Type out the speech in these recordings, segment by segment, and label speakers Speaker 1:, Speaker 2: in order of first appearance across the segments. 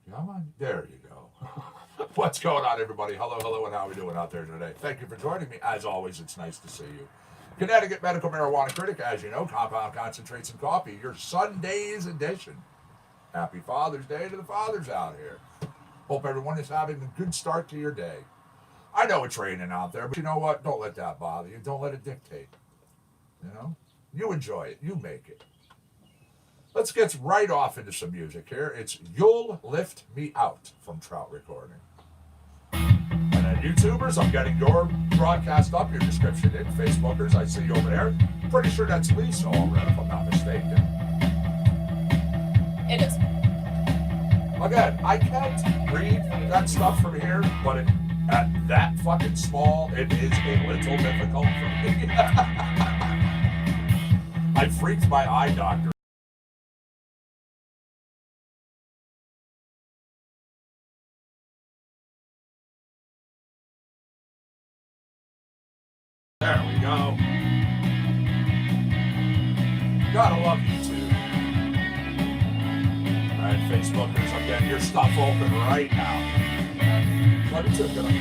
Speaker 1: Come on. There you go. What's going on, everybody? Hello, and how are we doing out there today? Thank you for joining me. As always, it's nice to see you. Connecticut Medical Marijuana Critic, as you know, compound concentrates and coffee, your SunDaze edition. Happy Father's Day to the fathers out here. Hope everyone is having a good start to your day. I know it's raining out there, but you know what? Don't let that bother you. Don't let it dictate. You know? You enjoy it. You make it. Let's get right off into some music here. It's You'll Lift Me Out from Trout Recording. And then YouTubers, I'm getting your broadcast up, your description in. Facebookers, I see you over there. Pretty sure that's Lisa already, if I'm not mistaken.
Speaker 2: It is.
Speaker 1: Again, I can't read that stuff from here, but at that fucking small, it is a little difficult for me. I freaked my eye doctor. There we go. Gotta love YouTube. Alright, Facebookers, I'm getting your stuff open right now. Let me too, get up.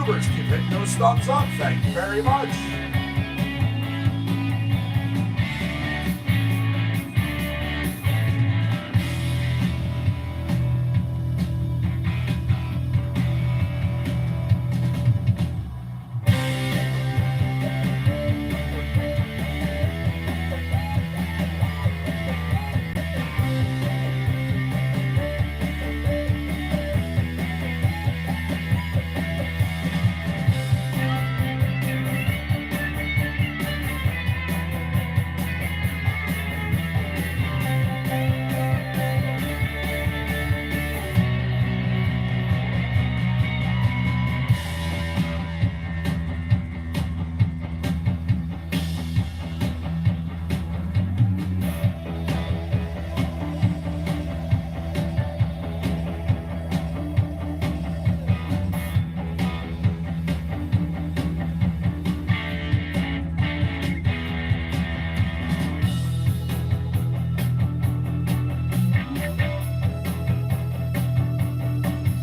Speaker 1: Keep hitting those thumbs up. Thank you very much.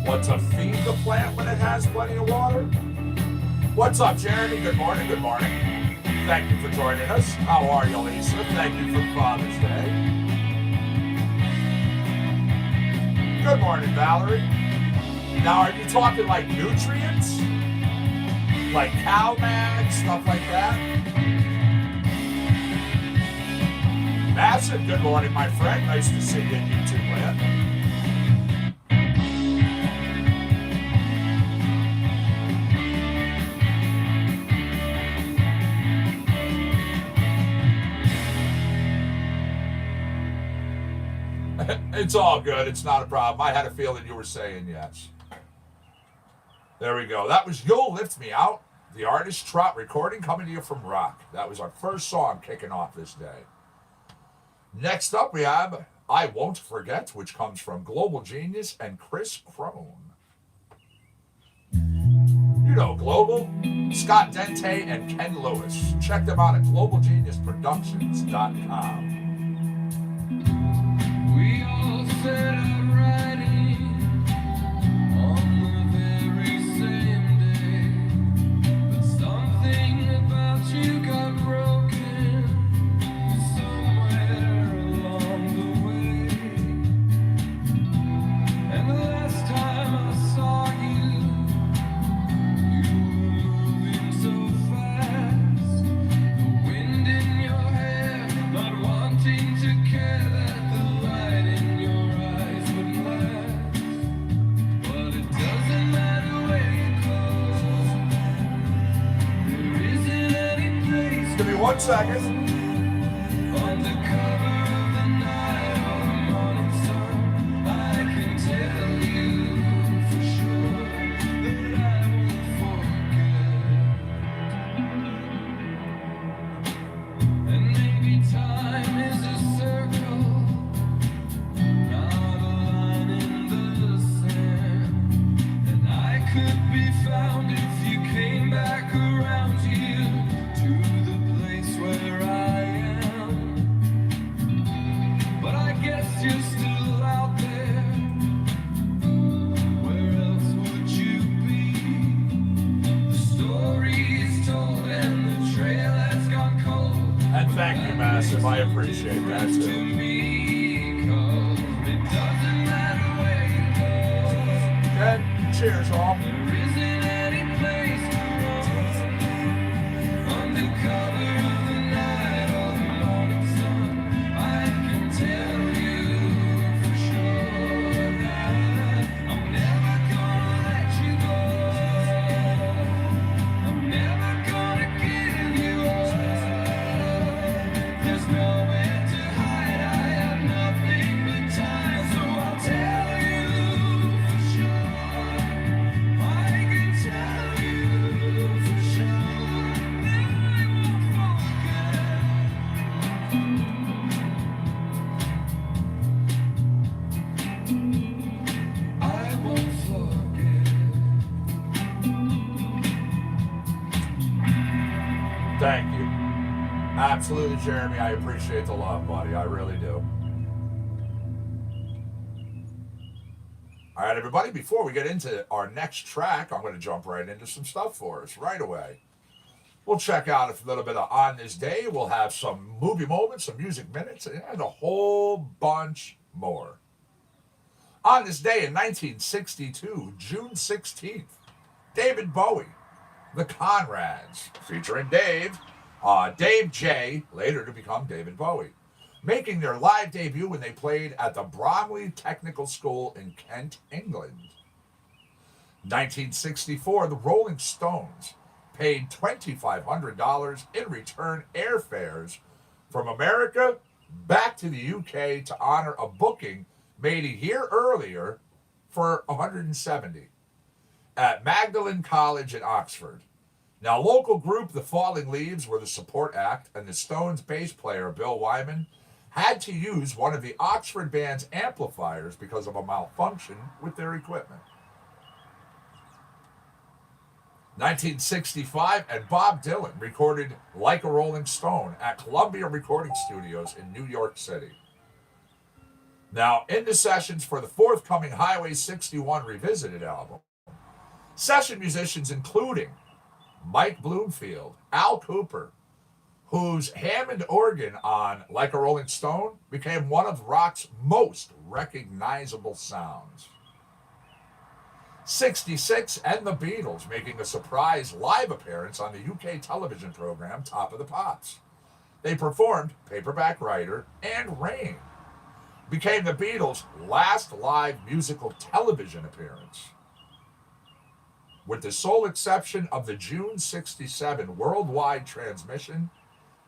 Speaker 1: What's a feed the plant when it has plenty of water? What's up, Jeremy? Good morning, good morning. Thank you for joining us. How are you, Lisa? Thank you for Father's Day. Good morning, Valerie. Now, are you talking like nutrients? Like cow mag, stuff like that? Massive, good morning, my friend. Nice to see you in YouTube land. It's all good. It's not a problem. I had a feeling you were saying yes. There we go. That was You'll Lift Me Out, the artist Trout Recording, coming to you from Rock. That was our first song kicking off this day. Next up, we have I Won't Forget, which comes from Global Genius and Chris Crohn. You know Global, Scott Dente and Ken Lewis. Check them out at globalgeniusproductions.com.
Speaker 3: We all set out riding on the very same day, but something about you
Speaker 1: Just give me 1 second.
Speaker 3: Under cover of the night or the morning sun, I can tell you for sure that I won't forget. And maybe time is a circle, not a line in the sand. And I could be found if you came back around here to the place where I am. But I guess you're still out there. Where else would you be? The story's told and the trail has gone cold.
Speaker 1: And thank you, Massive. I appreciate that
Speaker 3: To
Speaker 1: too.
Speaker 3: me, 'cause it doesn't matter where you go.
Speaker 1: And cheers, all.
Speaker 3: There isn't any place to run. Under cover of the night or the morning sun, I can tell you for sure that I'm never gonna let you go. I'm never gonna give you up. There's nowhere to hide. I have nothing but time, so I'll tell you for sure. I can tell you for sure that I won't forget. I won't forget.
Speaker 1: Thank you. Absolutely, Jeremy. I appreciate the love, buddy. I really do. All right, everybody, before we get into our next track, I'm going to jump right into some stuff for us right away. We'll check out a little bit of On This Day. We'll have some movie moments, some music minutes, and a whole bunch more. On this day in 1962, June 16th, David Bowie, The Conrads, featuring Dave J, later to become David Bowie, making their live debut when they played at the Bromley Technical School in Kent, England. 1964, the Rolling Stones paid $2,500 in return airfares from America back to the UK to honor a booking made a year earlier for $170 at Magdalen College in Oxford. Now, local group The Falling Leaves were the support act, and the Stones bass player Bill Wyman had to use one of the Oxford band's amplifiers because of a malfunction with their equipment. 1965, and Bob Dylan recorded Like a Rolling Stone at Columbia Recording Studios in New York City. Now, in the sessions for the forthcoming Highway 61 Revisited album, session musicians including Mike Bloomfield, Al Cooper, whose Hammond organ on Like a Rolling Stone became one of rock's most recognizable sounds. 66, and the Beatles making a surprise live appearance on the UK television program Top of the Pops. They performed Paperback Writer and Rain. Became the Beatles' last live musical television appearance, with the sole exception of the June 67 worldwide transmission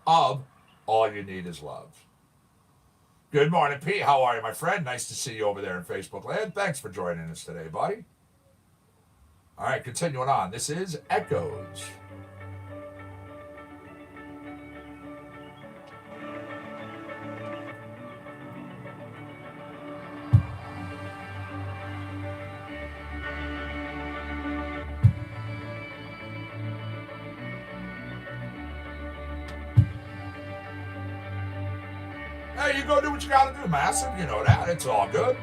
Speaker 1: of All You Need Is Love. Good morning, Pete. How are you, my friend? Nice to see you over there in Facebook land. Thanks for joining us today, buddy. All right, continuing on. This is Echoes. Hey, you go do what you gotta do, Massive. You know that. It's all good.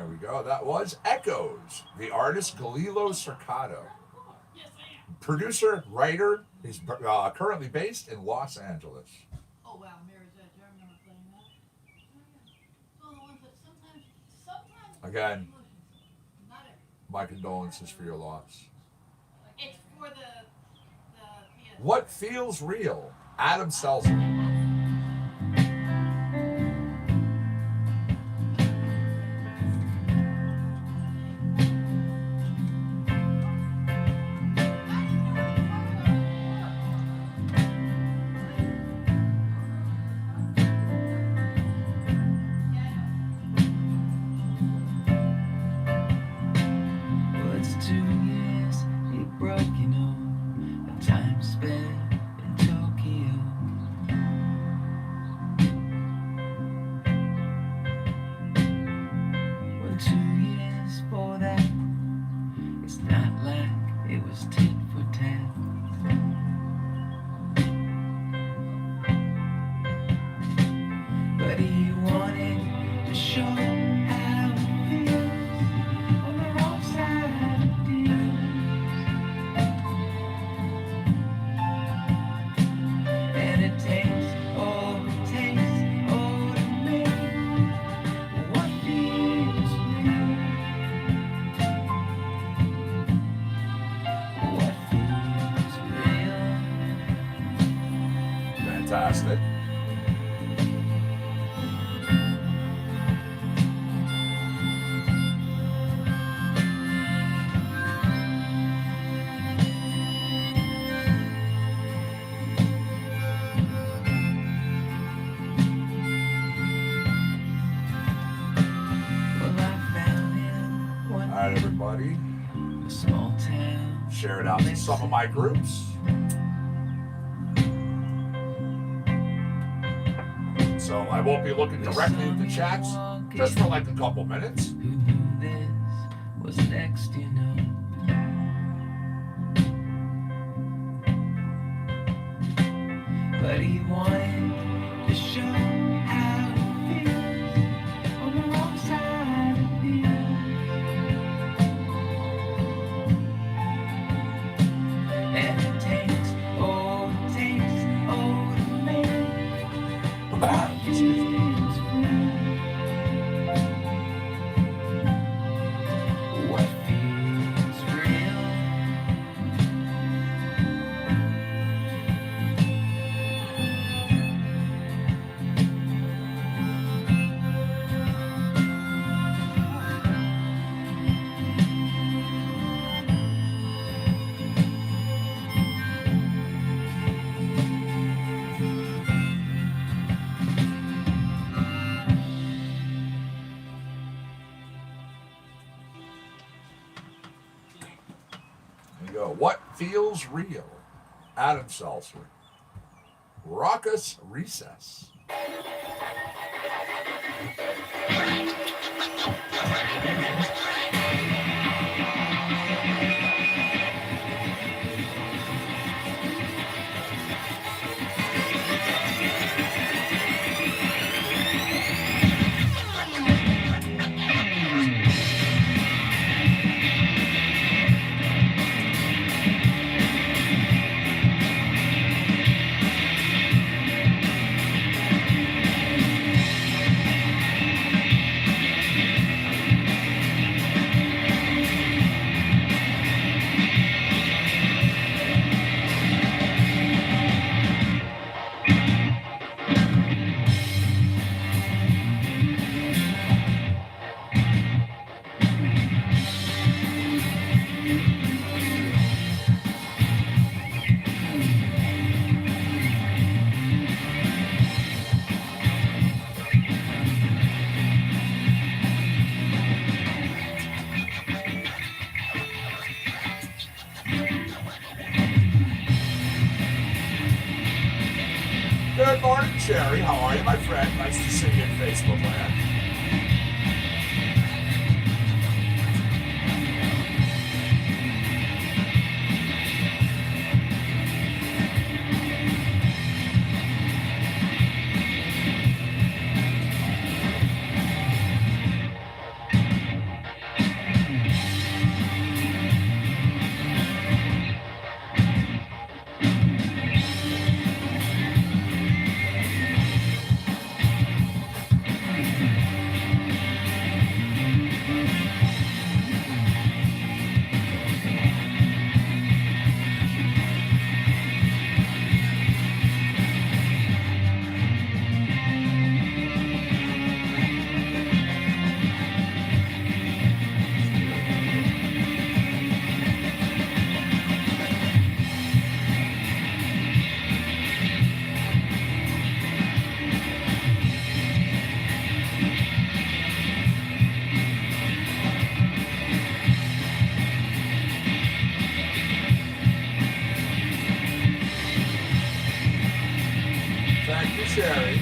Speaker 1: There we go. That was Echoes. The artist Galilo Cercato. Producer, writer. He's currently based in Los Angeles.
Speaker 2: Oh wow, Mary's Edge. I remember playing that. Oh, yeah. It's one of the ones that sometimes.
Speaker 1: Again,
Speaker 2: Not every.
Speaker 1: my condolences for your loss.
Speaker 2: It's for the piano.
Speaker 1: What feels real? Adam Seltzer.
Speaker 3: Well, it's 2 years he broke, you know, a time spent in Tokyo. Well, 2 years for that, it's not like it was tit for tat. But he wanted to show how it feels on the wrong side of deals. And it takes to make what feels real. What feels real.
Speaker 1: Fantastic.
Speaker 3: Well, I found him one
Speaker 1: All right, everybody.
Speaker 3: in a small town.
Speaker 1: Share it out to some of my groups. So I won't be looking directly at the chats just for like a couple minutes.
Speaker 3: Who knew this was next, you know? But he wanted to show how it feels on the wrong side of deals. And it takes to make what feels real. What feels real.
Speaker 1: There you go. What feels real? Adam Seltzer. Raucous Recess. Good morning, Cherry. How are you, my friend? Nice to see you in Facebook land. Sherry.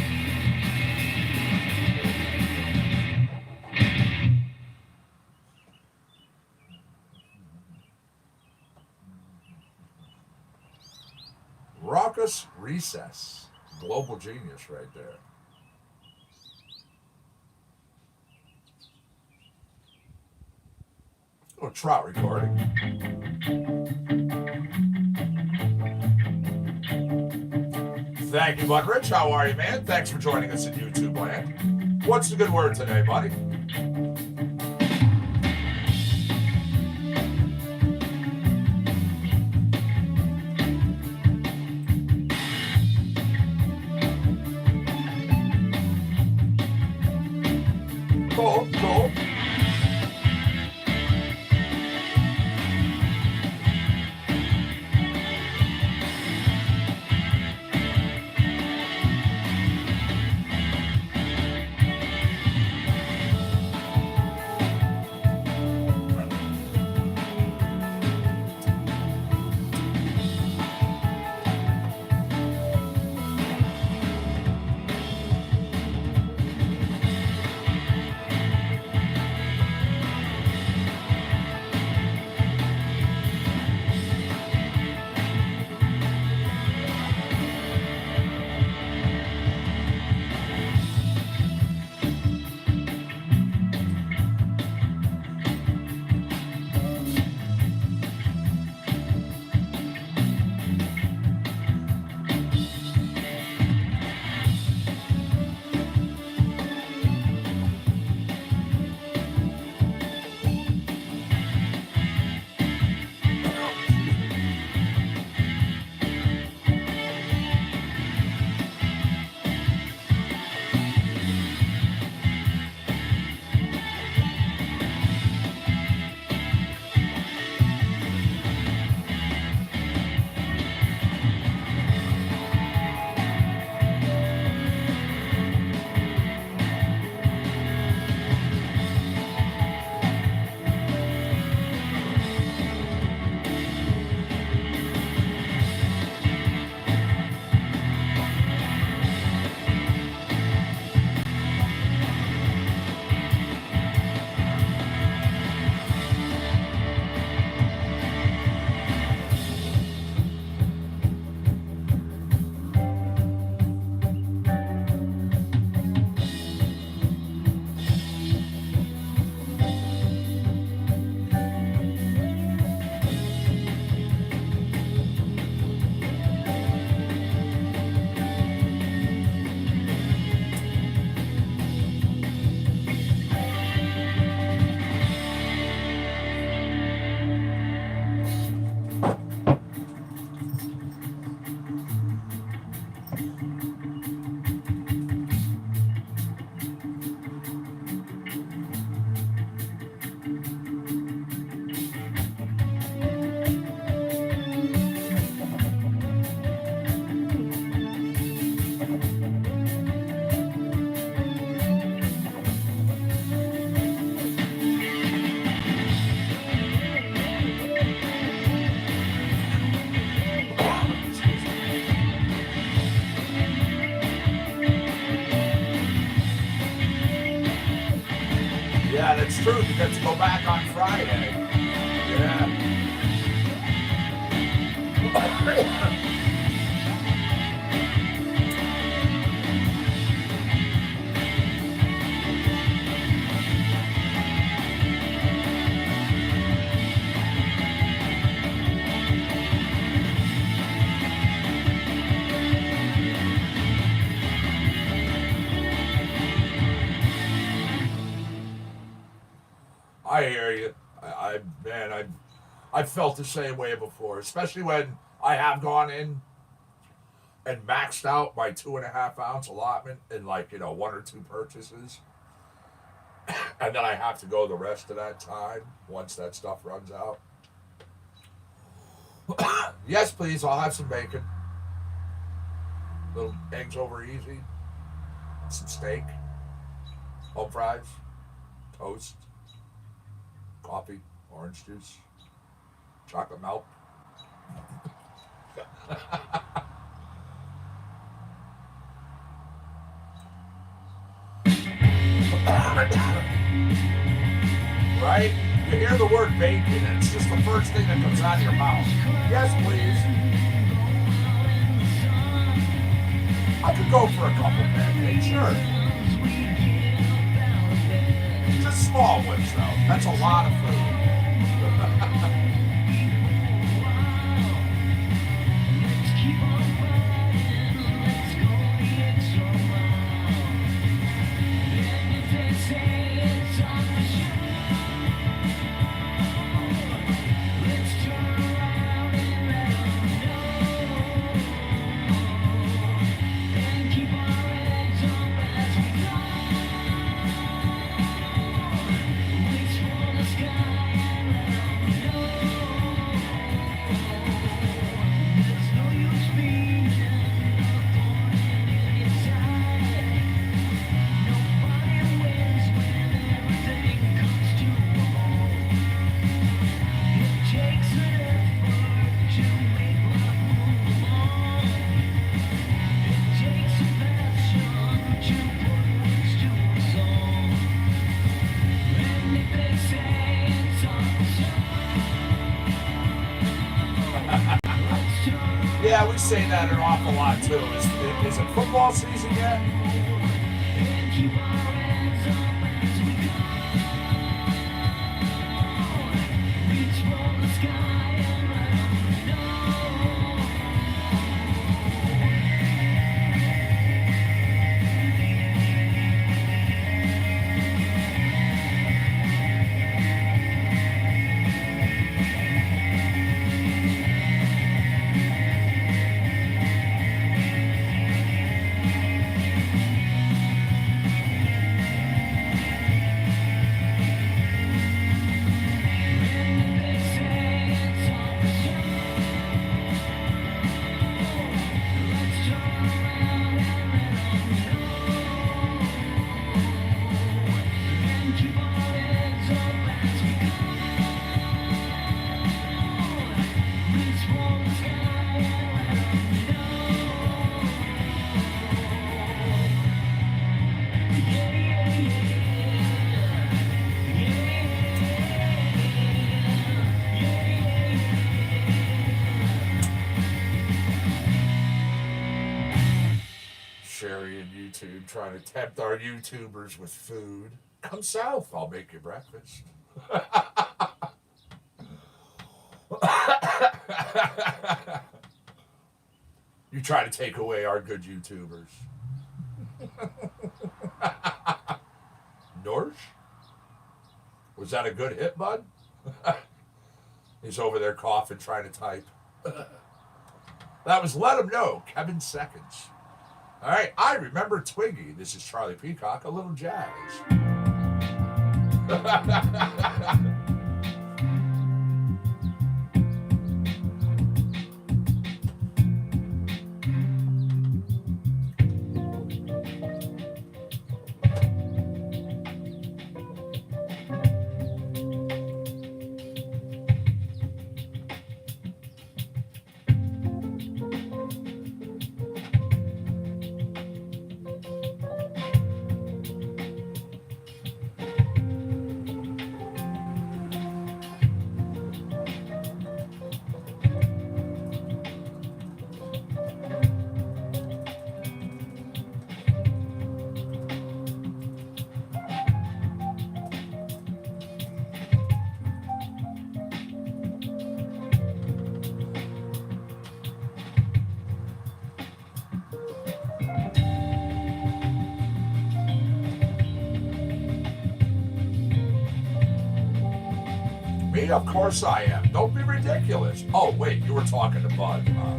Speaker 1: Raucous Recess. Global genius right there. Oh, trout recording. Thank you, Bud Rich. How are you, man? Thanks for joining us in YouTube land. What's the good word today, buddy? Cool, cool. Yeah, that's true. You get to go back on Friday. Yeah. I hear you. I've felt the same way before, especially when I have gone in and maxed out my 2.5 ounce allotment in like, one or two purchases. And then I have to go the rest of that time once that stuff runs out. Yes, please. I'll have some bacon. Little eggs over easy. Some steak. Home fries. Toast. Coffee. Orange juice. Chocolate milk. bacon, and it's just the first thing that comes out of your mouth. Yes, please. I could go for a couple pancakes, sure. Just small ones, though. That's a lot of food. Yeah, we say that an awful lot too. Is it football season yet? Sherry and YouTube trying to tempt our YouTubers with food. Come south, I'll make you breakfast. You try to take away our good YouTubers. Norsh? Was that a good hit, bud? He's over there coughing, trying to type. That was Let Him Know, Kevin Seconds. All right, I remember Twiggy. This is Charlie Peacock, a little jazz. Me? Of course I am. Don't be ridiculous. Oh, wait, you were talking to Bud, huh?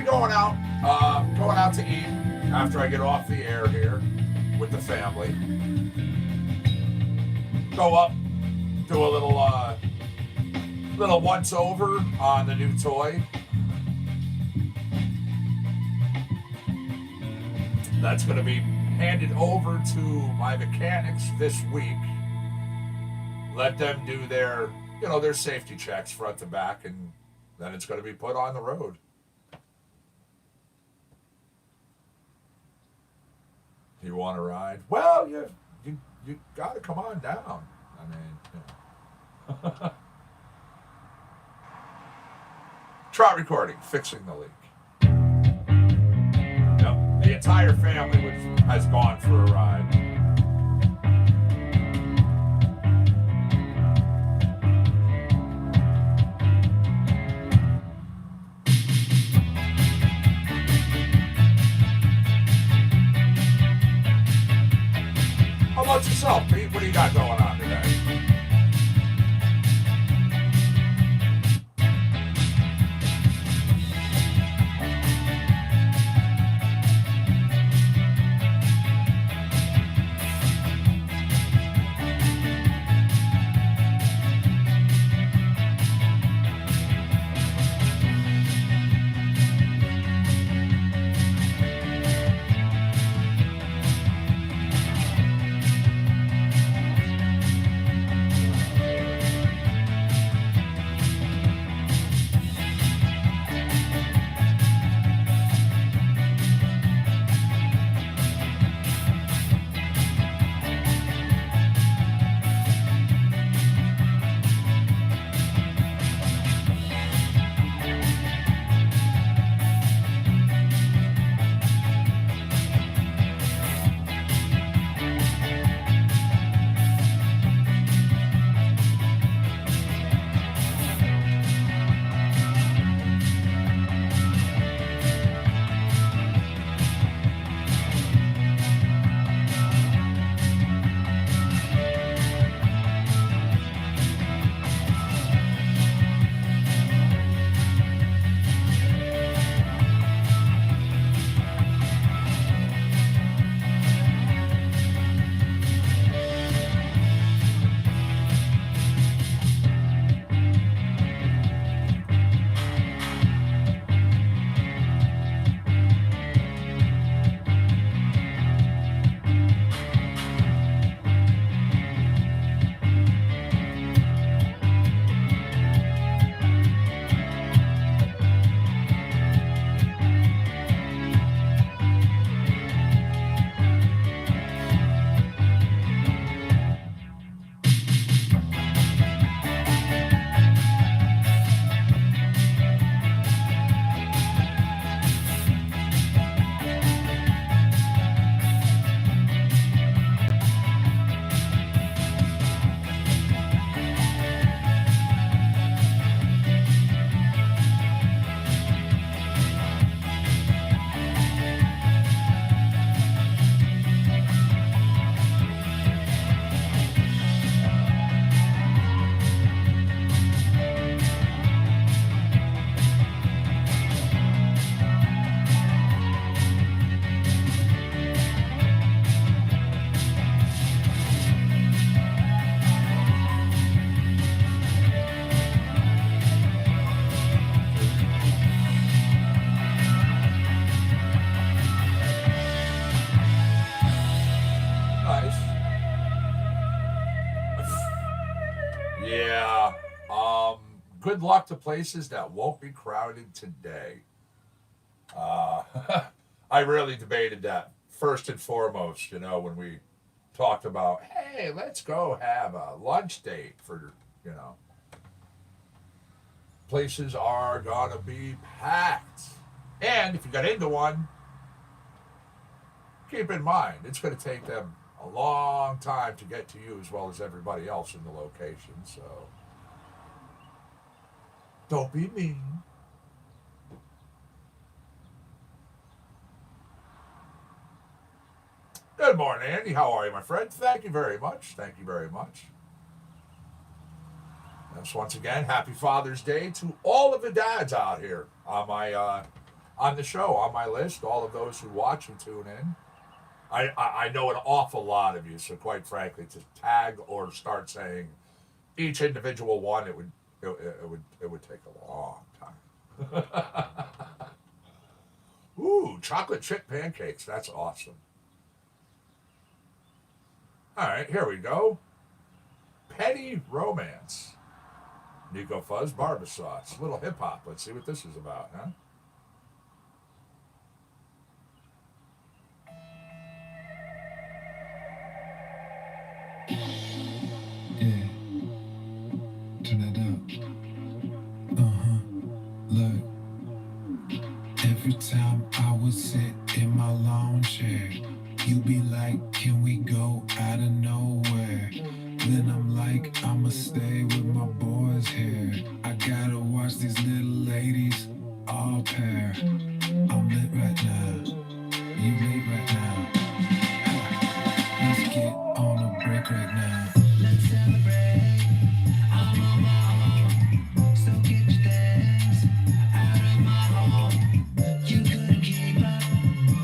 Speaker 1: going out to eat after I get off the air here with the family. Go up, do a little once over on the new toy. That's going to be handed over to my mechanics this week. Let them do their safety checks front to back, and then it's going to be put on the road. You want to ride? Well, you got to come on down. I mean, Trot recording, fixing the leak. Yep, the entire family has gone for a ride. How about yourself, Pete? What do you got going on today? Yeah. Good luck to places that won't be crowded today. I really debated that first and foremost, when we talked about, hey, let's go have a lunch date for, places are going to be packed. And if you got into one, keep in mind, it's going to take them a long time to get to you as well as everybody else in the location. So don't be mean. Good morning, Andy. How are you, my friend? Thank you very much. Thank you very much. Yes, once again, happy Father's Day to all of the dads out here on my on the show, on my list, all of those who watch and tune in. I know an awful lot of you, so quite frankly, to tag or start saying each individual one, it would take a long time. Ooh, chocolate chip pancakes. That's awesome. All right, here we go. Petty Romance. Nico Fuzz Barber Sauce. Little hip hop. Let's see what this is about, huh?
Speaker 3: Yeah, turn it up. Look, every time I would sit in my lawn chair, you be like, can we go out of nowhere? Then I'm like, I'ma stay with my boys here. I gotta watch these little ladies all pair. I'm lit right now, you lit right now. Let's get on a break right now. Let's celebrate. I'm on my own, so get your things out of my home. You couldn't keep up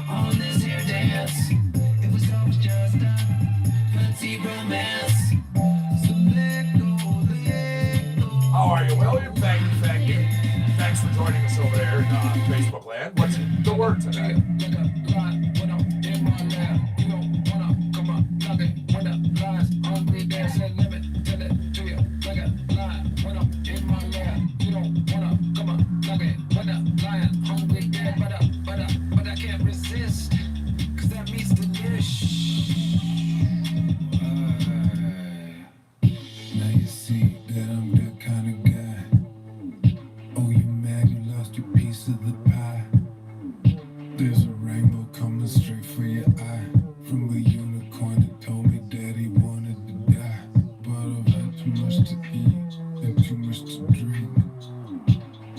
Speaker 3: on this here dance. It was always just a fancy romance. So let go.
Speaker 1: How are you, William? Thank you, thank you. Thanks for joining us over there in Facebook land. What's the word today?
Speaker 3: But I can't resist, 'cause that means delish. Now you see that I'm the kind of guy. Oh, you mad you lost your piece of the pie? There's a rainbow coming straight for your eye. From a unicorn that told me that he wanted to die. But I've had too much to eat and too much to drink.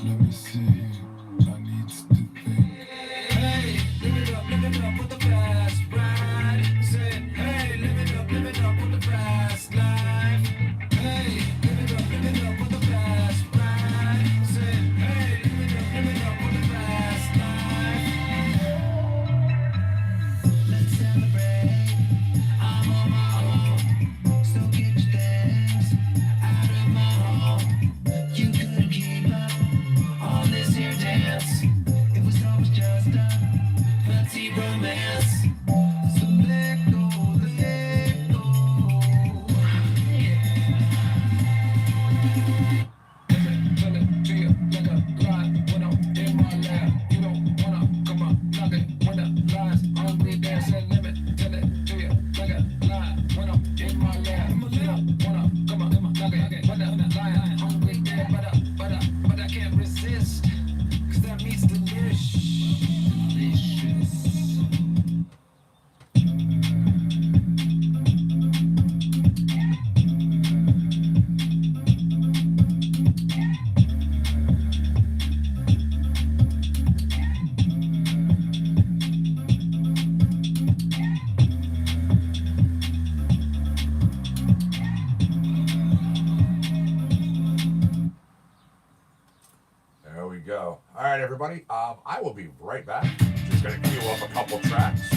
Speaker 3: Let me sit here, I need to think. Hey, live it up with the fast ride. Say, hey, live it up with the fast life. Hey, live it up with the fast ride. Say, hey, live it up with the fast life. Let's celebrate. I'm on my own, so get your things out of my home. You couldn't keep up on this here dance. It was always just a fancy romance. So let go, let go. Tell it to you like a lie when I'm in my lap. You don't wanna come up knocking when the lies hungry dancing limit. Tell it to you like a lie when I'm in my lap. You don't wanna come up knocking when the lion hungry there, but I can't resist, 'cause that means delicious.
Speaker 1: There we go. All right, everybody. I will be right back. Just going to queue up a couple tracks.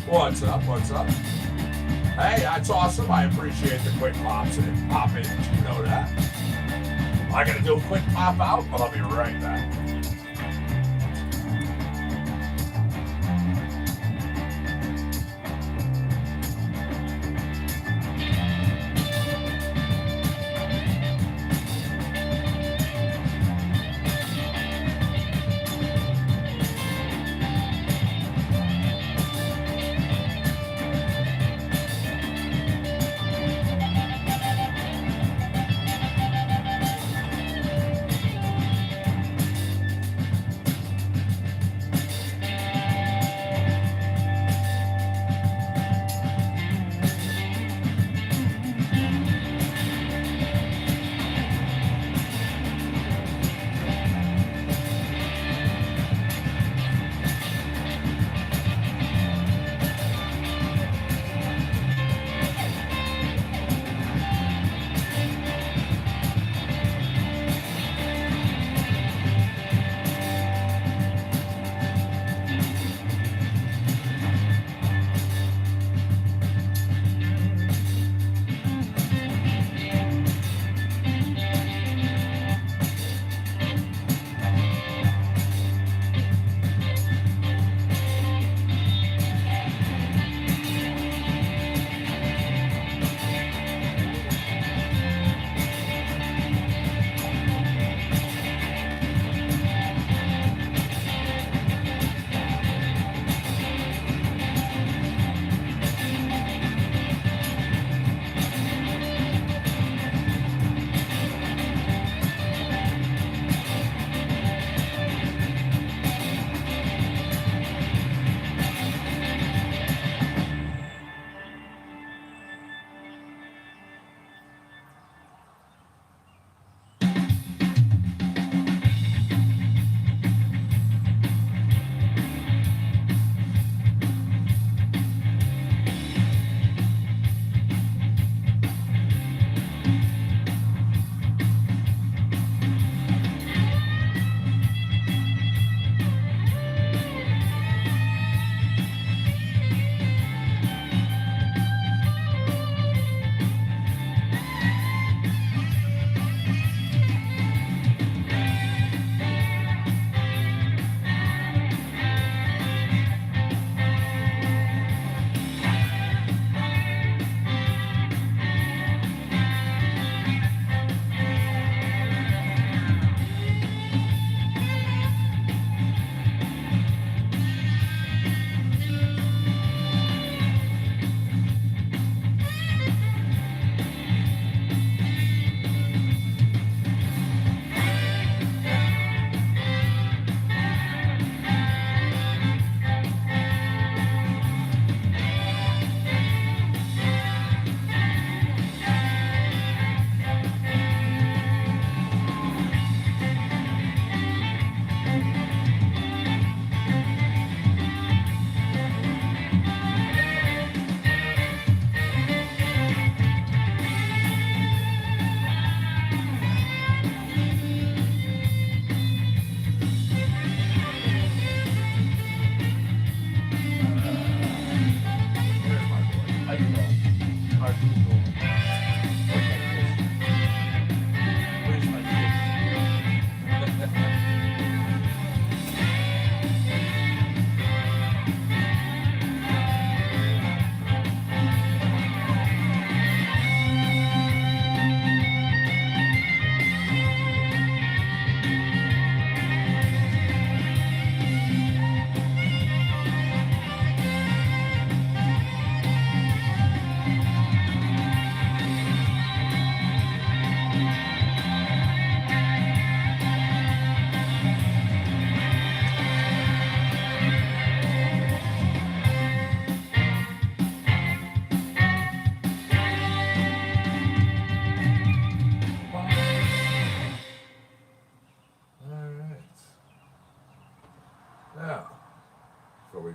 Speaker 1: What's up? What's up? Hey, that's awesome. I appreciate the quick pops and pop in. You know that. I got to do a quick pop out, but I'll be right back.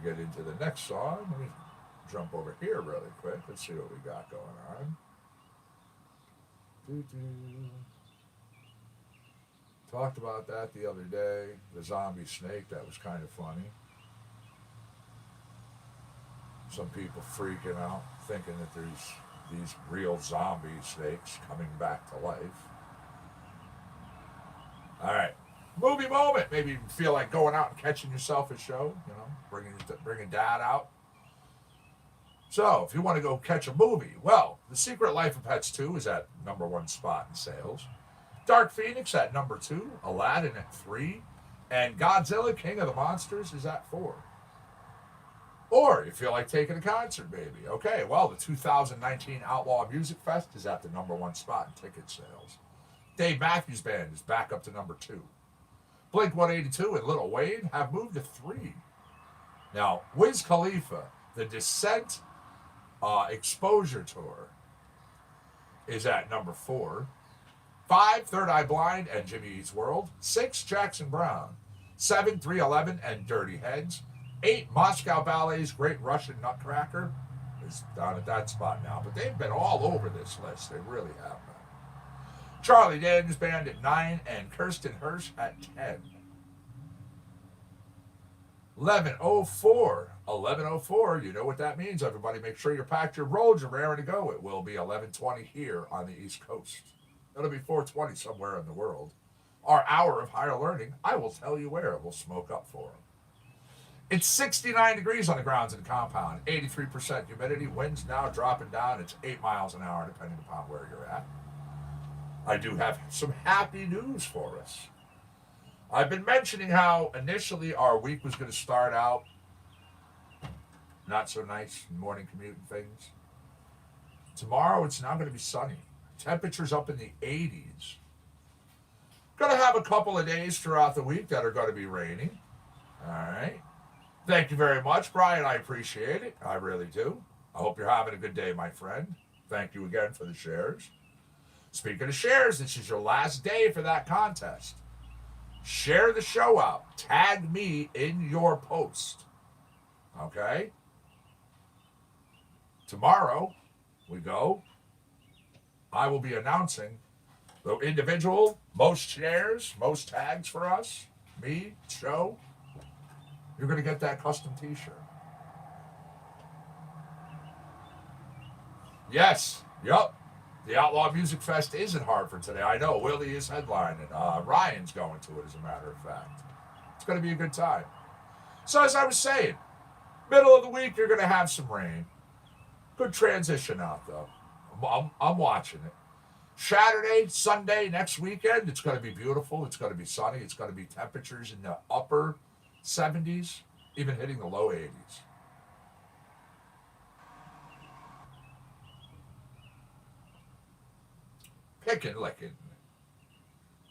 Speaker 1: get into the next song, let me jump over here really quick. Let's see what we got going on. Doo-doo. Talked about that the other day. The zombie snake, that was kind of funny. Some people freaking out, thinking that there's these real zombie snakes coming back to life. All right. Movie moment. Maybe you feel like going out and catching yourself a show, you know, bringing dad out. So, if you want to go catch a movie, well, The Secret Life of Pets 2 is at #1 spot in sales. Dark Phoenix at #2, Aladdin at 3, and Godzilla King of the Monsters is at 4. Or you feel like taking a concert, baby. Okay, well, the 2019 Outlaw Music Fest is at the #1 spot in ticket sales. Dave Matthews Band is back up to #2. Blink-182 and Lil Wayne have moved to 3. Now, Wiz Khalifa, the Descent Exposure Tour, is at #4. 5, Third Eye Blind and Jimmy Eats World. 6, Jackson Brown. 7, 311 and Dirty Heads. 8, Moscow Ballet's Great Russian Nutcracker is down at that spot now. But they've been all over this list. They really have been. Charlie Daniels Band at 9 and Kirsten Hirsch at 10. 11:04. 11:04. You know what that means, everybody. Make sure you're packed, you're rolled, you're raring to go. It will be 11:20 here on the East Coast. It'll be 4:20 somewhere in the world. Our hour of higher learning, I will tell you where. We'll smoke up for them. It's 69 degrees on the grounds in the compound. 83% humidity. Winds now dropping down. It's 8 miles an hour, depending upon where you're at. I do have some happy news for us. I've been mentioning how initially our week was going to start out not so nice, morning commute and things. Tomorrow it's now going to be sunny. Temperatures up in the 80s. Going to have a couple of days throughout the week that are going to be rainy. All right. Thank you very much, Brian. I appreciate it. I really do. I hope you're having a good day, my friend. Thank you again for the shares. Speaking of shares, this is your last day for that contest. Share the show out. Tag me in your post. Okay? Tomorrow, we go. I will be announcing the individual, most shares, most tags for us, me, show. You're going to get that custom t-shirt. Yes, yep. The Outlaw Music Fest is in Hartford today. I know, Willie is headlining. Ryan's going to it, as a matter of fact. It's going to be a good time. So as I was saying, middle of the week, you're going to have some rain. Good transition out, though. I'm watching it. Saturday, Sunday, next weekend, it's going to be beautiful. It's going to be sunny. It's going to be temperatures in the upper 70s, even hitting the low 80s. Picking, licking.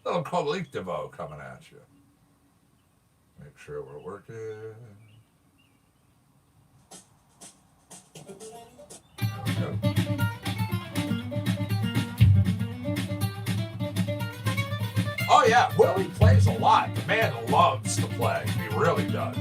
Speaker 1: Little collectivo coming at you. Make sure we're working. There we go. Oh yeah, Willie plays a lot. The man loves to play. He really does.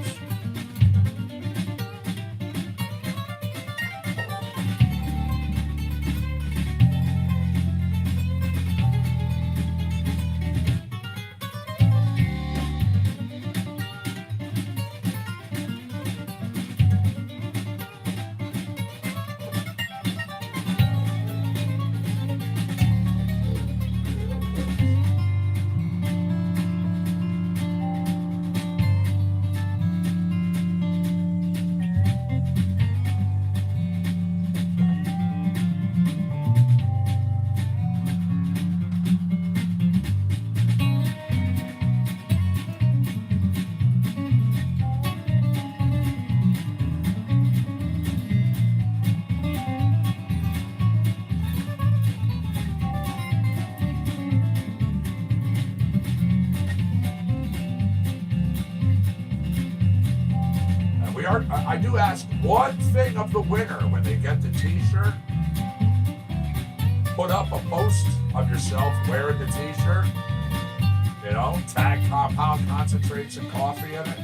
Speaker 1: I do ask one thing of the winner when they get the t-shirt. Put up a post of yourself wearing the t-shirt. You know, tag Compound Concentrates and Coffee in it.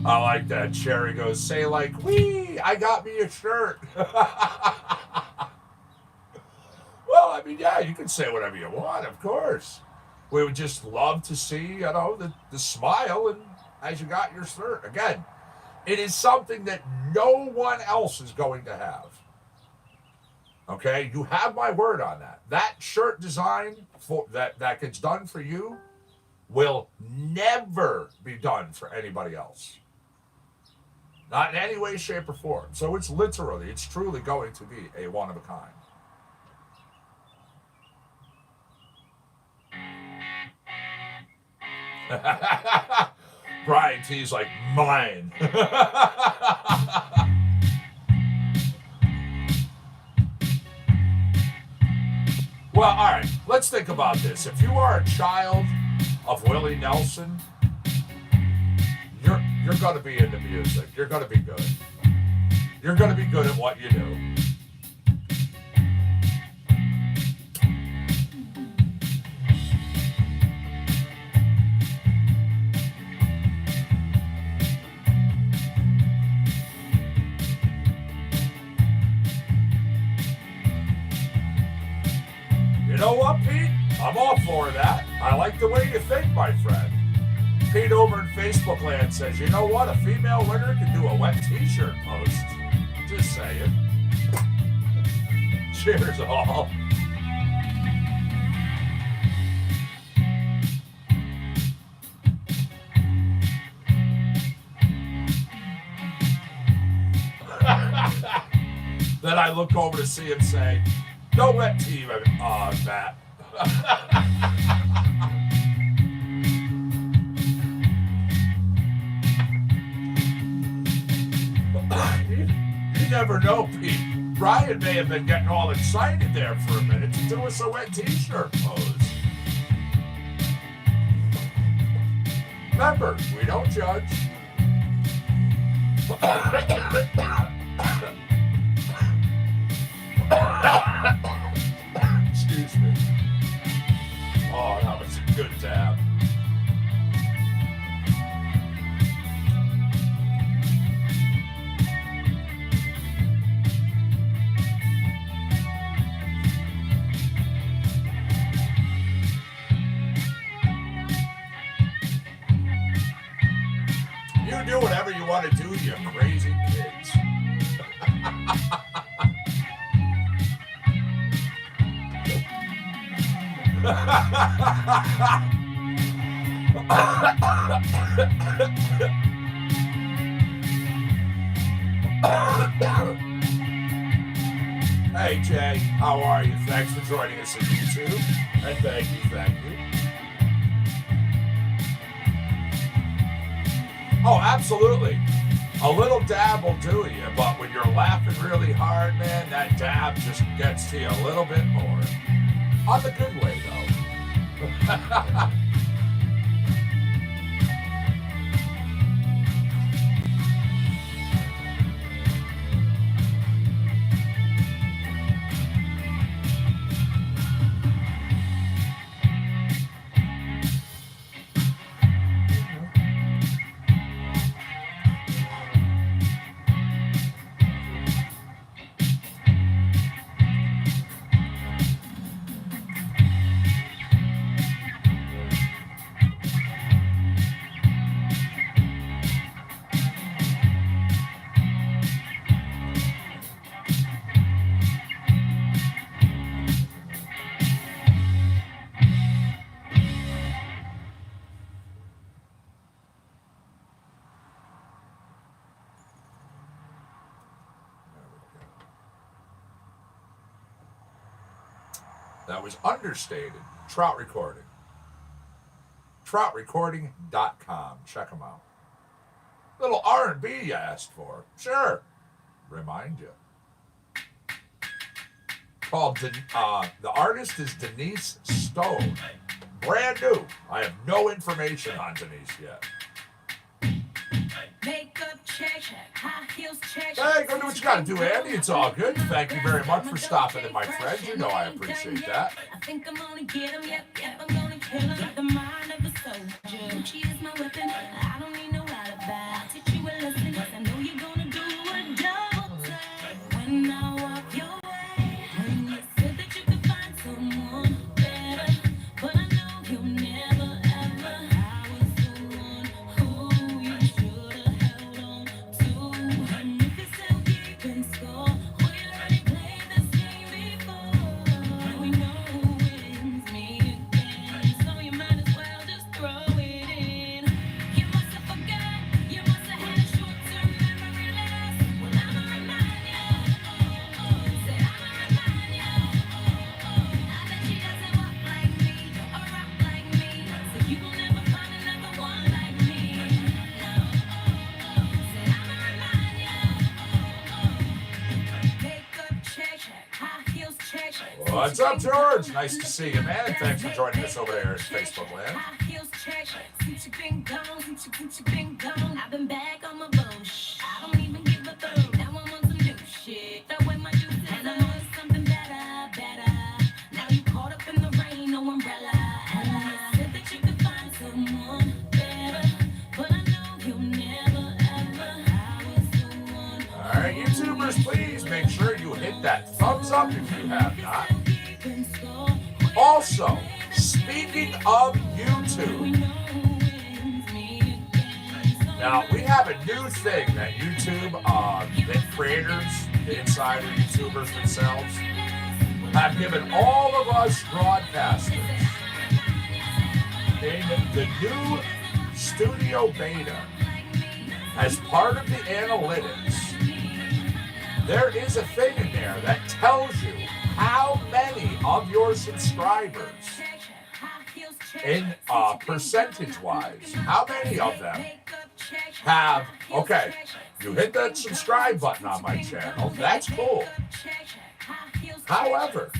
Speaker 1: I like that. Cherry goes, say like, wee, I got me a shirt. Well, I mean, yeah, you can say whatever you want, of course. We would just love to see, you know, the smile and as you got your shirt. Again, it is something that no one else is going to have. Okay, you have my word on that. That shirt design for that gets done for you will never be done for anybody else. Not in any way, shape, or form. So it's truly going to be a one of a kind. Brian T's like, mine. Well, all right, let's think about this. If you are a child of Willie Nelson, you're going to be into music. You're going to be good. You're going to be good at what you do. You know what, Pete? I'm all for that. I like the way you think, my friend. Pete over in Facebook land says, you know what? A female winner can do a wet t-shirt post. Just saying. Cheers, all. Then I look over to see him say, no wet tea, Matt. You never know, Pete. Brian may have been getting all excited there for a minute to do us a wet t-shirt pose. Remember, we don't judge. Excuse me. Oh, that was a good dab. You do whatever you want to do, you crazy kids. Hey Jay, how are you? Thanks for joining us on YouTube. And thank you. Oh, absolutely. A little dab will do you, but when you're laughing really hard, man, that dab just gets to you a little bit more. On the good way, though. That was understated. Trout Recording. Troutrecording.com. Check them out. Little R&B you asked for. Sure. Remind you. Called, the artist is Denise Stone. Brand new. I have no information on Denise yet.
Speaker 4: Makeup check, high heels check.
Speaker 1: Hey, go do what you gotta do, Andy. It's all good. Thank you very much for stopping in, my friend. You know I appreciate that.
Speaker 4: I think I'm gonna get him, yep, I'm gonna kill him. The mind of a soldier. She is my weapon. I don't need no alibi. Teach you
Speaker 1: What's up, George? Nice to see you, man. Thanks for joining us over there in Facebook land.
Speaker 4: High heels check. Since you been gone, since you been gone, I've been back on my bullshit. I don't even give a fuck. Now I'm on some new shit. Throw away my juices and I'm on something better. Now you caught up in the rain, no umbrella. Said that you could find someone better, but I know you'll never ever. I was the one.
Speaker 1: All right, YouTubers, please make sure you hit that thumbs up if you have not. Also, speaking of YouTube, now we have a new thing that YouTube, the creators, the insider YouTubers themselves, have given all of us broadcasters in the new studio beta as part of the analytics. There is a thing in there that tells you how many of your subscribers, in percentage-wise, how many of them have, okay, you hit that subscribe button on my channel, that's cool. However,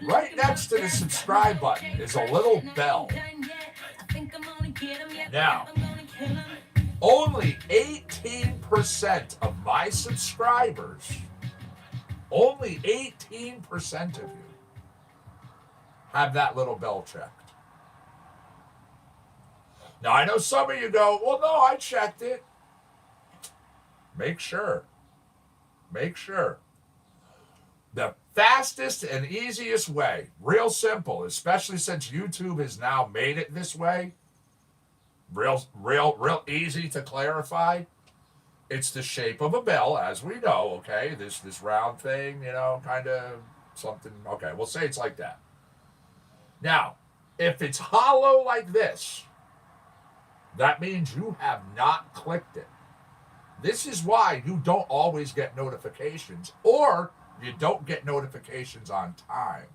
Speaker 1: right next to the subscribe button is a little bell. Now, only 18% of my subscribers, only 18% of you have that little bell checked. Now, I know some of you go, well, no, I checked it. Make sure. Make sure. The fastest and easiest way, real simple, especially since YouTube has now made it this way, real easy to clarify. It's the shape of a bell, as we know, okay? This round thing, you know, kind of something. Okay, we'll say it's like that. Now, if it's hollow like this, that means you have not clicked it. This is why you don't always get notifications, or you don't get notifications on time.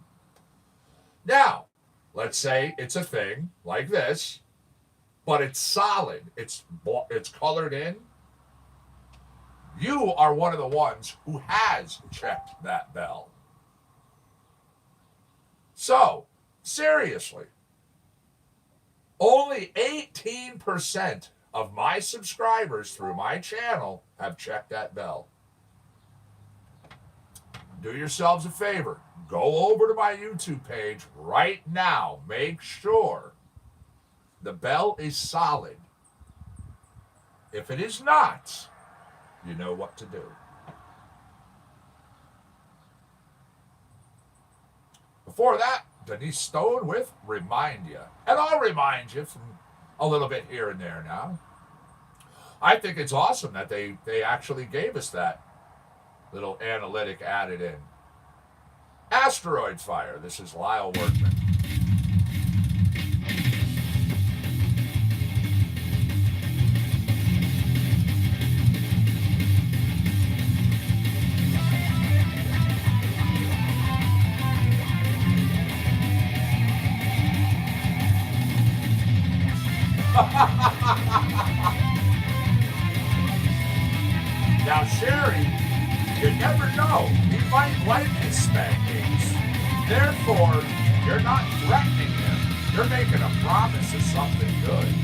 Speaker 1: Now, let's say it's a thing like this, but it's solid, it's colored in. You are one of the ones who has checked that bell. So, seriously, only 18% of my subscribers through my channel have checked that bell. Do yourselves a favor. Go over to my YouTube page right now. Make sure the bell is solid. If it is not, you know what to do. Before that, Denise Stone with Remind Ya. And I'll remind you from a little bit here and there now. I think it's awesome that they actually gave us that little analytic added in. Asteroid Fire. This is Lyle Workman. Now, Sherry, you never know. He might like his spankings. Therefore, you're not threatening him. You're making a promise of something good.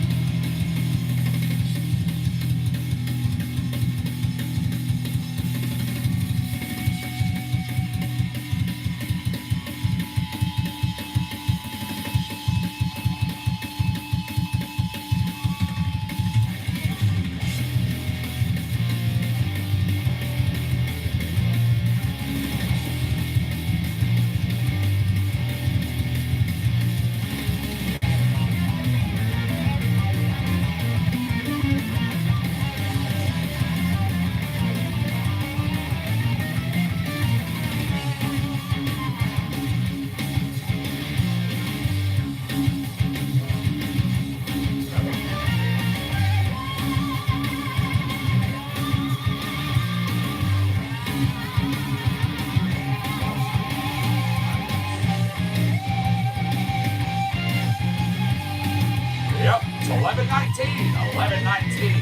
Speaker 1: Yep, it's 11:19. 11:19.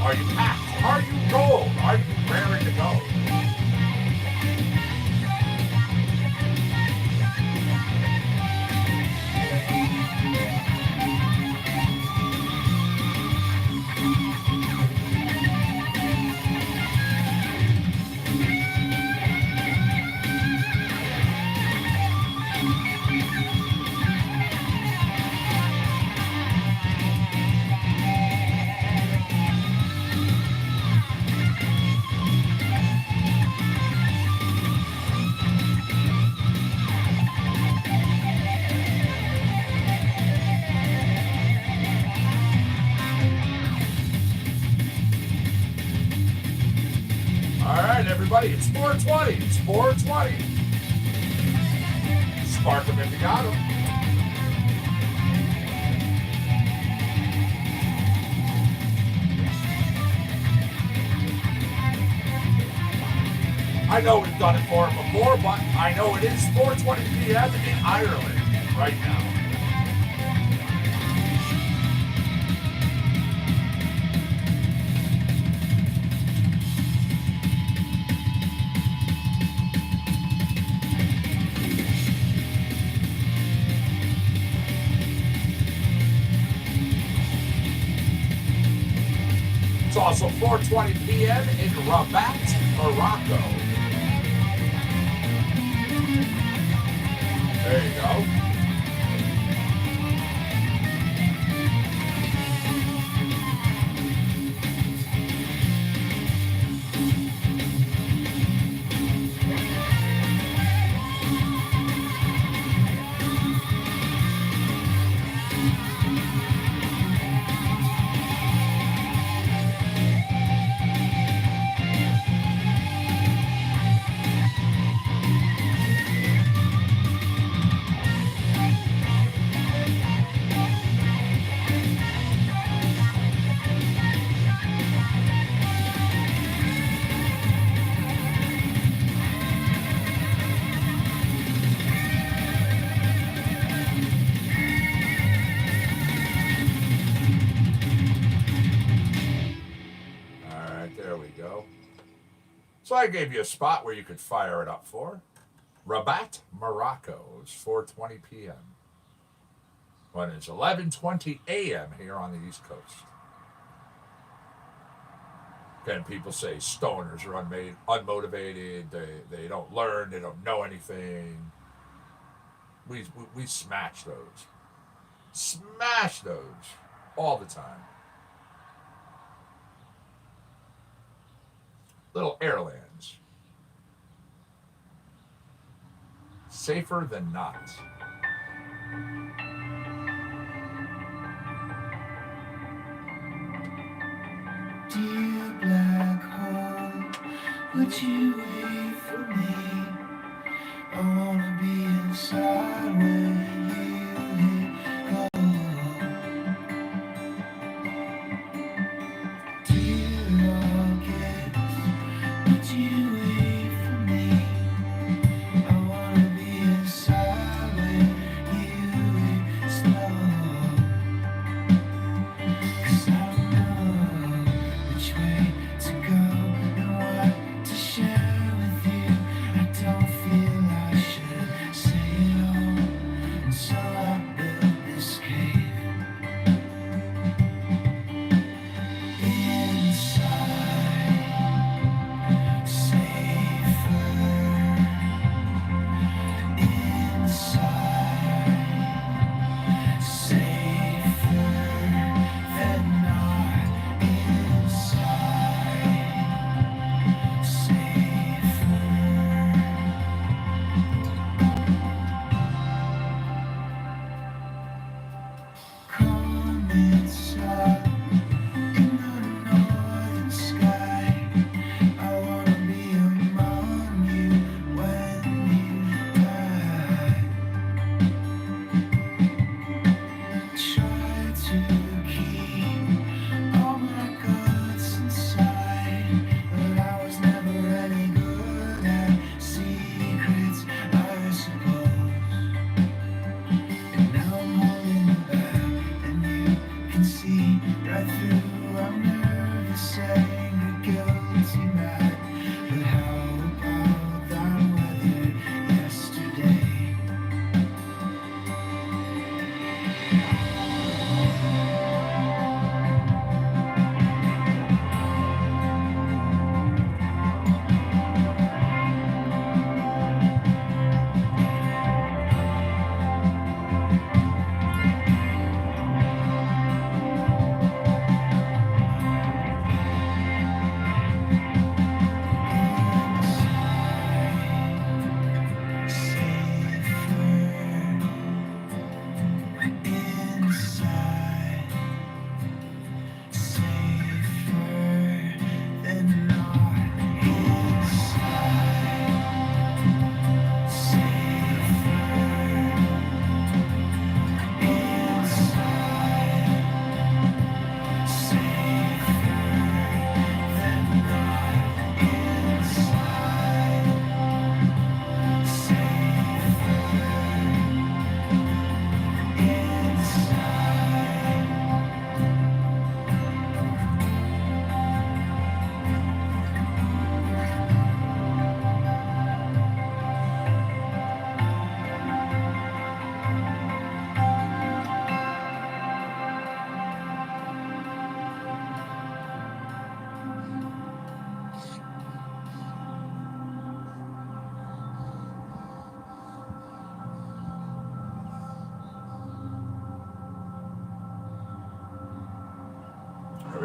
Speaker 1: Are you packed? Are you rolled? Are you raring to go? everybody. It's 420. It's 420. Spark them if you got them. I know we've done it for him before, but I know it is 4:20 p.m. in Ireland right now. It's also 4:20 p.m. in Rabat, Morocco. There you go. So I gave you a spot where you could fire it up for. Rabat, Morocco. It's 4:20 p.m. When it's 11:20 a.m. here on the East Coast. Again, people say stoners are unmotivated. They don't learn. They don't know anything. We smash those. Smash those all the time. Little airlands. Safer than not.
Speaker 3: Dear black hole, would you wait for me? I wanna be inside where you go. Dear August, would you wait for me? I wanna be inside where you slow. 'Cause I don't know which way to go and what to share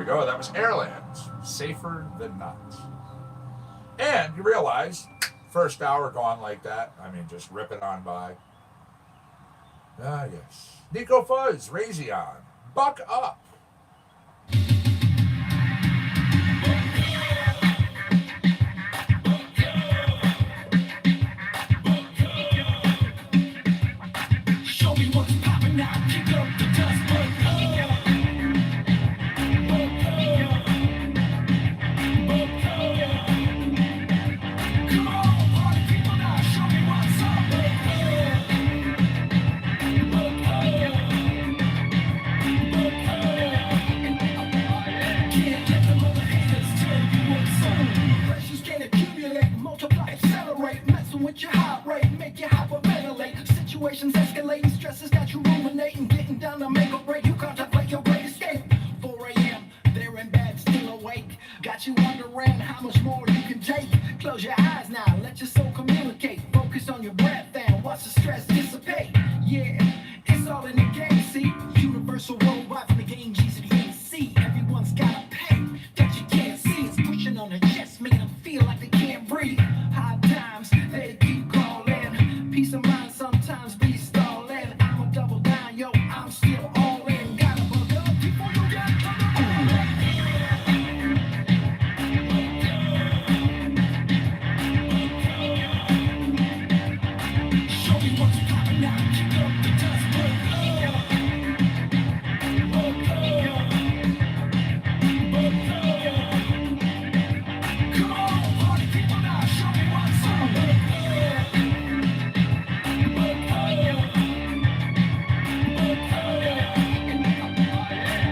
Speaker 1: go. That was Airlands. Safer than not. And you realize, first hour gone like that. I mean, just rip it on by. Ah, yes. Nico Fuzz, Raytheon. Buck up.
Speaker 3: Show me what's poppin' now, kick up the dust. Come on, party people now, show me what's up. Can't let them other haters tell you what's up. Pressures can accumulate, multiply, accelerate, messing with your heart rate, make you hyperventilate. Situations escalating, stresses got you ruminating, getting down to make or break. You contemplate your great escape. 4 a.m., they're in bed, still awake. Got you wondering how much more you can take. Close your eyes now, let your soul communicate. Focus on your breath and watch the stress dissipate. Yeah, it's all in the game, see? Universal worldwide from the game G to the AC. Everyone's got a pain that you can't see. It's pushing on their chest, making them feel like they can't breathe. Hard times, they keep calling. Peace of mind sometimes be stalling. I'ma double down, yo, I'm still all in. Gotta bug up before you get Show me what's poppin' now, kick up the dust. Come on, party people now, show me what's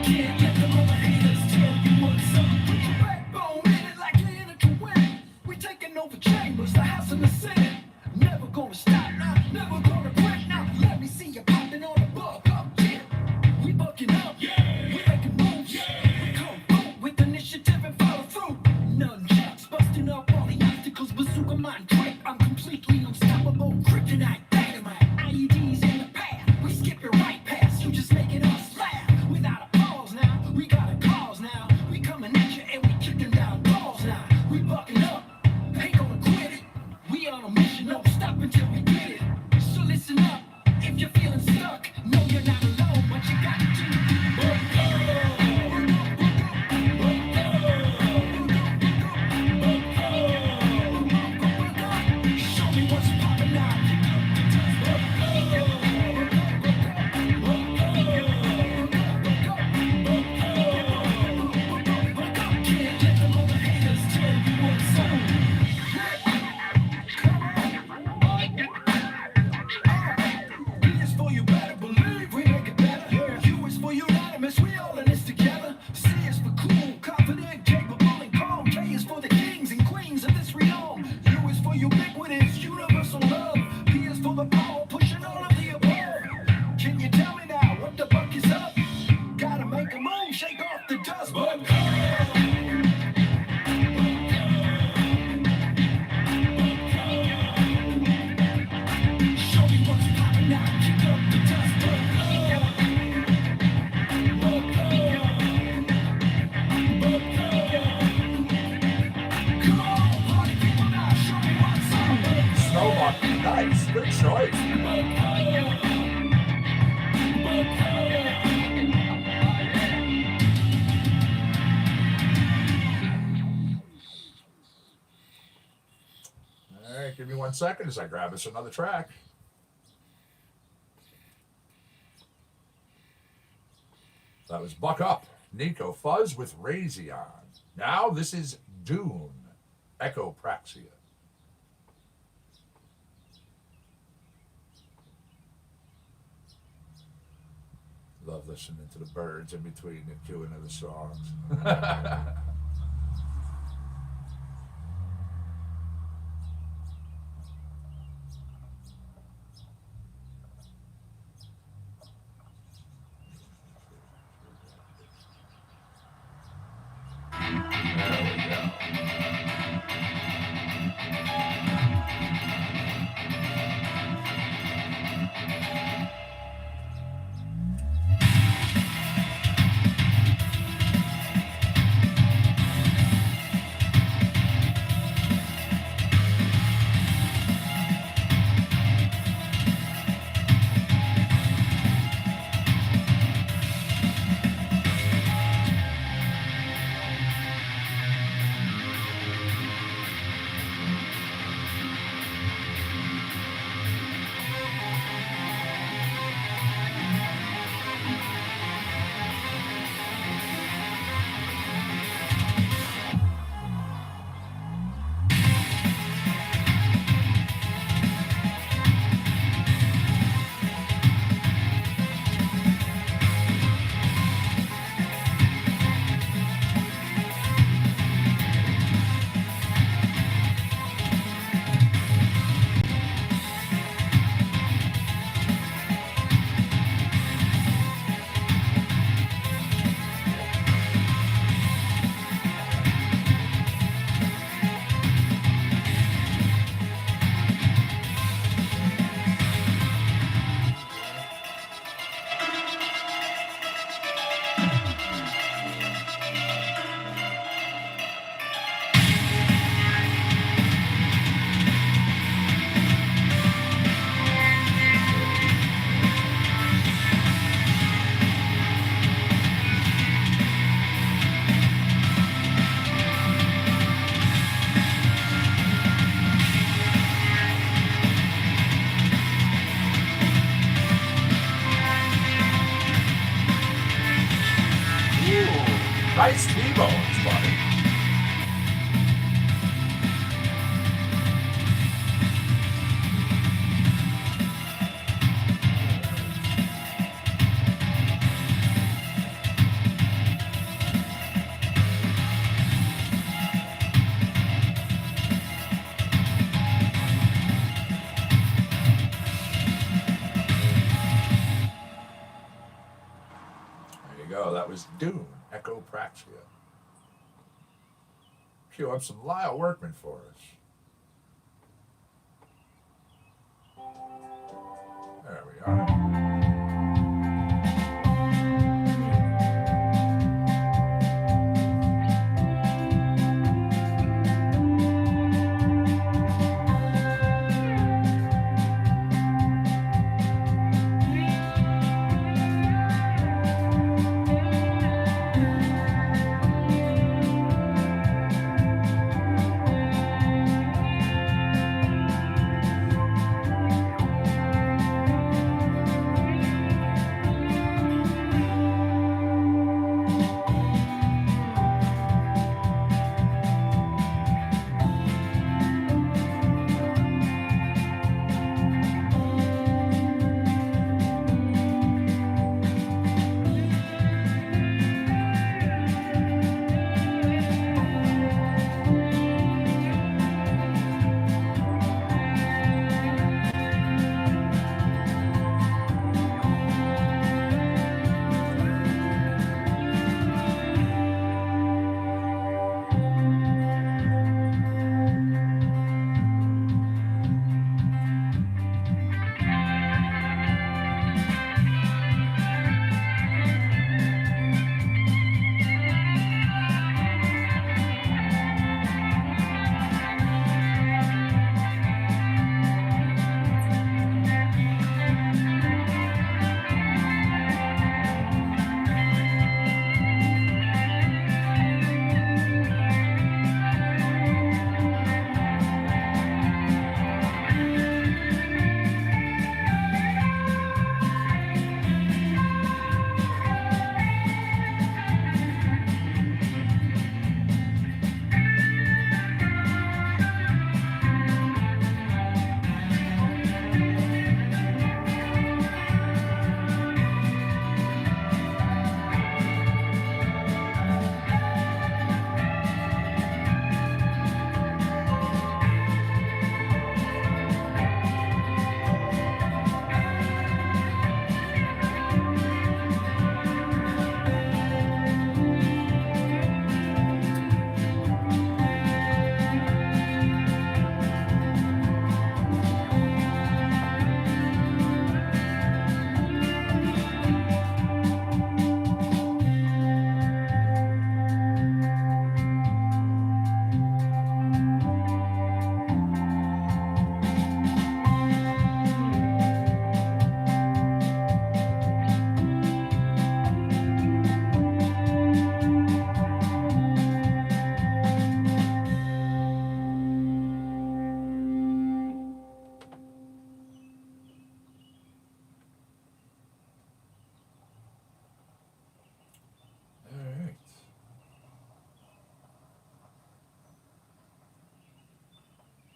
Speaker 3: Can't let them other haters tell you what's up. Put your backbone in it like you're in it to win it. We taking over chambers, the house and the senate. Never gonna stop now, never gonna quit now. Let me see you popping on the buck up, yeah. We bucking up, yeah. We making moves, yeah. We come through with initiative and follow through. Nunchucks busting up all the obstacles, bazooka mind grip. I'm completely unstoppable, kryptonite, dynamite. IEDs in the path, we skip it right past. You just making us laugh without a pause now. We got a cause now. We coming at you and we kicking down balls now. We bucking up, ain't gonna quit it. We on a mission, don't stop until we get it. So listen up, if you're feeling stuck, know you're not alone. What you gotta do? Show me what's poppin' now. Can't let them other haters tell you what's up. B is for you better believe we make it better. U is for unanimous, we all in this together. C is for cool, confident, capable, and calm. K is for the kings and queens of this realm. U is for ubiquitous, universal love. P is for the power, pushing all of the above. Can you tell me now what the buck is up? Gotta make a move, shake off the dust. Show me what's poppin' now, kick up the dust. Come on, party people now, show me what's up.
Speaker 1: Snowbuck, nice. Good choice. All right, give me 1 second as I grab us another track. That was Buck Up, Nico Fuzz with Raytheon. Now this is Dune, Echopraxia. Love listening to the birds in between the queuing of the songs. Nice T-bones, buddy. There you go. That was Dune, Echopraxia. Cue up some Lyle Workman for us. There we are.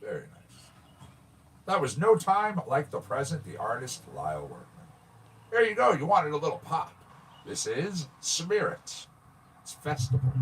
Speaker 1: Very nice. That was No Time Like the Present, the artist Lyle Workman. There you go. You wanted a little pop. This is Smear It. It's Festival.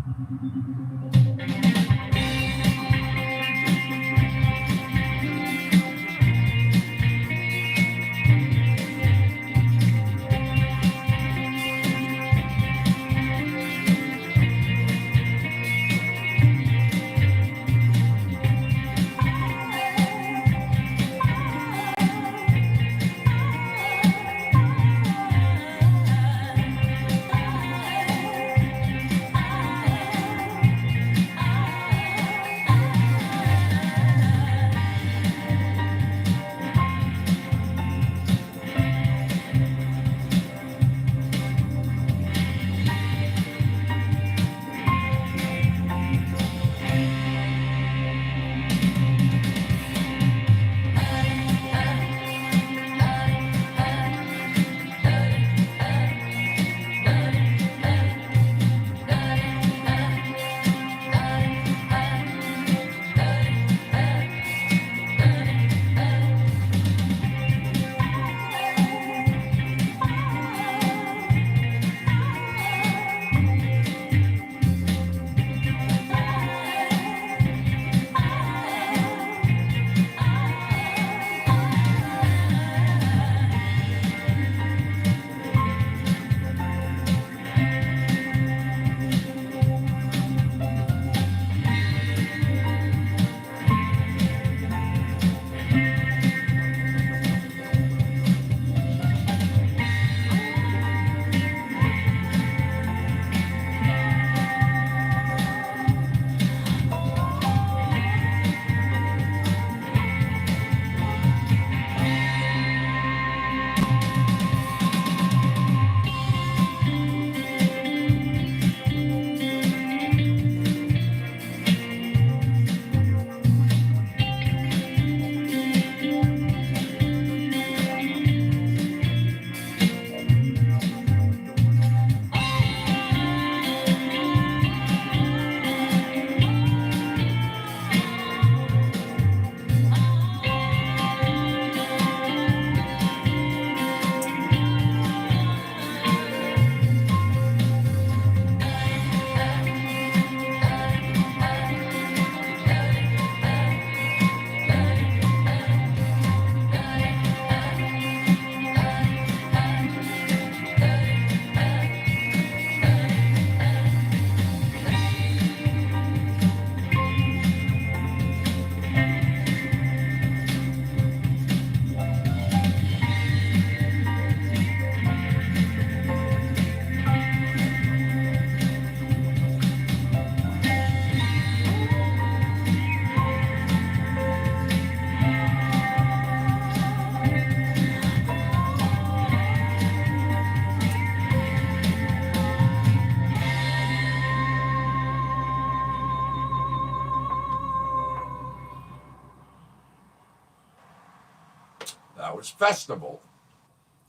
Speaker 1: That was Festival.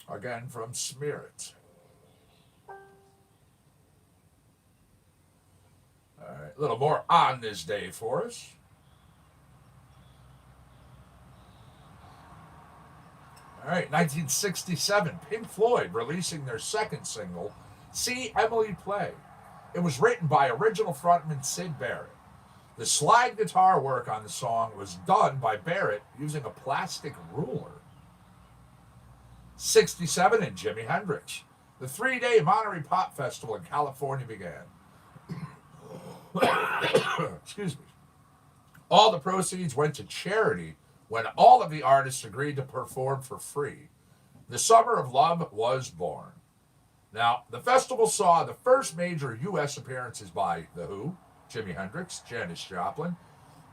Speaker 1: Again from Smear It. All right, a little more on this day for us. All right, 1967, Pink Floyd releasing their second single, See Emily Play. It was written by original frontman Syd Barrett. The slide guitar work on the song was done by Barrett using a plastic ruler. 67, and Jimi Hendrix. The 3-day Monterey Pop Festival in California began. Excuse me. All the proceeds went to charity when all of the artists agreed to perform for free. The Summer of Love was born. Now, the festival saw the first major U.S. appearances by The Who, Jimi Hendrix, Janis Joplin.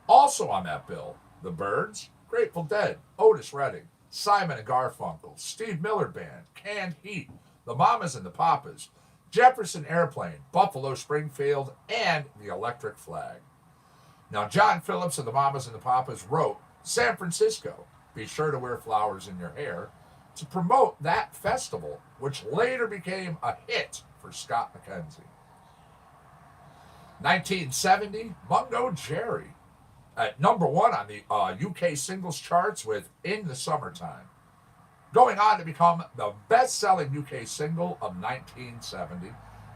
Speaker 1: Also on that bill, The Byrds, Grateful Dead, Otis Redding, Simon and Garfunkel, Steve Miller Band, Canned Heat, The Mamas and the Papas, Jefferson Airplane, Buffalo Springfield, and The Electric Flag. Now, John Phillips of The Mamas and the Papas wrote, San Francisco, be sure to wear flowers in your hair, to promote that festival, which later became a hit for Scott McKenzie. 1970, Mungo Jerry, at number 1 on the UK singles charts with In the Summertime, going on to become the best-selling UK single of 1970,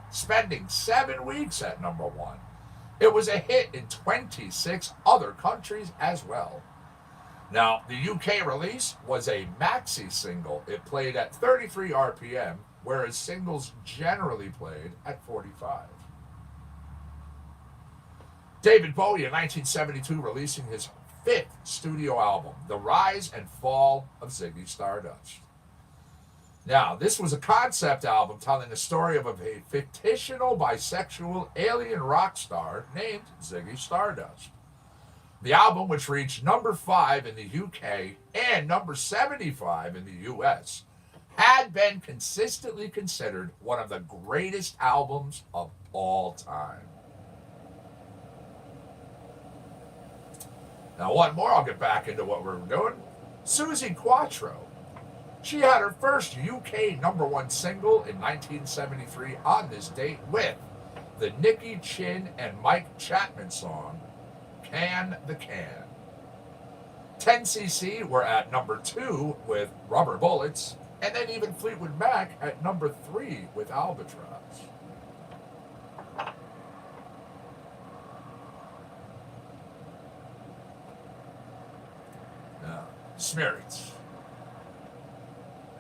Speaker 1: spending 7 weeks at number 1. It was a hit in 26 other countries as well. Now, the UK release was a maxi single. It played at 33 RPM, whereas singles generally played at 45. David Bowie in 1972 releasing his 5th studio album, The Rise and Fall of Ziggy Stardust. Now, this was a concept album telling a story of a fictional bisexual alien rock star named Ziggy Stardust. The album, which reached number 5 in the UK and number 75 in the US, had been consistently considered one of the greatest albums of all time. Now, one more, I'll get back into what we're doing. Suzi Quatro. She had her first UK number 1 single in 1973 on this date with the Nicky Chin and Mike Chapman song, Can the Can. 10cc were at number 2 with Rubber Bullets, and then even Fleetwood Mac at number 3 with Albatross. Now, Smear It.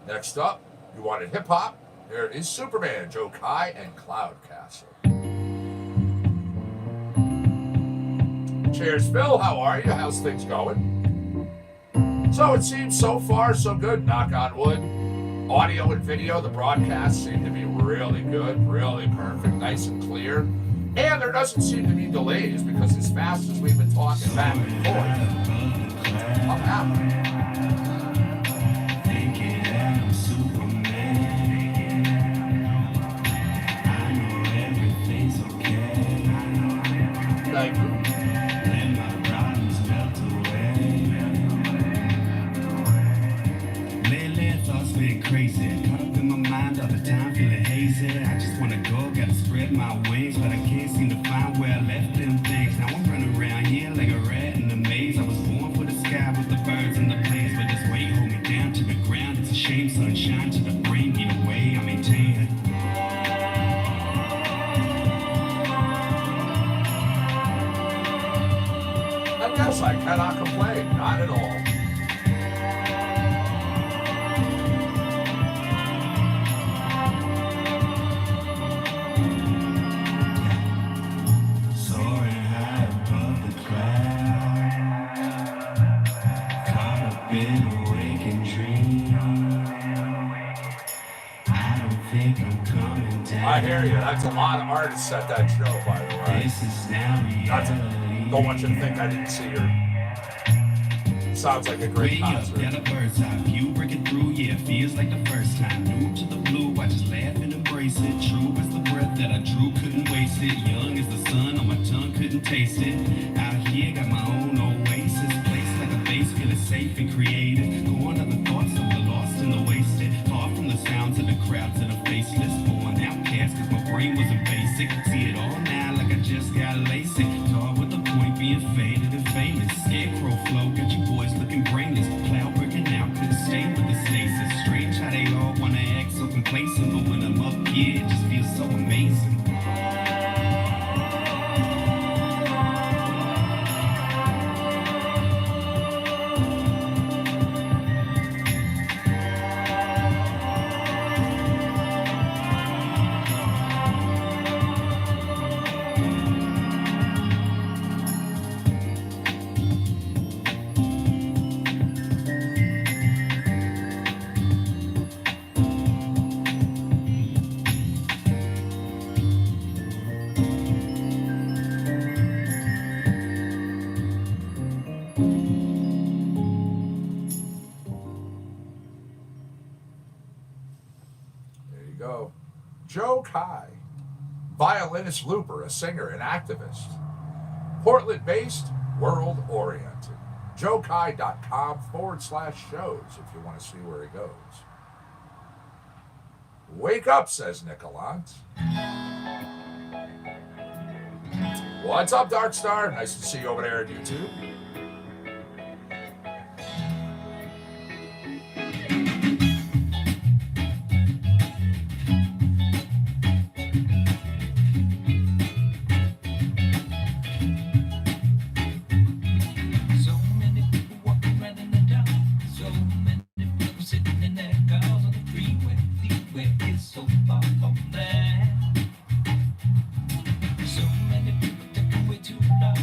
Speaker 1: Next up, you wanted hip-hop? Here is Superman, Joe Kai, and Cloud Castle. Cheers, Phil. How are you? How's things going? So it seems so far so good, knock on wood. Audio and video, the broadcasts seem to be really good, really perfect, nice and clear. And there doesn't seem to be delays because as fast as we've been talking back and forth, I'm happy. Thank you.
Speaker 5: Been crazy, caught up in my mind all the time, feeling hazy. I just wanna go, gotta spread my wings, but I can't seem to find where I left them things. Now I'm running around here like a rat in a maze. I was born for the sky with the birds and the planes, but this weight hold me down to the ground. It's a shame, sunshine to the brain, either way I maintain it.
Speaker 1: I guess I cannot complain, not at all. I hear you. That's a lot of artists at that show, by the way. Don't want you to think I didn't see her. Sounds like a great concert.
Speaker 5: Got a bird's eye view, breaking through, yeah, feels like the first time. New to the blue, I just laugh and embrace it. True as the breath that I drew, couldn't waste it. Young as the sun on my tongue, couldn't taste it. Out here, got my own oasis. Place like a base, feeling safe and creative. Going other thoughts, Drawn to the crowd, to the faceless, born outcast, cause my brain wasn't basic. See it all now like I just got LASIK. Tall with the point, being faded and famous. Scarecrow flow, got you boys looking brainless. Cloud breaking out, couldn't stay with the stasis. Strange how they all wanna act so complacent, but when I'm up here, it just feels so amazing.
Speaker 1: Go. Joe Kai, violinist, looper, a singer, and activist. Portland-based, world-oriented. JoeKai.com/shows if you want to see where he goes. Wake up, says Nicolant. What's up, Dark Star? Nice to see you over there on YouTube.
Speaker 3: So many people walking around in the dark. So many people sitting in their cars on the freeway. Where it's so far from there. So many people taking way too long.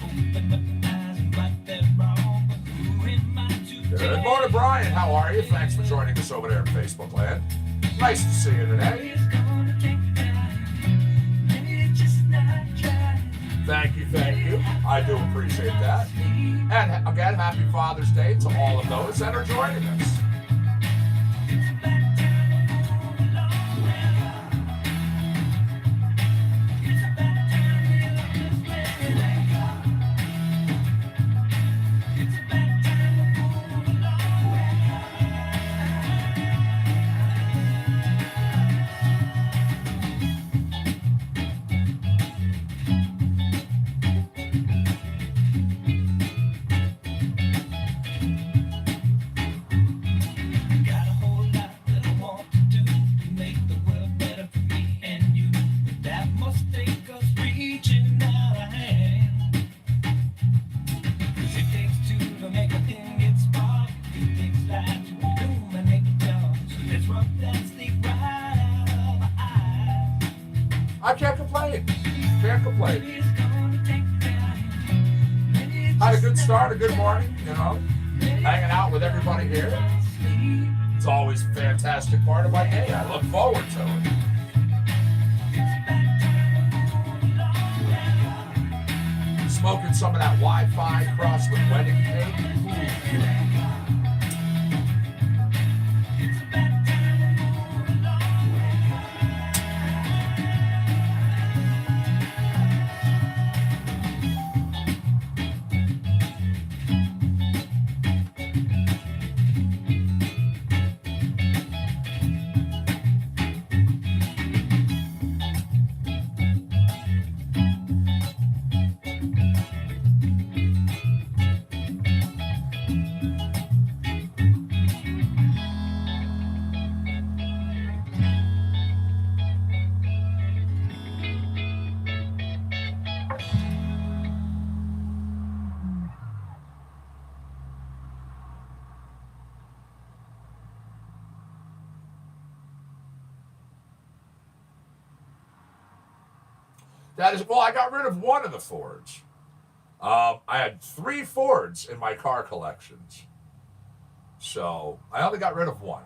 Speaker 3: Open up your eyes and right they're wrong. But who am I to
Speaker 1: Good morning, Brian. How are you? Thanks for joining us over there in Facebook land. Nice to see you today.
Speaker 3: It's gonna take time. Maybe just not try.
Speaker 1: Thank you, thank you. I do appreciate that. And again, happy Father's Day to all of those that are joining us.
Speaker 3: Got a whole lot that I want to do to make the world better for me and you. But that must take us reaching out a hand. 'Cause it takes two to make a thing get spark. It takes life to illuminate the dark. So let's rub that sleep right out of our eyes.
Speaker 1: I can't complain. Can't complain.
Speaker 3: Maybe it's gonna take time. Maybe it's
Speaker 1: Had a
Speaker 3: just
Speaker 1: good start, a
Speaker 3: not
Speaker 1: good morning, you know, hanging out with everybody here.
Speaker 3: sleep.
Speaker 1: It's always a fantastic part of my day. I look forward to it. Smoking some of that Wi-Fi crossed with wedding cake. That is, well, I got rid of one of the Fords. I had 3 Fords in my car collections. So I only got rid of one.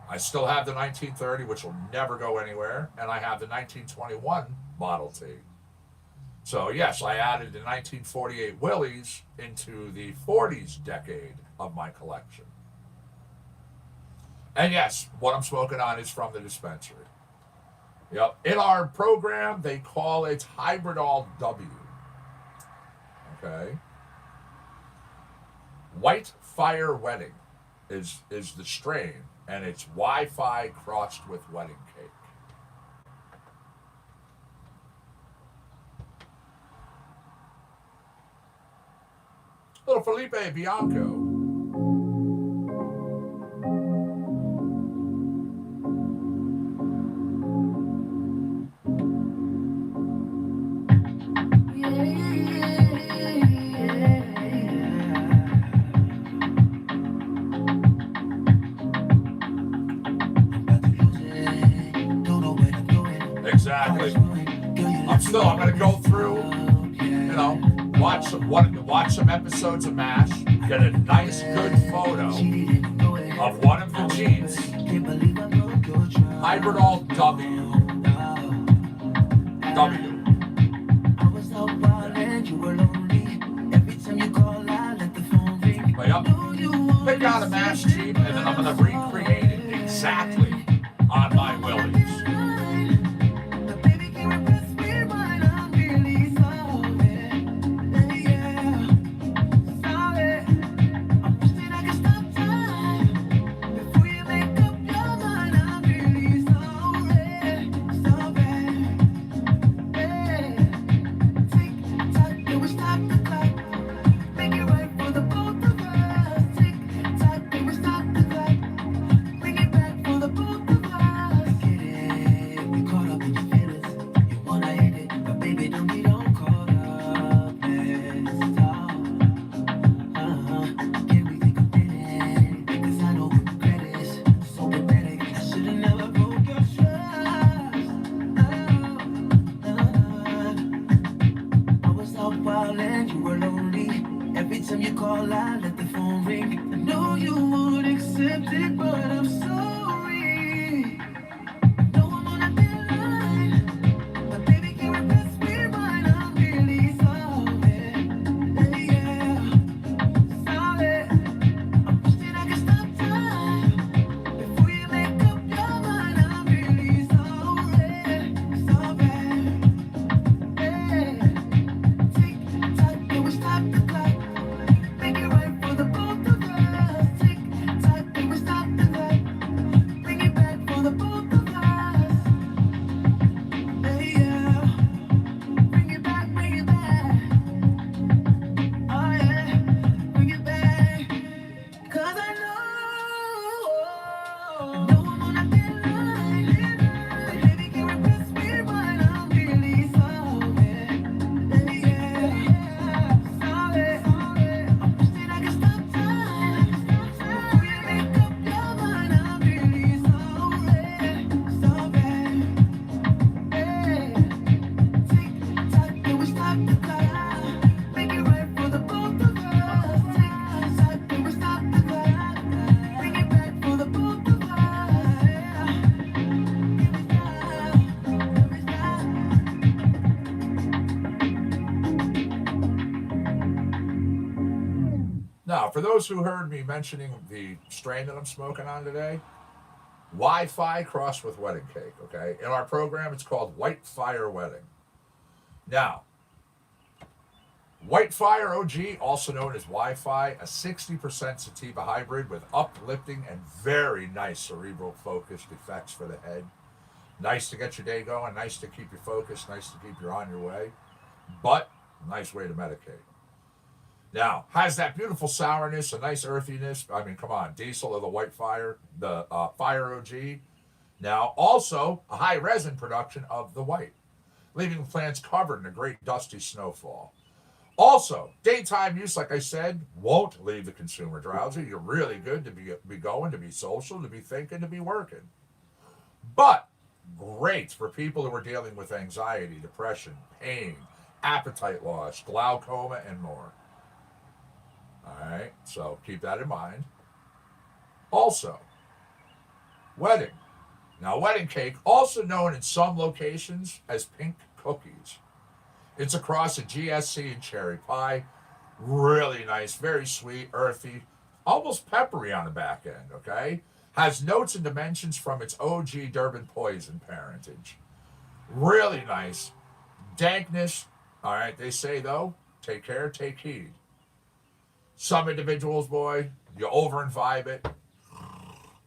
Speaker 1: I still have the 1930, which will never go anywhere, and I have the 1921 Model T. So yes, I added the 1948 Willys into the 40s decade of my collection. And yes, what I'm smoking on is from the dispensary. Yep. In our program, they call it Hybridol W. Okay. White Fire Wedding is the strain, and it's Wi-Fi crossed with wedding cake. Little Felipe Bianco. Exactly. I'm going to go through, watch some episodes of MASH, get a nice, good photo of one of the genes, hybridol W. Pick out a MASH gene, and then I'm going to recreate it exactly on my willies. Now, for those who heard me mentioning the strain that I'm smoking on today, Wi-Fi crossed with wedding cake, okay? In our program, it's called White Fire Wedding. Now, White Fire OG, also known as Wi-Fi, a 60% sativa hybrid with uplifting and very nice cerebral focused effects for the head. Nice to get your day going, nice to keep you focused, nice to keep you on your way, but nice way to medicate. Now, has that beautiful sourness, a nice earthiness. I mean, come on, diesel of the White Fire, the Fire OG. Now, also a high resin production of the white, leaving the plants covered in a great dusty snowfall. Also, daytime use, like I said, won't leave the consumer drowsy. You're really good to be going, to be social, to be thinking, to be working. But great for people who are dealing with anxiety, depression, pain, appetite loss, glaucoma, and more. All right, so keep that in mind. Also, wedding. Now, wedding cake, also known in some locations as pink cookies. It's across a GSC and cherry pie. Really nice, very sweet, earthy, almost peppery on the back end, okay? Has notes and dimensions from its OG Durban poison parentage. Really nice. Dankness, all right, they say, though, take care, take heed. Some individuals, boy, you over and vibe it.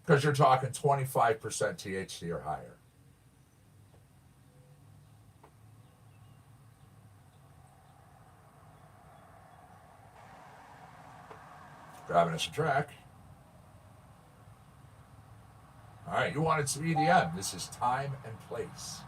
Speaker 1: because you're talking 25% THC or higher. Grabbing us a track. All right, you wanted some EDM. This is Time and Place.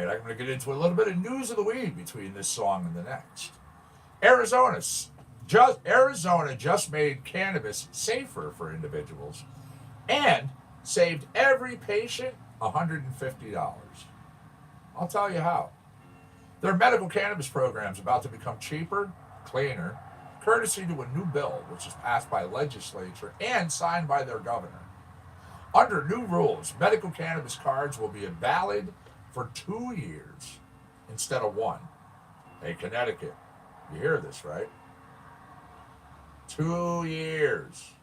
Speaker 1: I'm going to get into a little bit of news of the weed between this song and the next. Arizona just made cannabis safer for individuals and saved every patient $150. I'll tell you how. Their medical cannabis program is about to become cheaper, cleaner, courtesy to a new bill which is passed by legislature and signed by their governor. Under new rules, medical cannabis cards will be valid for 2 years instead of 1. Hey, Connecticut, you hear this, right? 2 years.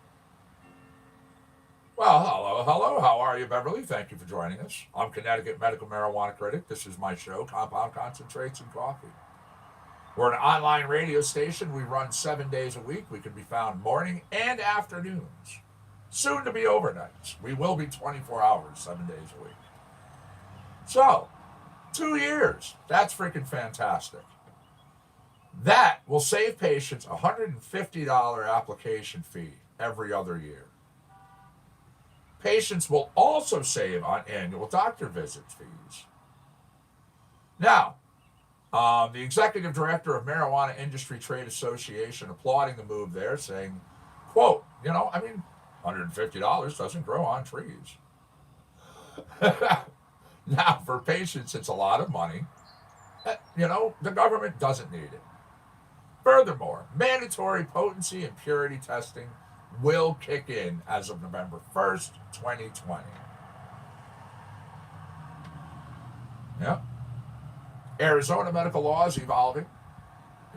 Speaker 1: Well, hello. How are you, Beverly? Thank you for joining us. I'm Connecticut Medical Marijuana Critic. This is my show, Compound Concentrates and Coffee. We're an online radio station. We run 7 days a week. We can be found morning and afternoons. soon to be overnights. We will be 24 hours, 7 days a week. So, 2 years. That's freaking fantastic. That will save patients a $150 application fee every other year. Patients will also save on annual doctor visit fees. Now, the executive director of Marijuana Industry Trade Association applauding the move there, saying, quote, $150 doesn't grow on trees. Now, for patients, it's a lot of money. The government doesn't need it. Furthermore, mandatory potency and purity testing will kick in as of November 1st, 2020. Yeah. Arizona medical laws evolving.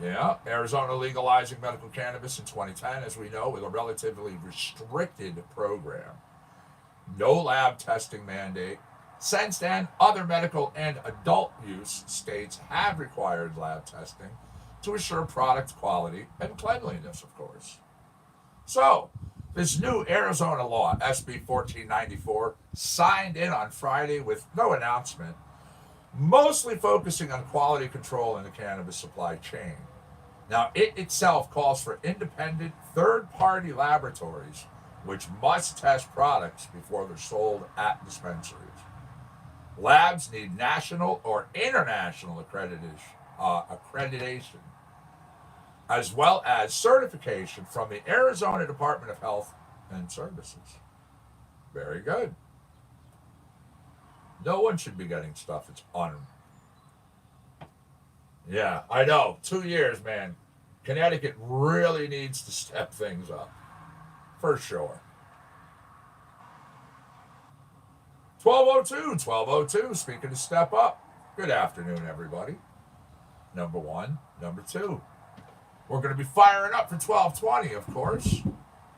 Speaker 1: Yeah. Arizona legalizing medical cannabis in 2010, as we know, with a relatively restricted program. No lab testing mandate. Since then, other medical and adult use states have required lab testing to assure product quality and cleanliness, of course. So, this new Arizona law, SB 1494, signed in on Friday with no announcement, mostly focusing on quality control in the cannabis supply chain. Now, it itself calls for independent third-party laboratories which must test products before they're sold at dispensaries. Labs need national or international accreditation, as well as certification from the Arizona Department of Health and Services. Very good. No one should be getting stuff that's Yeah, I know. 2 years, man. Connecticut really needs to step things up. For sure. 1202, speaking of step up. Good afternoon, everybody. Number one. Number two. We're going to be firing up for 1220, of course.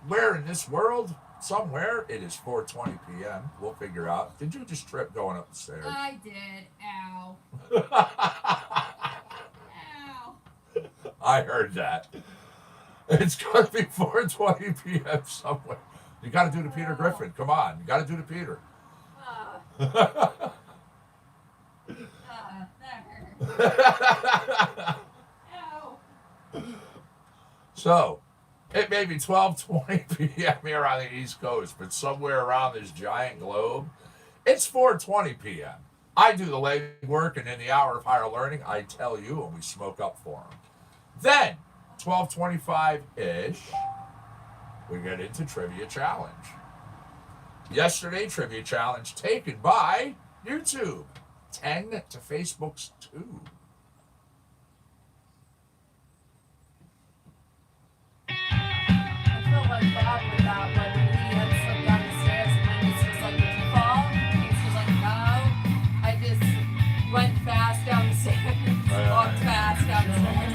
Speaker 1: Where in this world? Somewhere. It is 4:20 p.m. We'll figure out. Did you just trip going up the stairs?
Speaker 2: I did. Ow. Ow.
Speaker 1: I heard that. It's going to be 4:20 p.m. somewhere. You got to do the Peter Griffin. Come on. You got to do the Peter.
Speaker 2: That hurt. Ow.
Speaker 1: So, it may be 12:20 p.m. here on the East Coast, but somewhere around this giant globe, it's 4:20 p.m. I do the legwork, and in the hour of higher learning, I tell you, and we smoke up for them. Then, 12:25-ish, we get into Trivia Challenge. Yesterday, Trivia Challenge taken by YouTube, 10 to Facebook's 2.
Speaker 6: I felt like Bob with that when he had slipped down the stairs and then it's just like a default. It's just like, no. I just went fast down the stairs, walked fast down the stairs.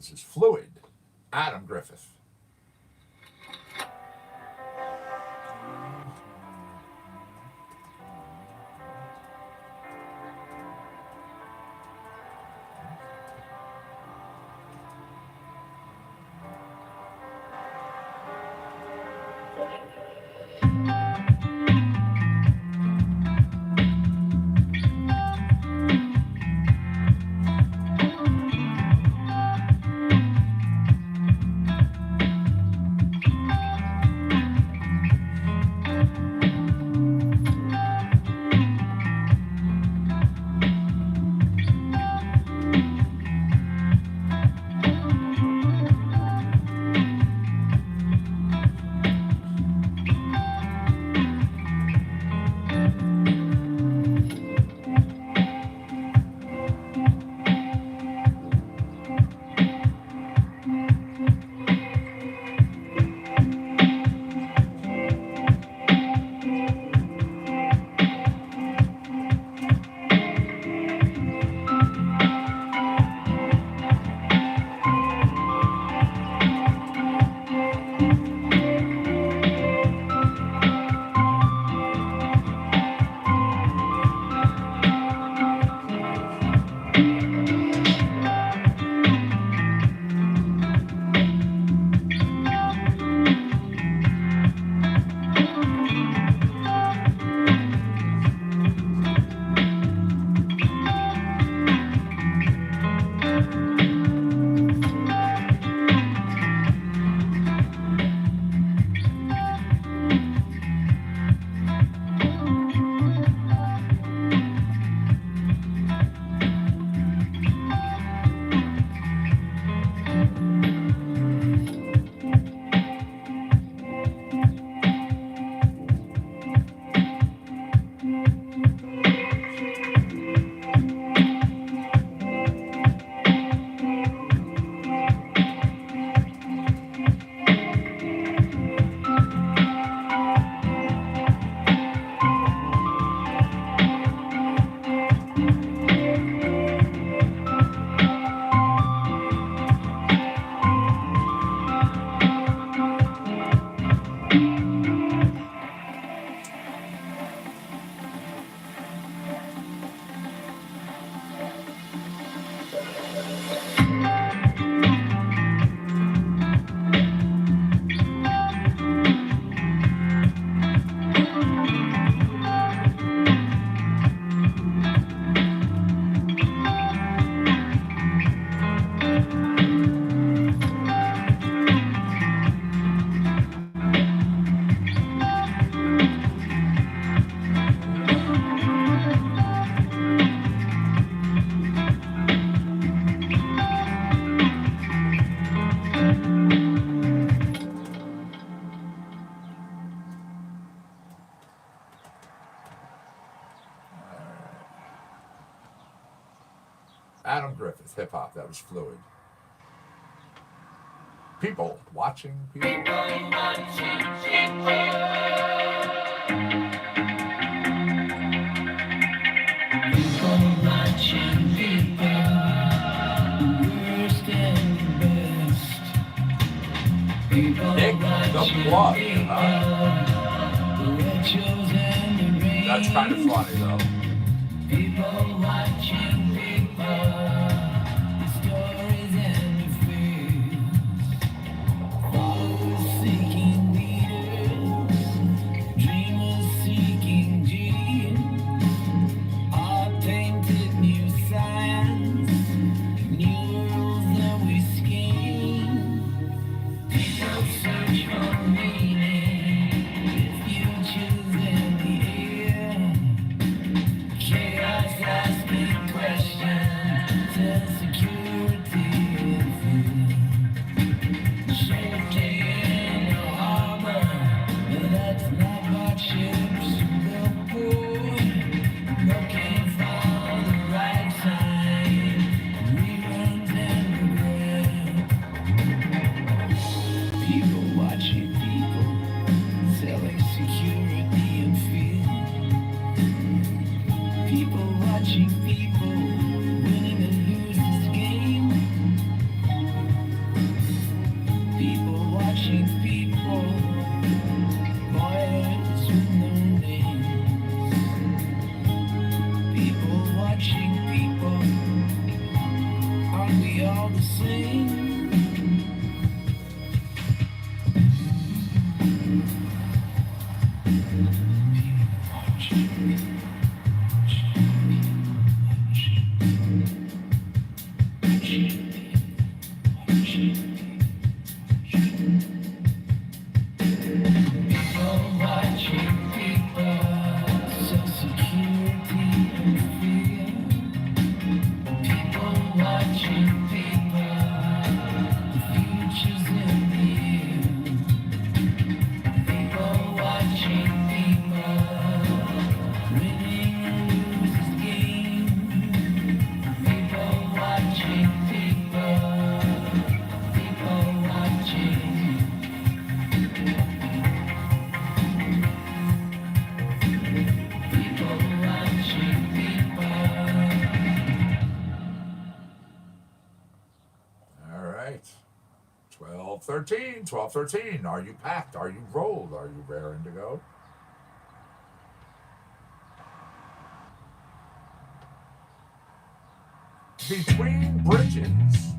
Speaker 1: This is Fluid, Adam Griffith. with hip hop. That was fluid. People watching people. Nick the Plug. That's kind of funny though.
Speaker 3: People watching people, the stories and the fears. Followers seeking leaders, dreamers seeking dreams. All painted new signs, new rules that we scheme. People search for meaning, futures in the air. Chaos asking questions, insecurity and fear. Shaking in the harbor, but that's not what ships look for. Looking for the right sign, reruns and regret. People watching people, selling security and fear. People watching people, winning and losing this game. People watching people, boys with no names. People watching people, aren't we all the same? People watching people, so security and fear. People watching people, the future's in the air. People watching people, winning and losing game. People watching people, people watching. People watching people.
Speaker 1: All right. 12:13. 12:13. Are you packed? Are you rolled? Are you raring to go? Between Bridges,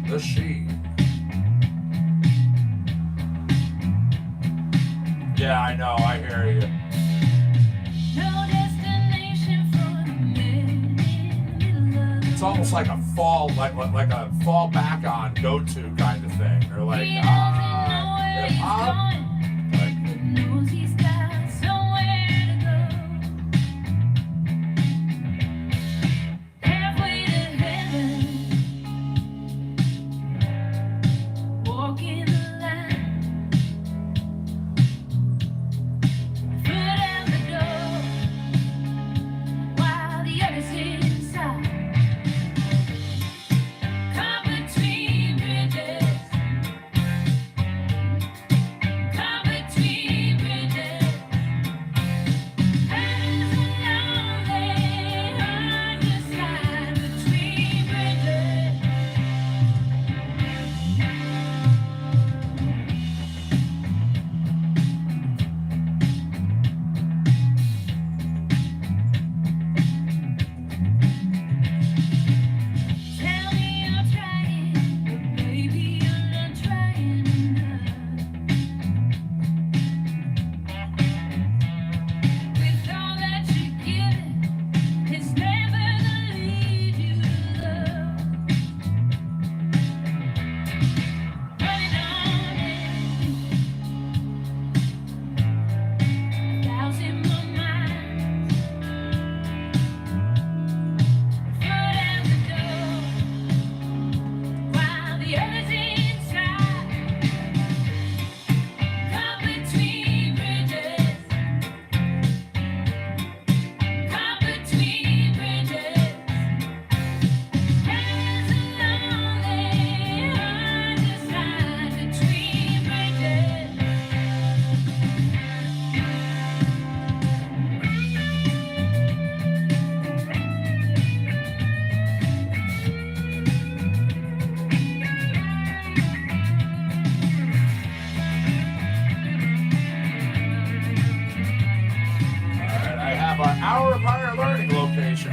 Speaker 1: the Sheen. Yeah, I know. I hear you.
Speaker 4: No destination for the man in the middle of
Speaker 1: It's almost like a fall, like a fall back on go-to kind of thing. They're like,
Speaker 4: He doesn't know where
Speaker 1: hip
Speaker 4: he's
Speaker 1: hop.
Speaker 4: going,
Speaker 1: Like,
Speaker 4: but knows he's got somewhere to go. Halfway to heaven, walking the line. Foot out the door, while the others inside. Caught between bridges,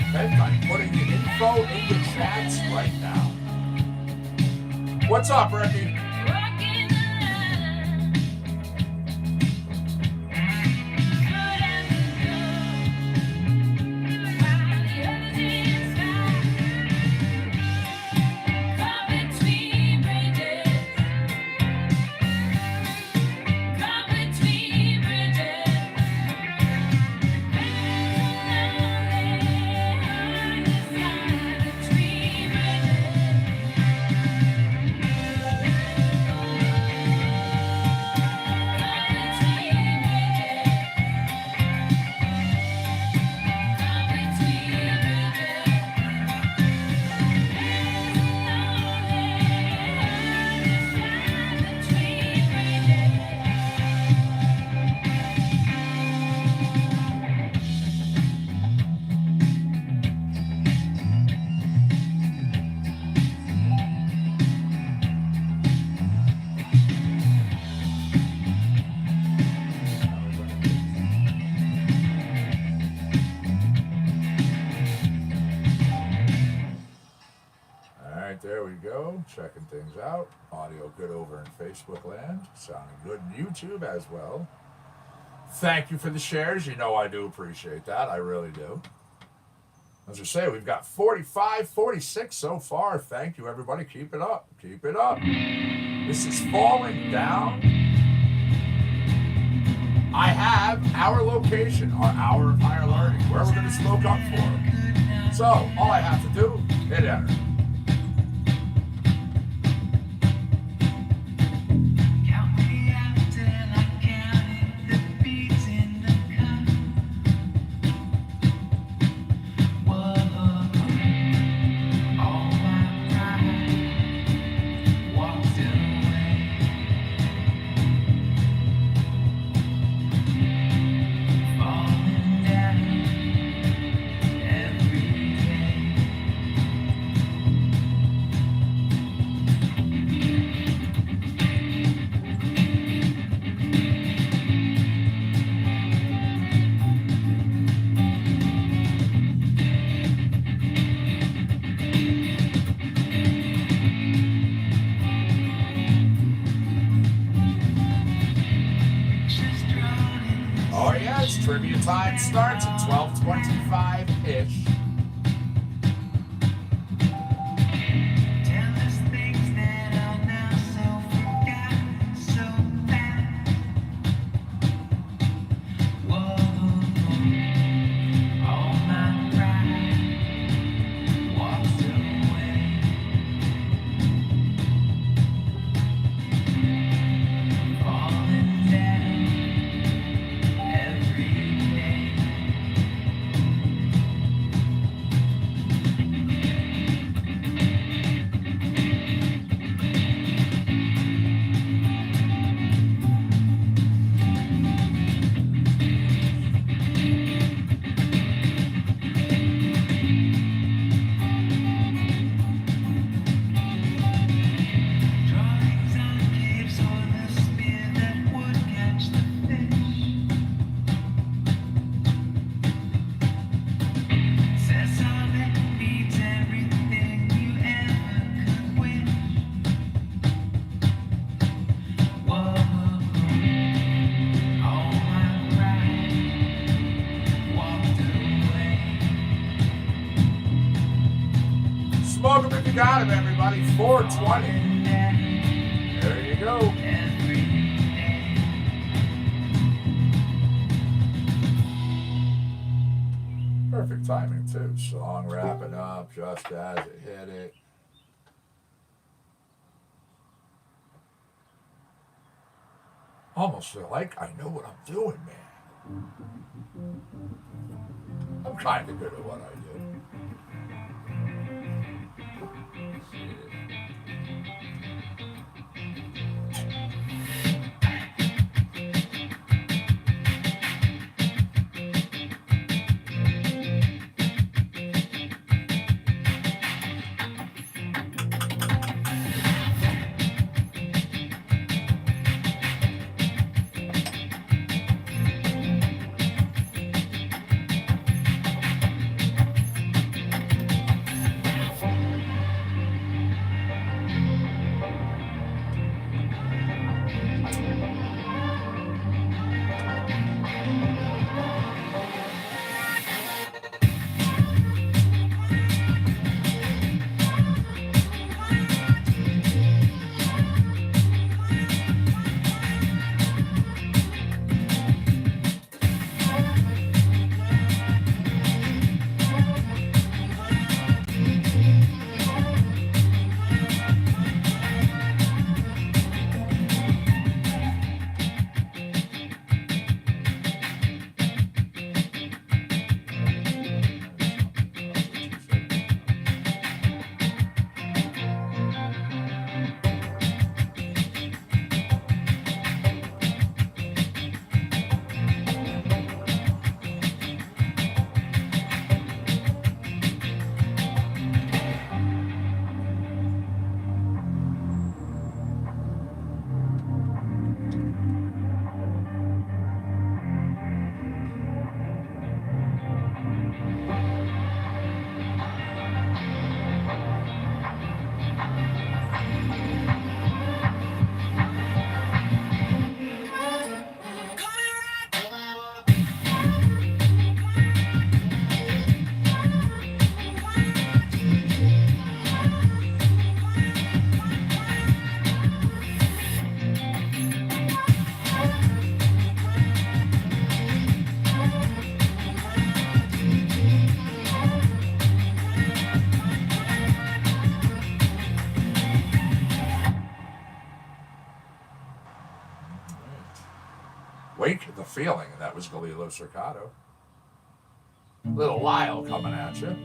Speaker 1: Okay, I'm putting the info in the chats right now. What's up, Ricky?
Speaker 4: Walking the line. Good as good. While the others inside. Caught between bridges. Caught between bridges. There's a lonely heart between bridges.
Speaker 1: All right, there we go. Checking things out. Audio good over in Facebook land. Sounding good in YouTube as well. Thank you for the shares. You know I do appreciate that. I really do. As I say, we've got 45, 46 so far. Thank you, everybody. Keep it up. Keep it up. This is falling down. I have our location, our hour of higher learning, where we're going to smoke up for. So all I have to do, hit enter.
Speaker 3: Count me out till I counted the beats in the cup. Whoa, all my pride walked away. Falling down every day. Just drawn in
Speaker 1: Oh yes, trivia time starts at 12:25-ish.
Speaker 3: tell us things that are now so forgotten, so bad. Whoa, all my pride walked away. Falling down every day. Drawings on caves or the spear that would catch the fish. Says all it needs everything you ever could wish. Whoa, all my pride walked away.
Speaker 1: Smoke 'em if you got 'em, everybody. 420. There you go.
Speaker 3: Every day.
Speaker 1: Perfect timing too. Song wrapping up just as it hit it. Almost feel like I know what I'm doing, man. I'm kind of good at what I do. Wake the Feeling, and that was Galilo Cercato. Little Lyle coming at you.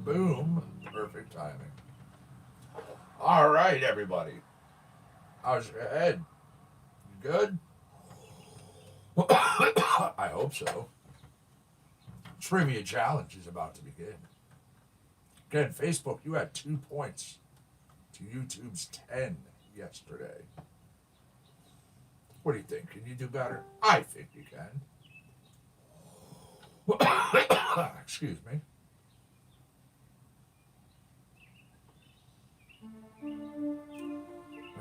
Speaker 1: Boom. Perfect timing. All right, everybody. How's your head? You good? I hope so. Trivia challenge is about to begin. Again, Facebook, you had 2 points to YouTube's 10 yesterday. What do you think? Can you do better? I think you can. Excuse me.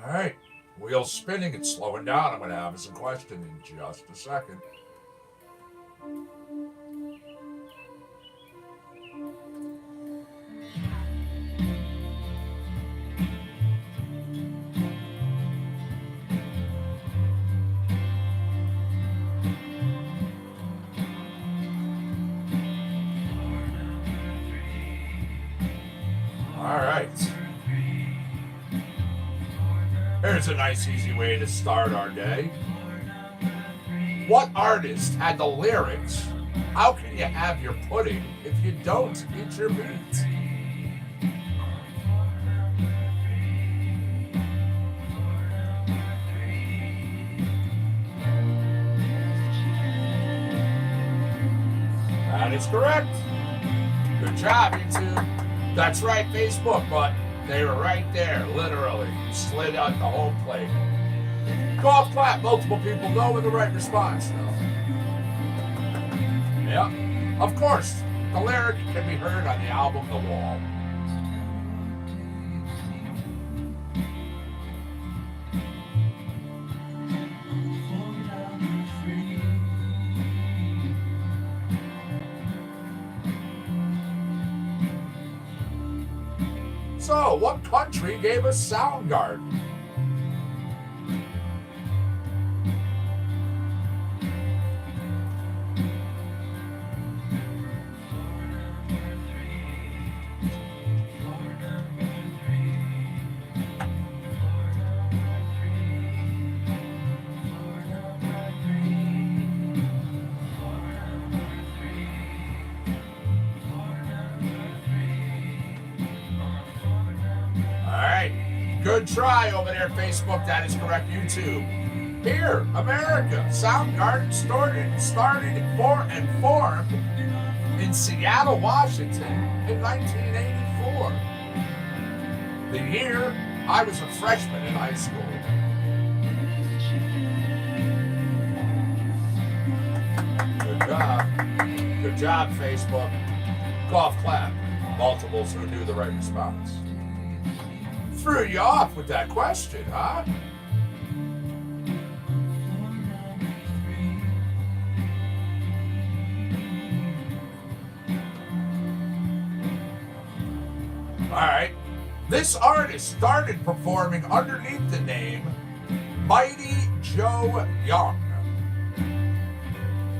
Speaker 1: All right. Wheels spinning and slowing down. I'm going to have some questions in just a second. All right. Here's a nice, easy way to start our day. What artist had the lyrics, "How can you have your pudding if you don't eat your meat"? That is correct. Good job, YouTube. That's right, Facebook, but they were right there, literally. Slid out the home plate. Golf clap, multiple people know with the right response, though. Yeah, of course, the lyric can be heard on the album The Wall. So, what country gave us Soundgarden? Good try over there, Facebook. That is correct, YouTube. Here, America. Soundgarden started and formed in Seattle, Washington in 1984. The year I was a freshman in high school. Good job. Good job, Facebook. Golf clap. Multiples who knew the right response. Threw you off with that question, huh? Alright. This artist started performing underneath the name Mighty Joe Young.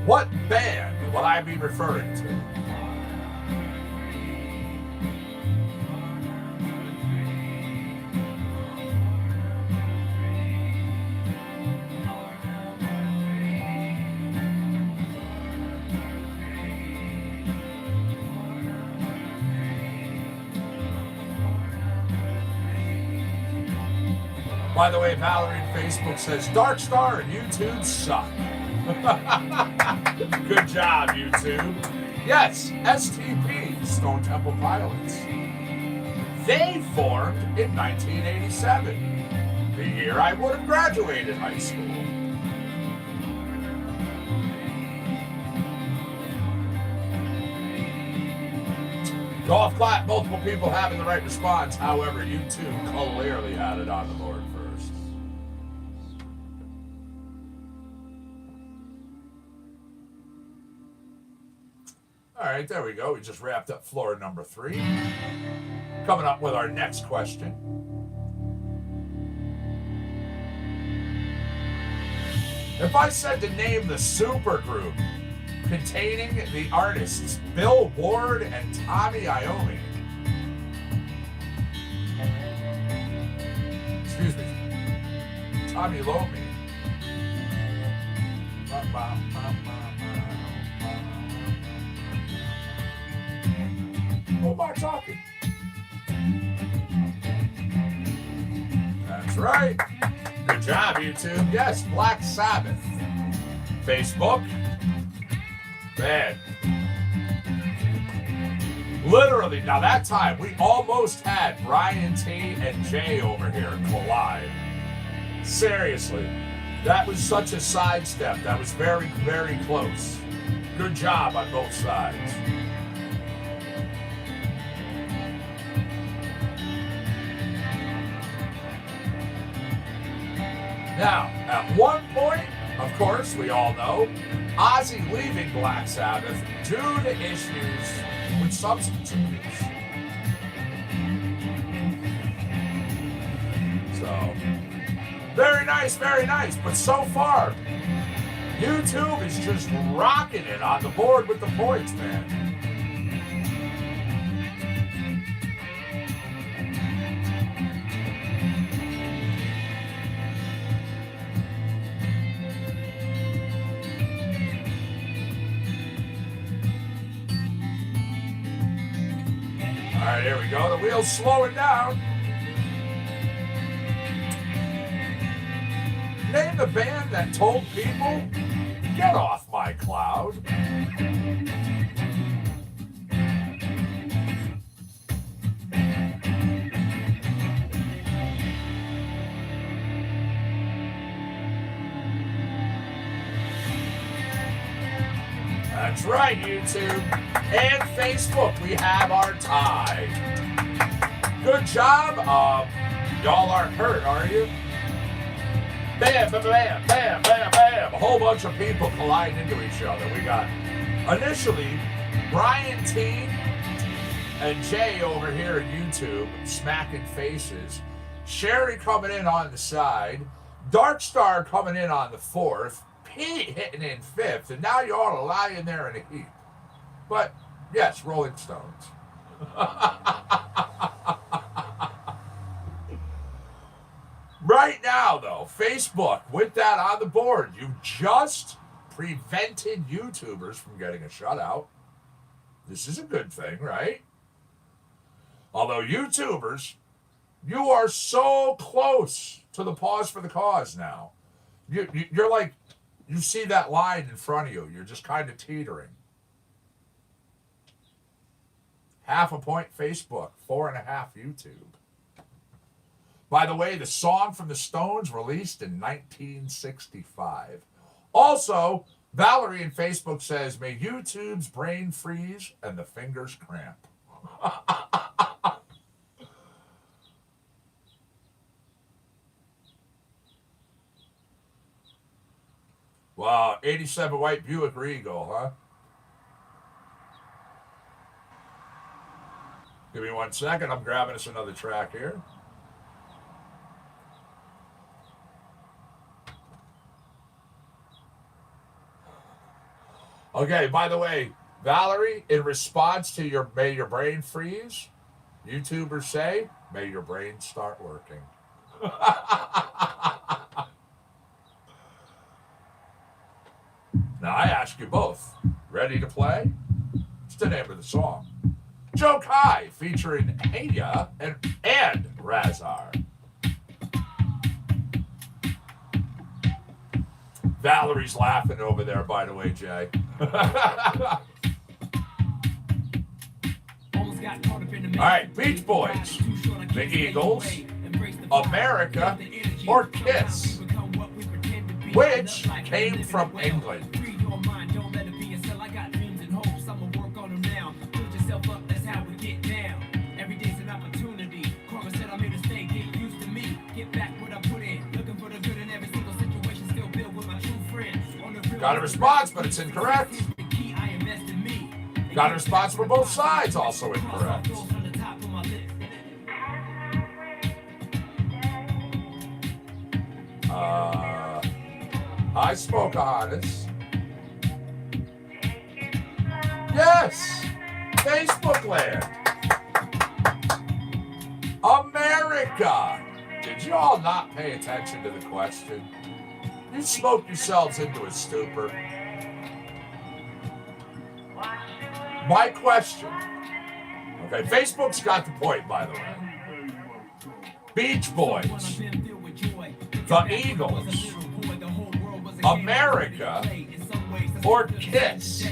Speaker 1: What band will I be referring to? By the way, Valerie on Facebook says, Dark Star and YouTube suck. Good job, YouTube. Yes, STP, Stone Temple Pilots. They formed in 1987, the year I would have graduated high school. Golf clap, multiple people having the right response. However, you two clearly had it on the board first. All right, there we go. We just wrapped up floor number 3. Coming up with our next question. If I said to name the supergroup containing the artists Bill Ward and Tommy Iommi. Excuse me. Tommy Iommi. Who am I talking? That's right. Good job, YouTube. Yes, Black Sabbath. Facebook. Man. Literally, now that time, we almost had Brian T and Jay over here collide. Seriously. That was such a sidestep. That was very, very close. Good job on both sides. Now, at one point, of course, we all know, Ozzy leaving Black Sabbath due to issues with substance abuse. So, very nice, very nice. But so far, YouTube is just rocking it on the board with the points, man. All right, here we go. The wheel's slowing down. Name the band that told people, get off my cloud. That's right, YouTube. And Facebook, we have our tie. Good job. Y'all aren't hurt, are you? Bam, bam, bam, bam, bam, bam. A whole bunch of people colliding into each other. We got initially Brian T And Jay over here at YouTube, smacking faces. Sherry coming in on the side. Dark Star coming in on the 4th. Pete hitting in 5th. And now you all lie in there in a heap. But, yes, Rolling Stones. Right now, though, Facebook, with that on the board, you just prevented YouTubers from getting a shutout. This is a good thing, right? Although YouTubers, you are so close to the pause for the cause now. You're like, you see that line in front of you. You're just kind of teetering. 0.5 point Facebook, 4.5 YouTube. By the way, the song from the Stones released in 1965. Also, Valerie in Facebook says, may YouTube's brain freeze and the fingers cramp. Wow, 87 white Buick Regal, huh? Give me 1 second. I'm grabbing us another track here. Okay, by the way, Valerie, in response to your may your brain freeze, YouTubers say, may your brain start working. Now, I ask you both, ready to play? It's the name of the song. Joe Kai featuring Haya and Razar. Valerie's laughing over there, by the way, Jay. All right, Beach Boys, the Eagles, America, or Kiss, which came from England. Got a response, but it's incorrect. Got a response from both sides, also incorrect. I spoke honest. Yes! Facebook land. America! Did you all not pay attention to the question? You smoked yourselves into a stupor. My question. Okay, Facebook's got the point, by the way. Beach Boys, the Eagles, America, or Kiss.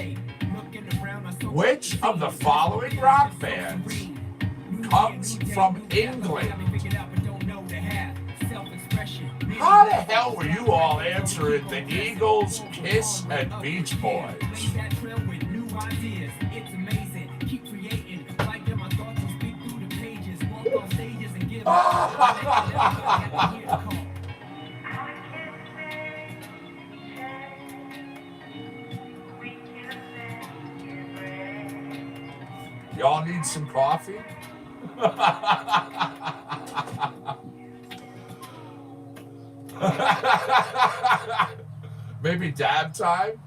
Speaker 1: Which of the following rock bands comes from England? How the hell were you all answering the Eagles, Kiss, and Beach Boys? Y'all need some coffee? Maybe dab time?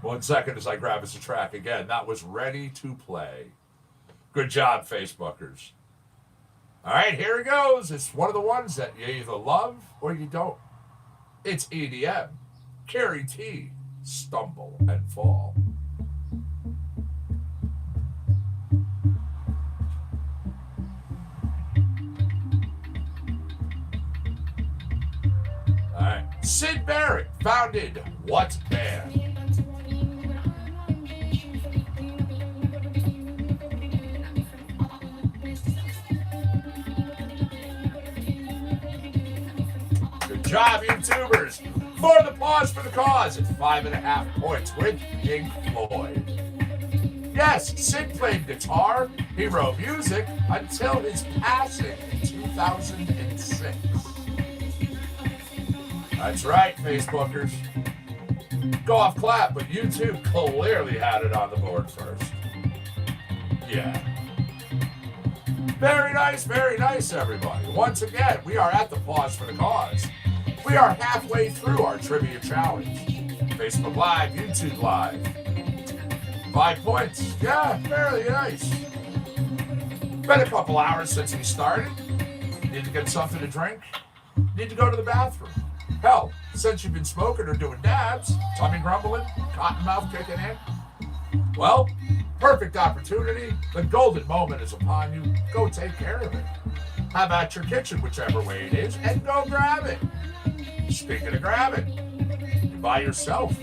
Speaker 1: One second as I grab us a track again. That was Ready to Play. Good job, Facebookers. All right, here it goes. It's one of the ones that you either love or you don't. It's EDM. Carrie T. Stumble and Fall. All right. Sid Barrett founded what band? Good job, YouTubers. For the pause for the cause at 5.5 points with Pink Floyd. Yes, Sid played guitar. He wrote music until his passing in 2006. That's right, Facebookers. Go off clap, but YouTube clearly had it on the board first. Yeah. Very nice, everybody. Once again, we are at the pause for the cause. We are halfway through our trivia challenge. Facebook Live, YouTube Live. 5 points. Yeah, very nice. Been a couple hours since we started. Need to get something to drink. Need to go to the bathroom. Hell, since you've been smoking or doing dabs, tummy grumbling, cotton mouth kicking in. Well, perfect opportunity. The golden moment is upon you. Go take care of it. Have at your kitchen, whichever way it is, and go grab it. Speaking of grabbing, you by yourself?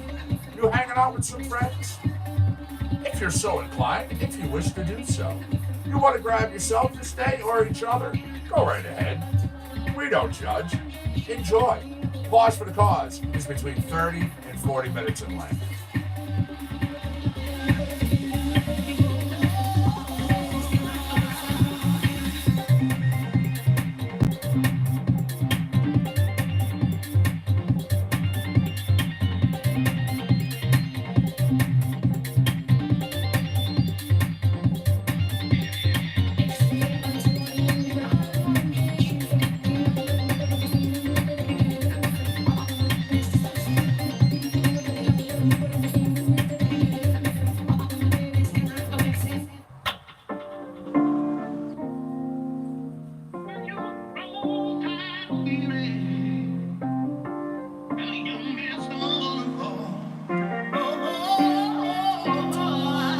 Speaker 1: You hanging out with some friends? If you're so inclined, if you wish to do so. You want to grab yourself this day or each other? Go right ahead. We don't judge. Enjoy. Pause for the cause is between 30 and 40 minutes in length.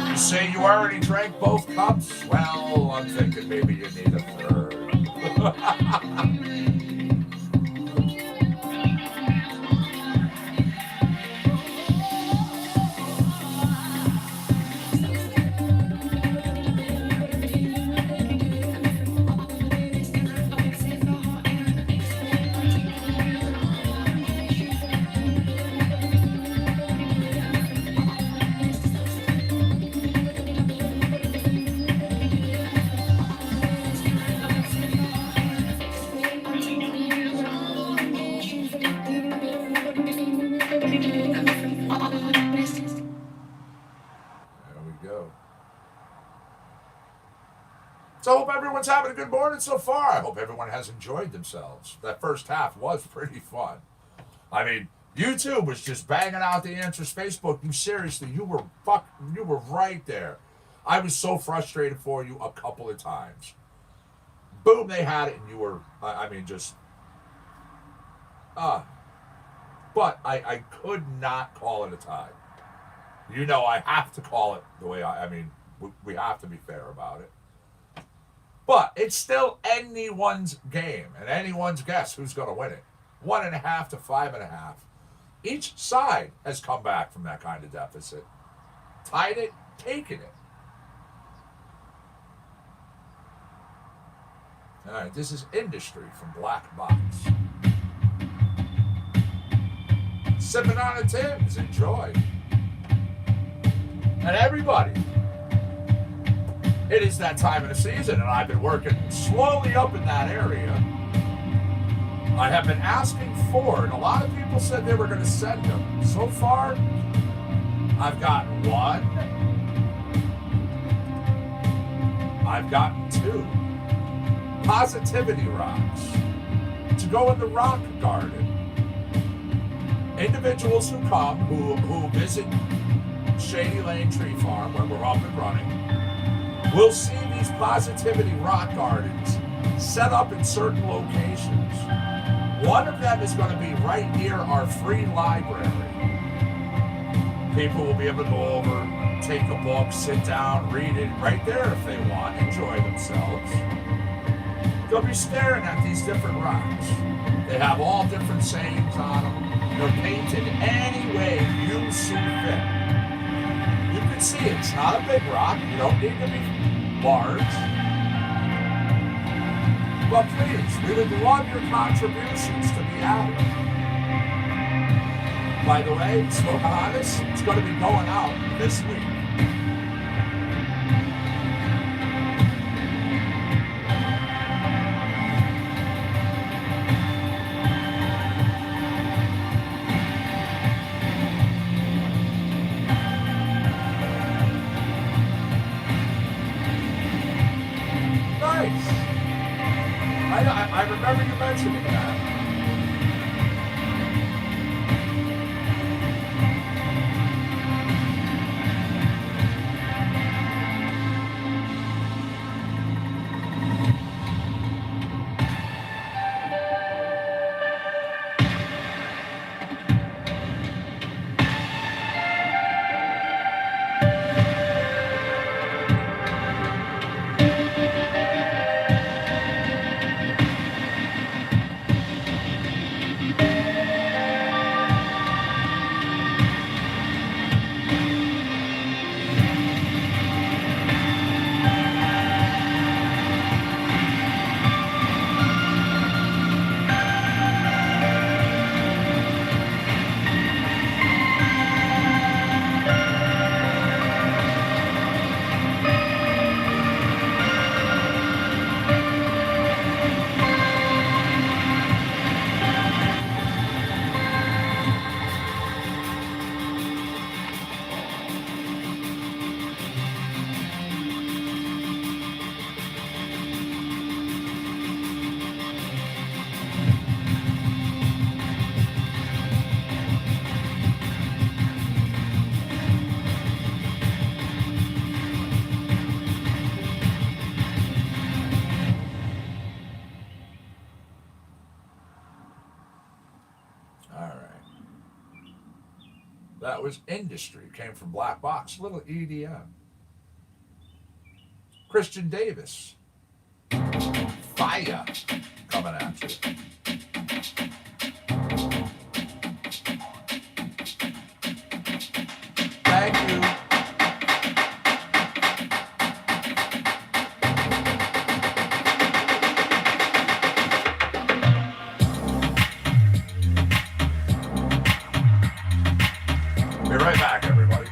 Speaker 1: You say you already drank both cups? Well, I'm thinking maybe you need a third. So I hope everyone's having a good morning so far. I hope everyone has enjoyed themselves. That first half was pretty fun. I mean, YouTube was just banging out the answers. Facebook, you seriously, you were right there. I was so frustrated for you a couple of times. Boom, they had it, and you were, but I could not call it a tie. You know, I have to call it the way we have to be fair about it. But it's still anyone's game and anyone's guess who's going to win it. 1.5 to 5.5. Each side has come back from that kind of deficit. Tied it, taken it. All right, this is Industry from Black Box. Sipping on a Tim's, enjoy. And everybody, it is that time of the season, and I've been working slowly up in that area. I have been asking for, and a lot of people said they were going to send them. So far, I've gotten 1. I've gotten 2. Positivity rocks to go in the rock garden. Individuals who come, who visit Shady Lane Tree Farm, where we're up and running, will see these positivity rock gardens set up in certain locations. One of them is going to be right near our free library. People will be able to go over, take a book, sit down, read it right there if they want, enjoy themselves. They'll be staring at these different rocks. They have all different sayings on them. They're painted any way you see fit. You can see it's not a big rock. You don't need to be large. But please, we would love your contributions to be added. By the way, Smoke Honest, it's going to be going out this week. listening at. All right. That was Industry. Came from Black Box. Little EDM. Christian Davis. Fire. Coming at you. Thank you. Be right back, everybody.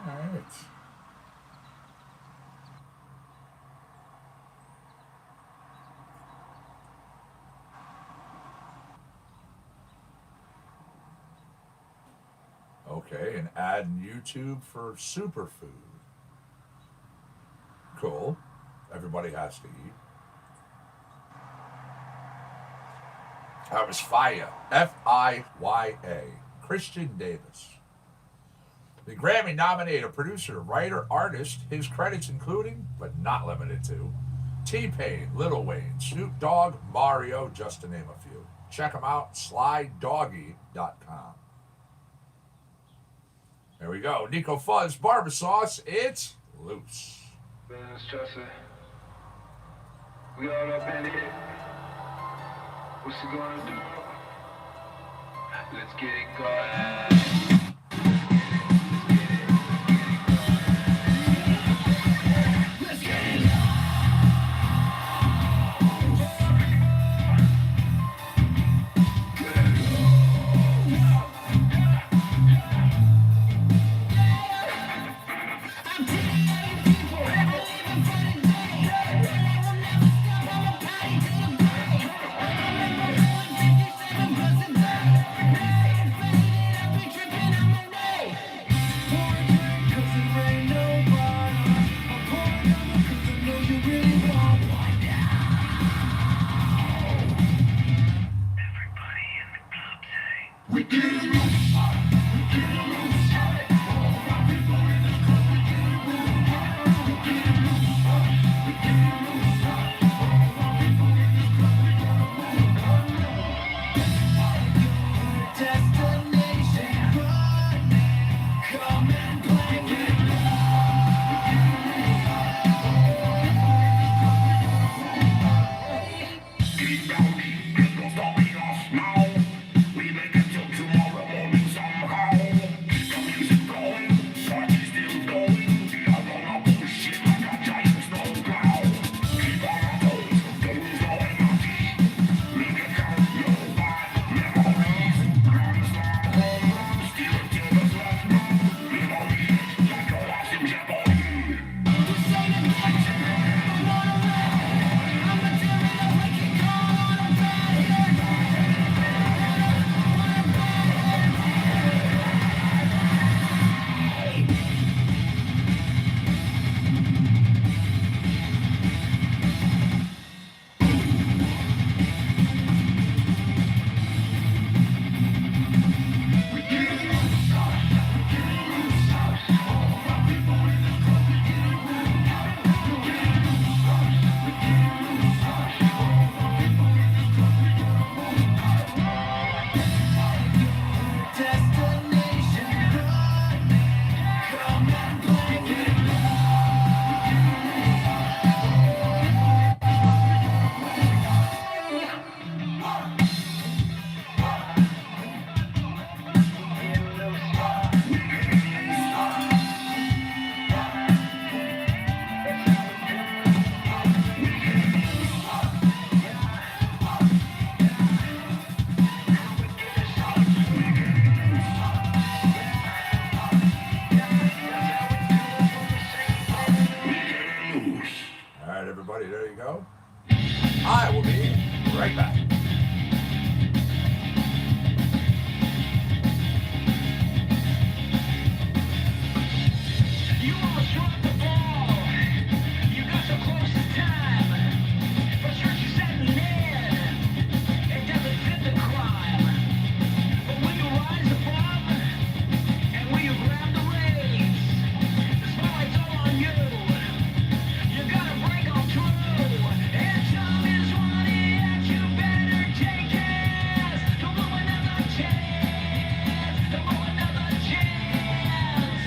Speaker 1: All right. Okay, an ad in YouTube for superfood. Cool. Everybody has to eat. That was Faya. Fiya. Christian Davis. The Grammy-nominated producer, writer, artist, his credits including, but not limited to, T-Pain, Lil Wayne, Snoop Dogg, Mario, just to name a few. Check them out, slydoggy.com. There we go. Nico Fuzz, Barber Sauce, it's loose.
Speaker 3: Man, stress it. We all up in here. What's it gonna do? Let's get it going.
Speaker 1: everybody. There you go. I will be right back.
Speaker 3: You almost dropped the ball. You got so close to time. Frustration setting in. It doesn't fit the crime. But will you rise above? And will you grab the reins? The spotlight's all on you. You gotta break on through. And time is running out. You better take it. Don't blow another chance. Don't blow another chance.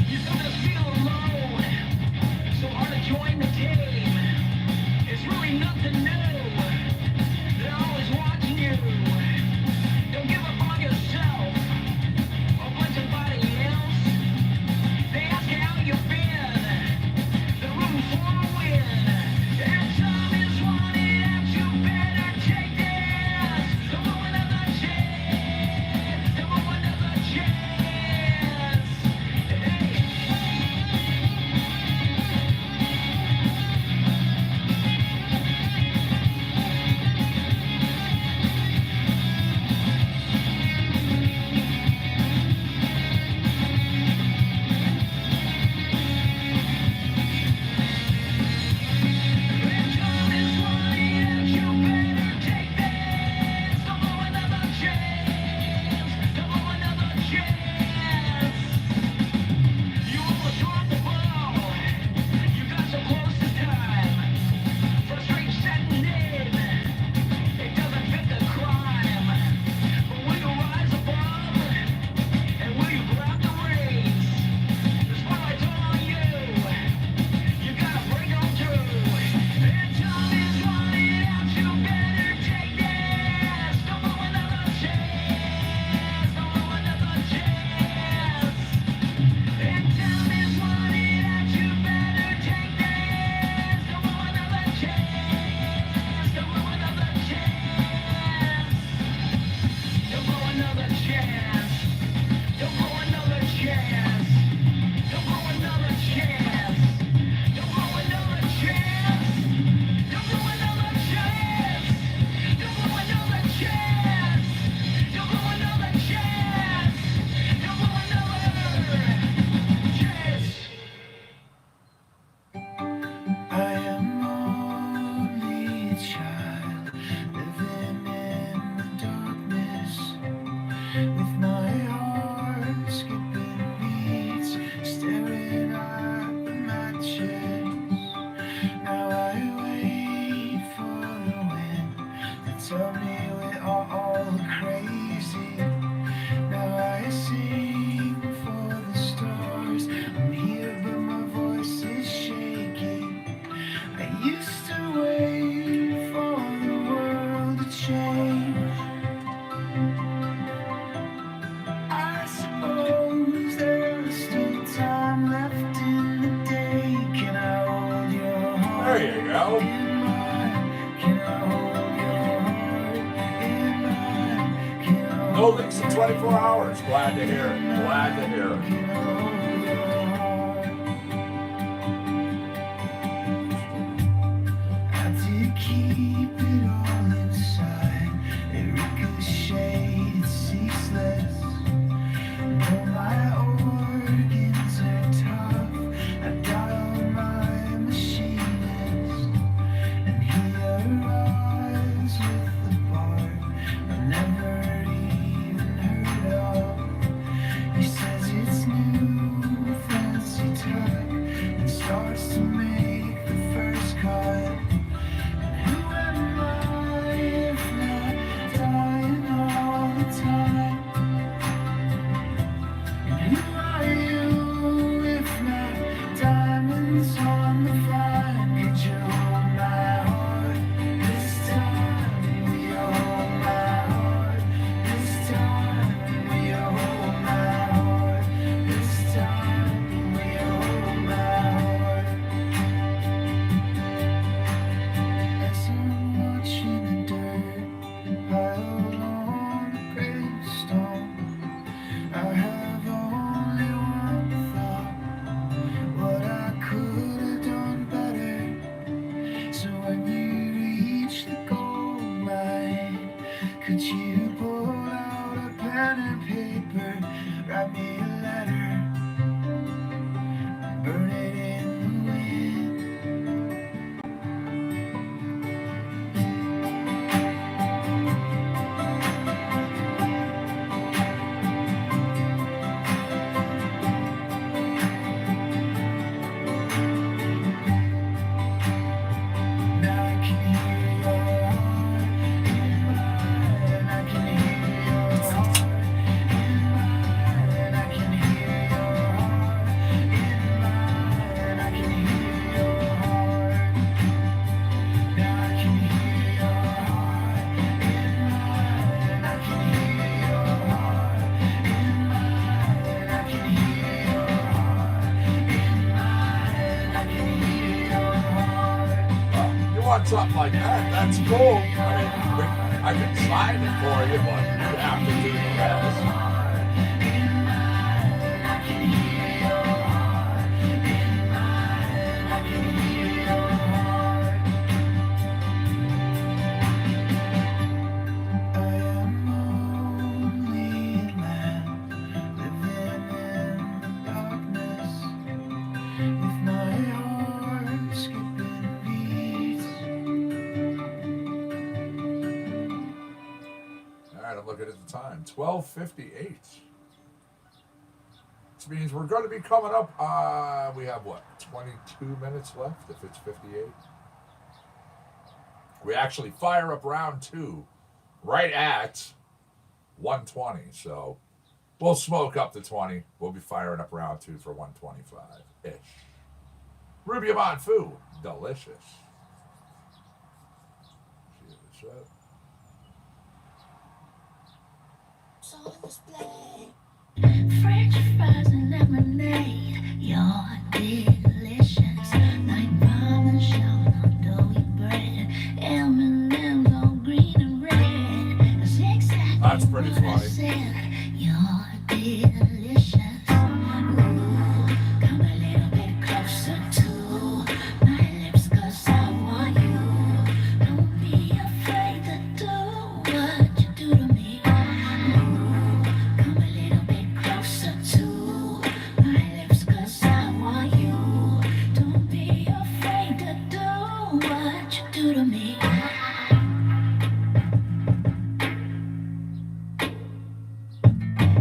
Speaker 3: You're gonna feel alone, so hard to join the team. It's really nothing new. They're always watching you. Don't give up on yourself or blame somebody else. They ask you how you've been. They're rooting for a win. And time is running out. You better take this. Don't blow another chance. Don't blow another chance. Hey.
Speaker 1: There you go. No leaks in 24 hours. Glad to hear it. Glad to hear it.
Speaker 3: Keep it all inside. It ricocheted ceaseless. Though my organs are tough, I dial my machinist, and he arrives with the part I never even heard of. He says it's new, fancy tuck, and starts to make the first cut. Who am I if not dying all the time? And who are you if not diamonds on the vine? Could you hold my heart this time? Will you hold my heart this time? Will you hold my heart this time? Will you hold my heart? As I'm watching the dirt pile on the gravestone, I have only one thought: what I could have done better. So when you reach the goal line, could you pull out a pen and paper, write me a letter, burn it in the wind? Now I can hear your heart in mine. I can hear your heart in mine. I can hear your heart in mine. I can hear your heart. Now I can hear your heart in mine. I can hear your heart in mine. I can hear your heart in mine. I can hear your heart.
Speaker 1: You want something like that? That's cool. I mean, I can sign it for you, but you have to do the rest.
Speaker 3: I am only a man living in the darkness, with my heart skipping beats.
Speaker 1: All right, I'm looking at the time. 12:58. Which means we're going to be coming up. We have what? 22 minutes left if it's 58. We actually fire up round 2 right at 120. So we'll smoke up to 20. We'll be firing up round 2 for 125-ish. Ruby Amon Foo. Delicious. See what's up.
Speaker 4: French fries and lemonade, you're delicious. Like Parmesan on doughy bread, M&M's on green and red. That's exactly
Speaker 1: That's pretty
Speaker 4: what I
Speaker 1: funny.
Speaker 4: said. You're delicious. Ooh, come a little bit closer to my lips, 'cause I want you. Don't be afraid to do what you do to me. Ooh, come a little bit closer to my lips, 'cause I want you. Don't be afraid to do what you do to me.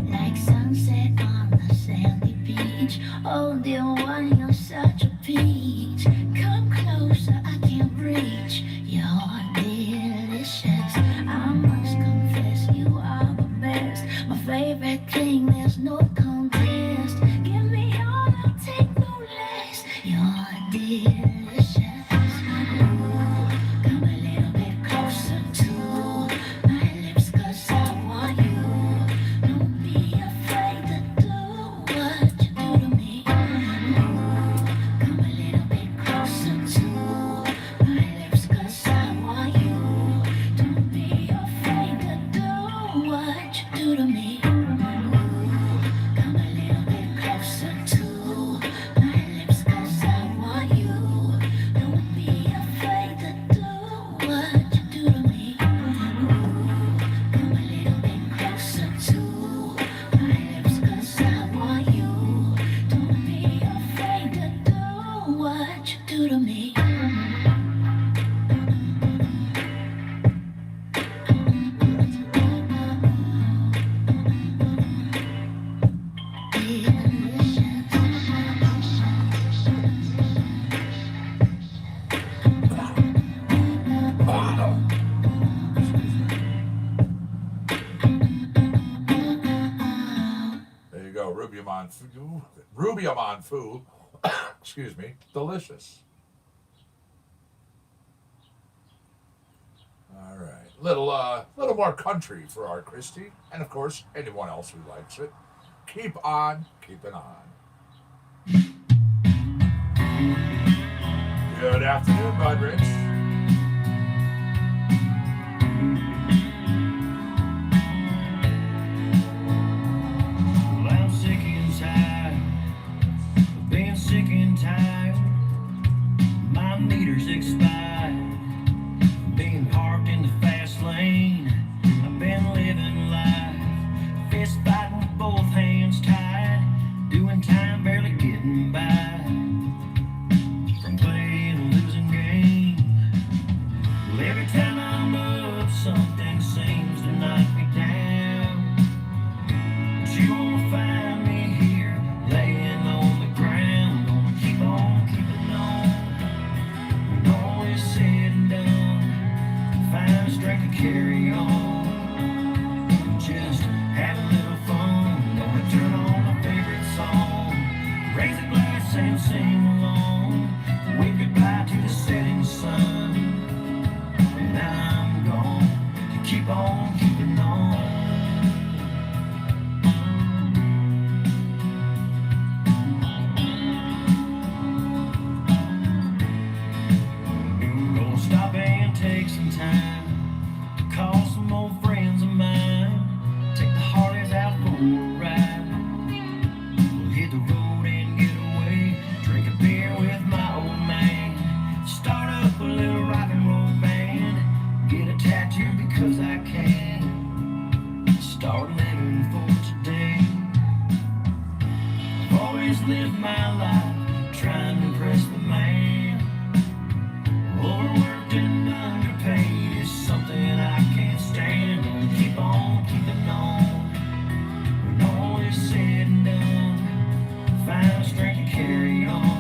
Speaker 4: Like sunset on the sandy beach. Oh dear one, you're such a peach. Come closer, I can't reach. You're delicious. I must confess, you are the best. My favorite thing, there's no contest. Give me all, I'll take no less. You're delicious. Ooh, come a
Speaker 1: Fu, excuse me, delicious. All right, little more country for our Christy, and of course anyone else who likes it. Keep on keeping on. Good afternoon, Bud Rich.
Speaker 5: Well, I'm sick and tired of being sick and tired. My meter's expired, being parked in the fast lane. I've been living life, fist fighting with both hands tied, doing time, barely getting by, from playing a losing game. Well, every time I'm up, something seems to knock me down. But you won't find me here, laying on the ground. Gonna keep on keeping on. When all is said and done, find strength to carry on. And just have a little fun. Gonna turn on my favorite song, raise a glass and sing along. Wave goodbye to the setting sun, and I'm gone to keep on keeping on. Gonna stop and take some time to call some old friends of mine. Take the Harleys out for a ride. We'll hit the road and get away. Drink a beer with my old man. Start up a little rock and roll band. Get a tattoo because I can. Start living for today. I've always lived my life trying to impress the man. Overworked and underpaid is something I can't stand. Gonna keep on keeping on. When all is said and done, find strength to carry on.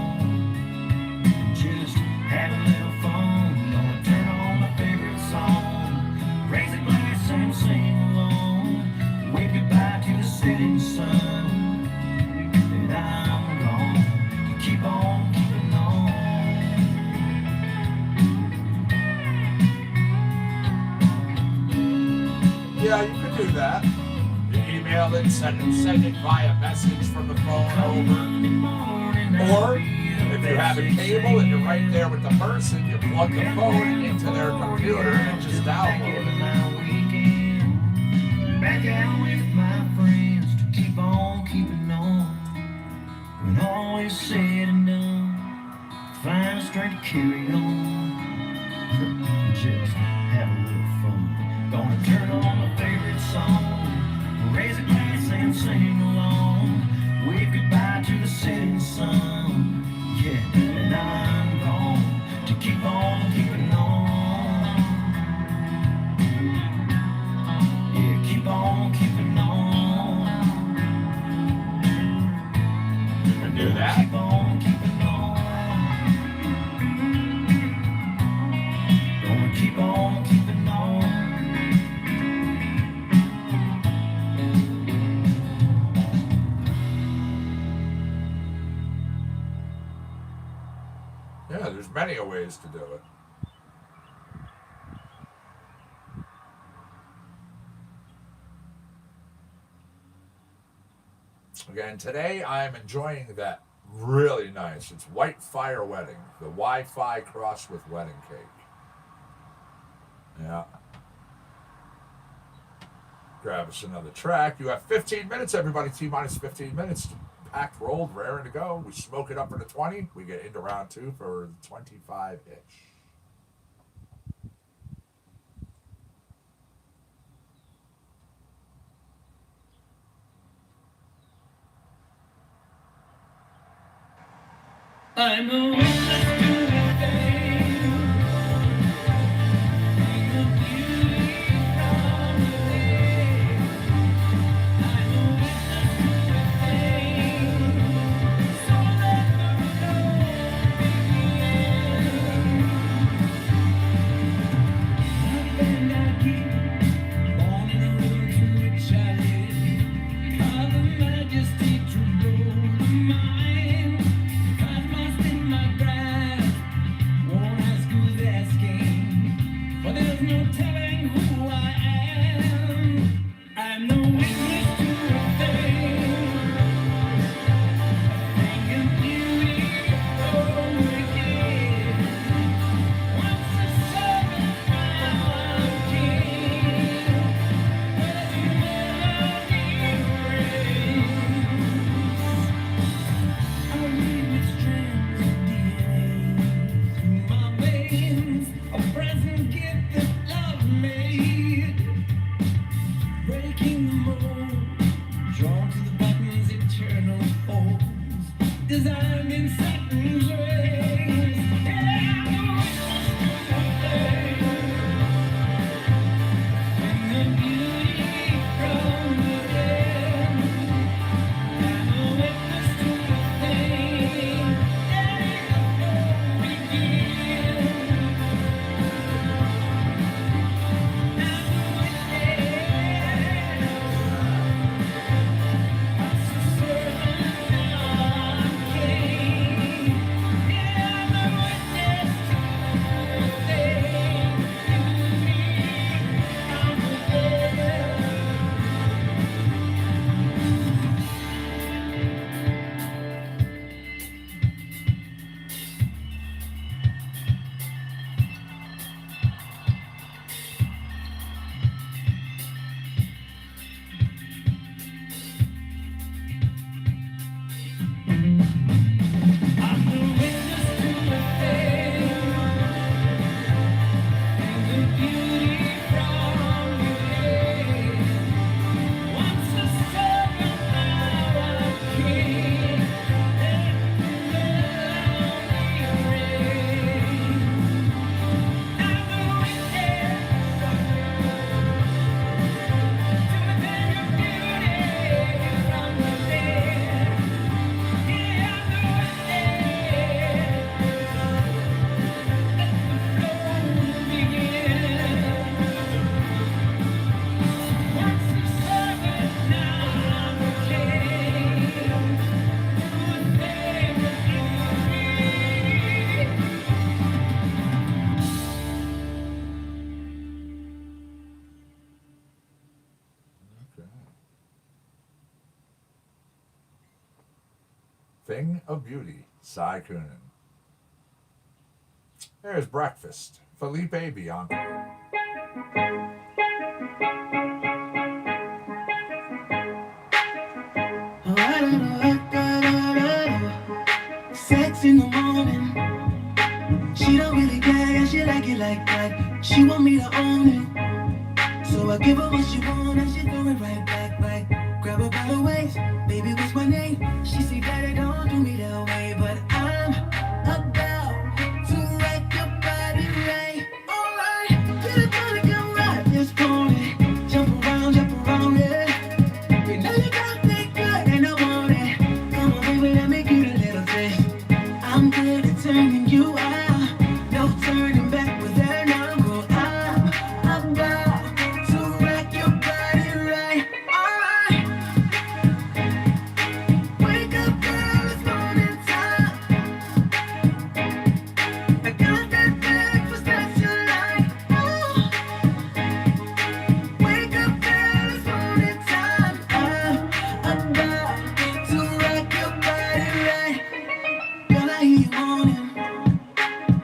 Speaker 5: Just have a little fun. Gonna turn on my favorite song, raise a glass and sing along. Wave goodbye to the setting sun, and I'm gone to keep on keeping on.
Speaker 1: Yeah, you could do that. You email it, send it via message from the phone over. Or if you have a cable and you're right there with the person, you plug the phone into their computer and just download it.
Speaker 5: Back out with my friends to keep on keeping on. When all is said and done, find strength to carry on. Just have a little fun. Gonna turn on my favorite song, raise a glass and sing along. Wave goodbye to the setting sun. Yeah, and I'm gone to keep on keeping on. Yeah, keep on keeping on.
Speaker 1: can do that.
Speaker 5: Keep on keeping on. Gonna keep on keeping on.
Speaker 1: Yeah, there's many ways to do it. Again, today I'm enjoying that really nice. It's White Fire Wedding, the Wi-Fi crossed with wedding cake. Yeah. Grab us another track. You have 15 minutes, everybody. T-minus 15 minutes. Packed, rolled, raring to go. We smoke it up for the 20. We get into round two for 25-ish.
Speaker 3: I'm a witness to the day. Bring the beauty from the day. I'm a witness to the day. So let the road begin. And I keep born in the road to which I live. Father Majesty to rule.
Speaker 1: Thing of Beauty, Cy Coonan. There's Breakfast, Felipe Bianco.
Speaker 7: Sex in the morning. She don't really care, and she like it like that. She want me to own it. So I give her what she want, and she throw it right back, right. Grab her by the waist, baby, what's my name? She say, Daddy, don't do me that way, but I'm about to wreck your body right. Alright, get it on and come right this pony. Jump around, yeah. You know you got that good, and I want it. Come on, baby, let me get a little taste. I'm good at turning you out. No turning back with her now. Go I'm about to wreck your body right. Alright. Wake up, girl, it's morning time. I got that breakfast that you like. Oh. Wake up, girl, it's morning time. I'm about to wreck your body right. Girl, I hear you moaning.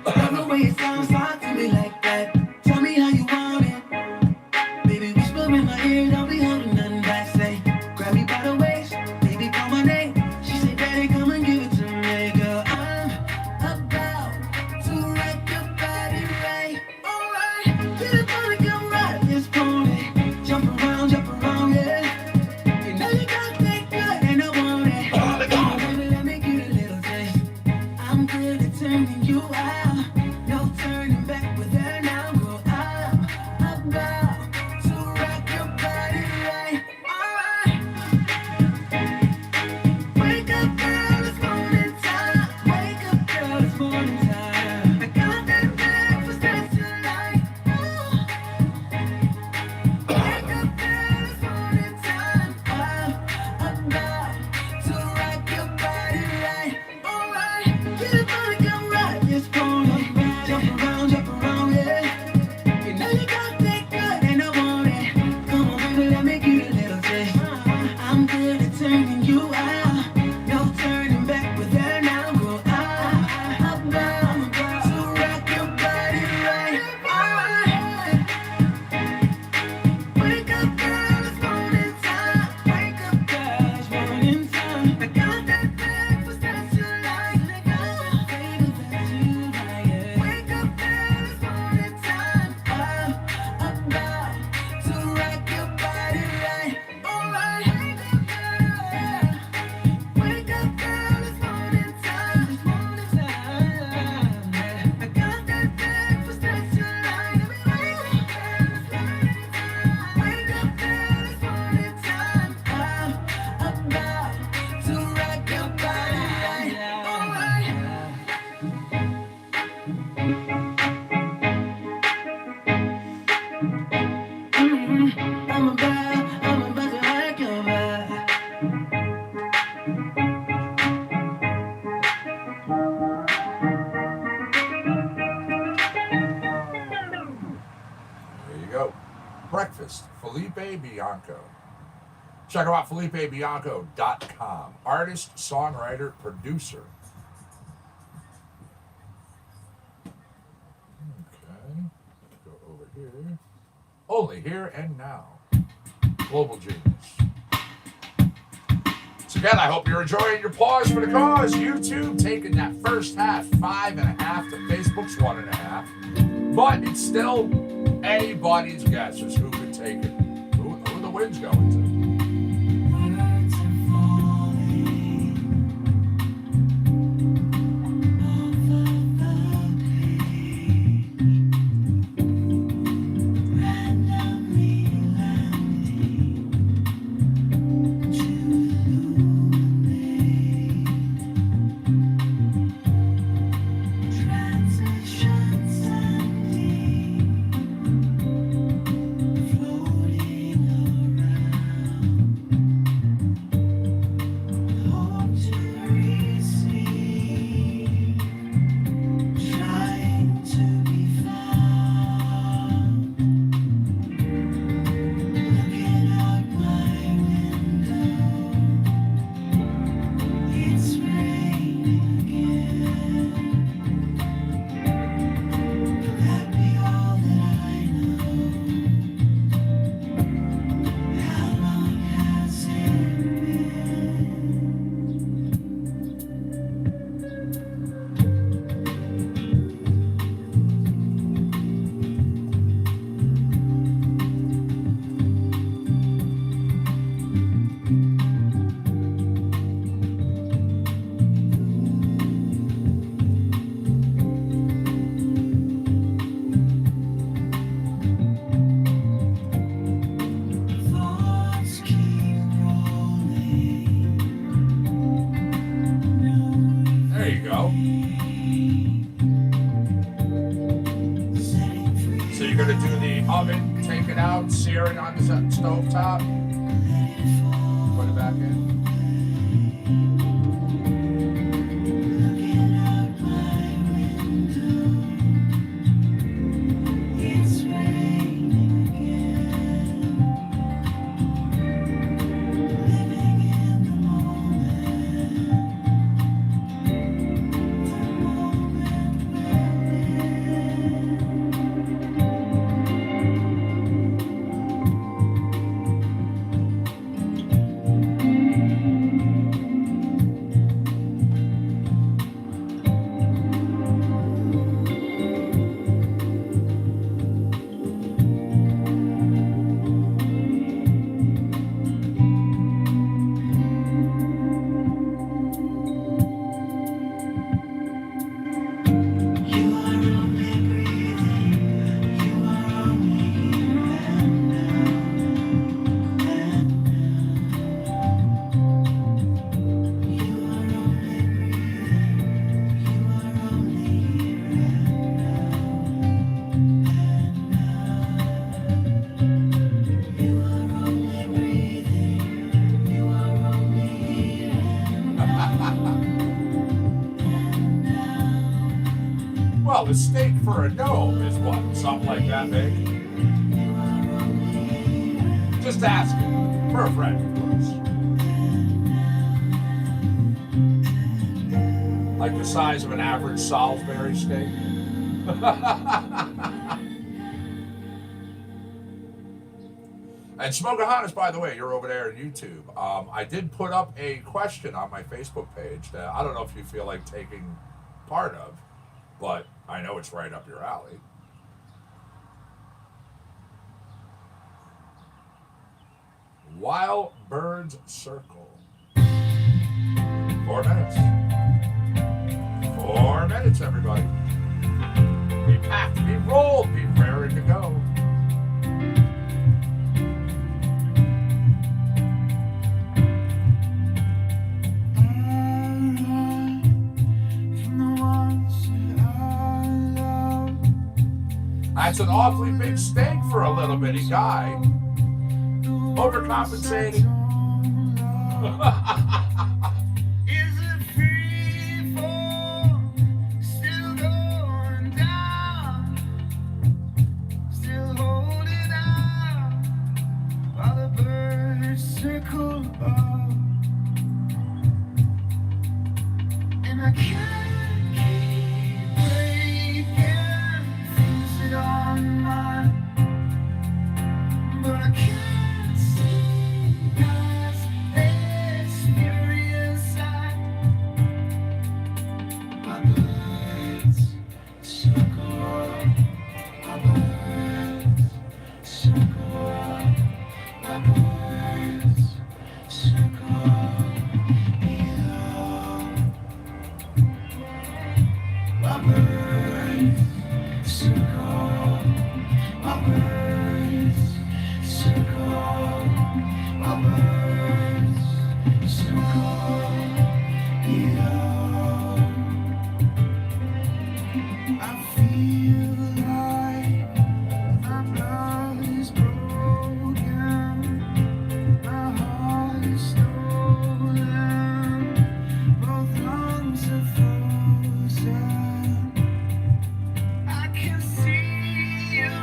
Speaker 7: Love the way it sounds, talk to me like that. Tell me how you want it. Baby, whisper in my ear, don't be holding nothing back. Say, grab me by the waist, baby, call my name. She said, Daddy, come and give it to me, girl. I'm about to wreck your body right. Alright, get it on and come right this pony. Jump around, yeah. You know you got that good, and I want it. Come on, baby, let me get a little taste. I'm good at turning you out. No turning back with her now. Go I'm about to rock your body right. Alright. Wake up, girl, it's morning time. Wake up, girl, it's morning time. I got that breakfast that you like. Oh. Wake up, girl, it's morning time. I'm about to rock your body right. Alright, get it on and come right this pony. Jump around, yeah. You know you got that good, and I want it. Come on, baby, let me get a little taste. I'm good at turning you out. No turning back with her now. Go I'm about to rock your body right. Alright. Wake up, girl, it's morning time. Wake up, girl, it's morning time. I got that breakfast that you like. Oh, baby, that you like. Wake up, girl, it's morning time. I'm about to rock your body right. Alright. Wake up, girl, it's morning time. It's morning time. I got that breakfast that you like. Wake up, girl, it's morning time. I'm about to rock your body right. Alright. I'm about to rock your body.
Speaker 1: There you go. Breakfast, Felipe Bianco. Check him out, FelipeBianco.com. Artist, songwriter, producer. Okay, let's go over here. Only Here and Now. Global Genius. So again, I hope you're enjoying your pause for the cause. YouTube taking that first half, 5.5 to Facebook's 1.5. But it's still anybody's guess as who could take it. Who the wind's going to.
Speaker 7: Words are falling over the page, randomly landing to illuminate transitions ending, floating around.
Speaker 1: gonna do the oven, take it out, sear it on the stove top, put it back in. Well, the steak for a gnome is what? Something like that big? Just asking. For a friend, of course. Like the size of an average Salisbury steak. And Smokahannes, by the way, you're over there on YouTube. I did put up a question on my Facebook page that I don't know if you feel like taking part of, but I know it's right up your alley. Wild Birds Circle. 4 minutes. 4 minutes, everybody. Be packed, be rolled, be raring to go. That's an awfully big steak for a little bitty guy. Overcompensating.
Speaker 7: Is it free fall? Still going down? Still holding out while the birds circle above? And I can't keep breaking things that aren't mine, but I can't see past this furious side. My birds circle, my birds circle, my birds circle. My birds circle, my birds circle, my birds circle, I feel like my blood is broken, my heart is stolen, both lungs are frozen. I can see you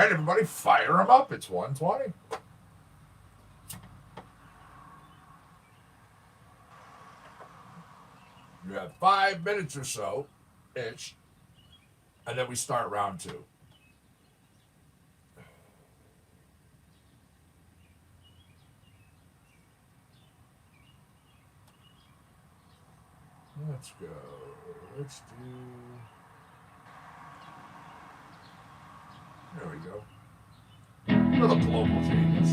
Speaker 1: right, everybody, fire them up. It's 1:20. You have 5 minutes or so, ish, and then we start round 2. Let's go. Let's do. There we go. Little global genius.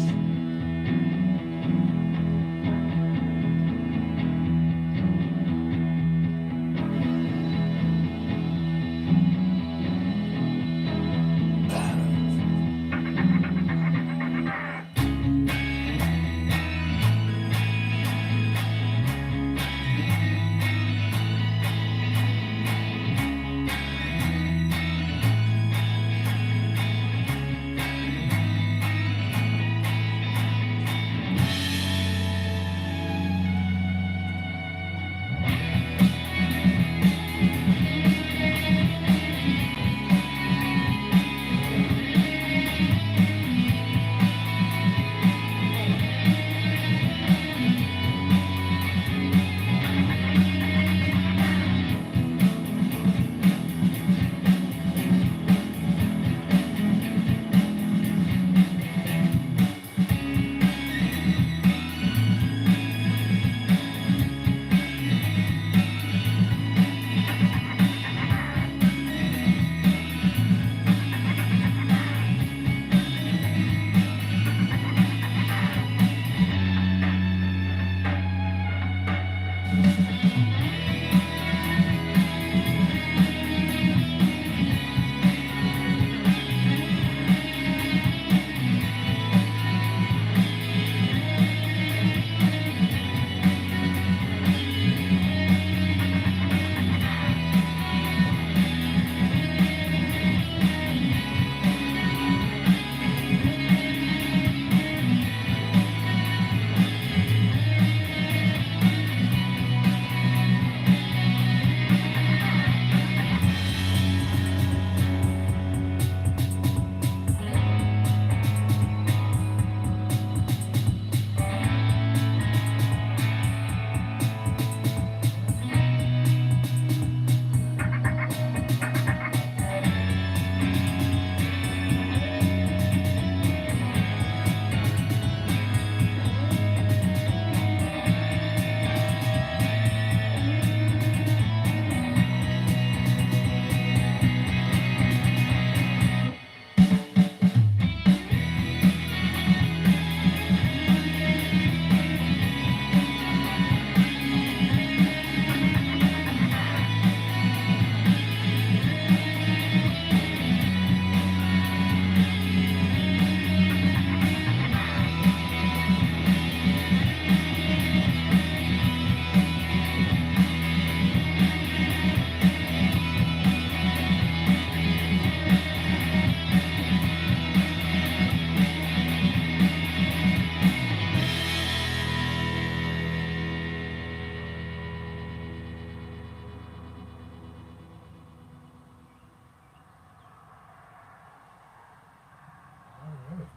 Speaker 1: All right.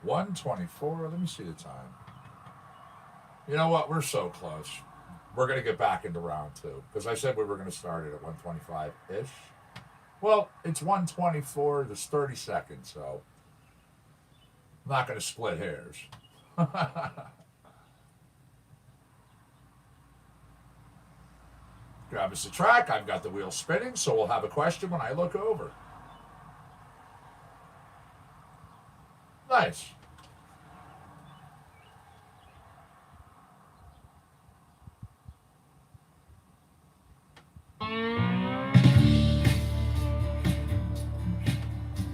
Speaker 1: 1:24. Let me see the time. You know what? We're so close. We're going to get back into round 2 because I said we were going to start it at 1:25-ish. Well, it's 1:24. There's 30 seconds, so I'm not going to split hairs. Grab us a track. I've got the wheel spinning, so we'll have a question when I look over. Nice.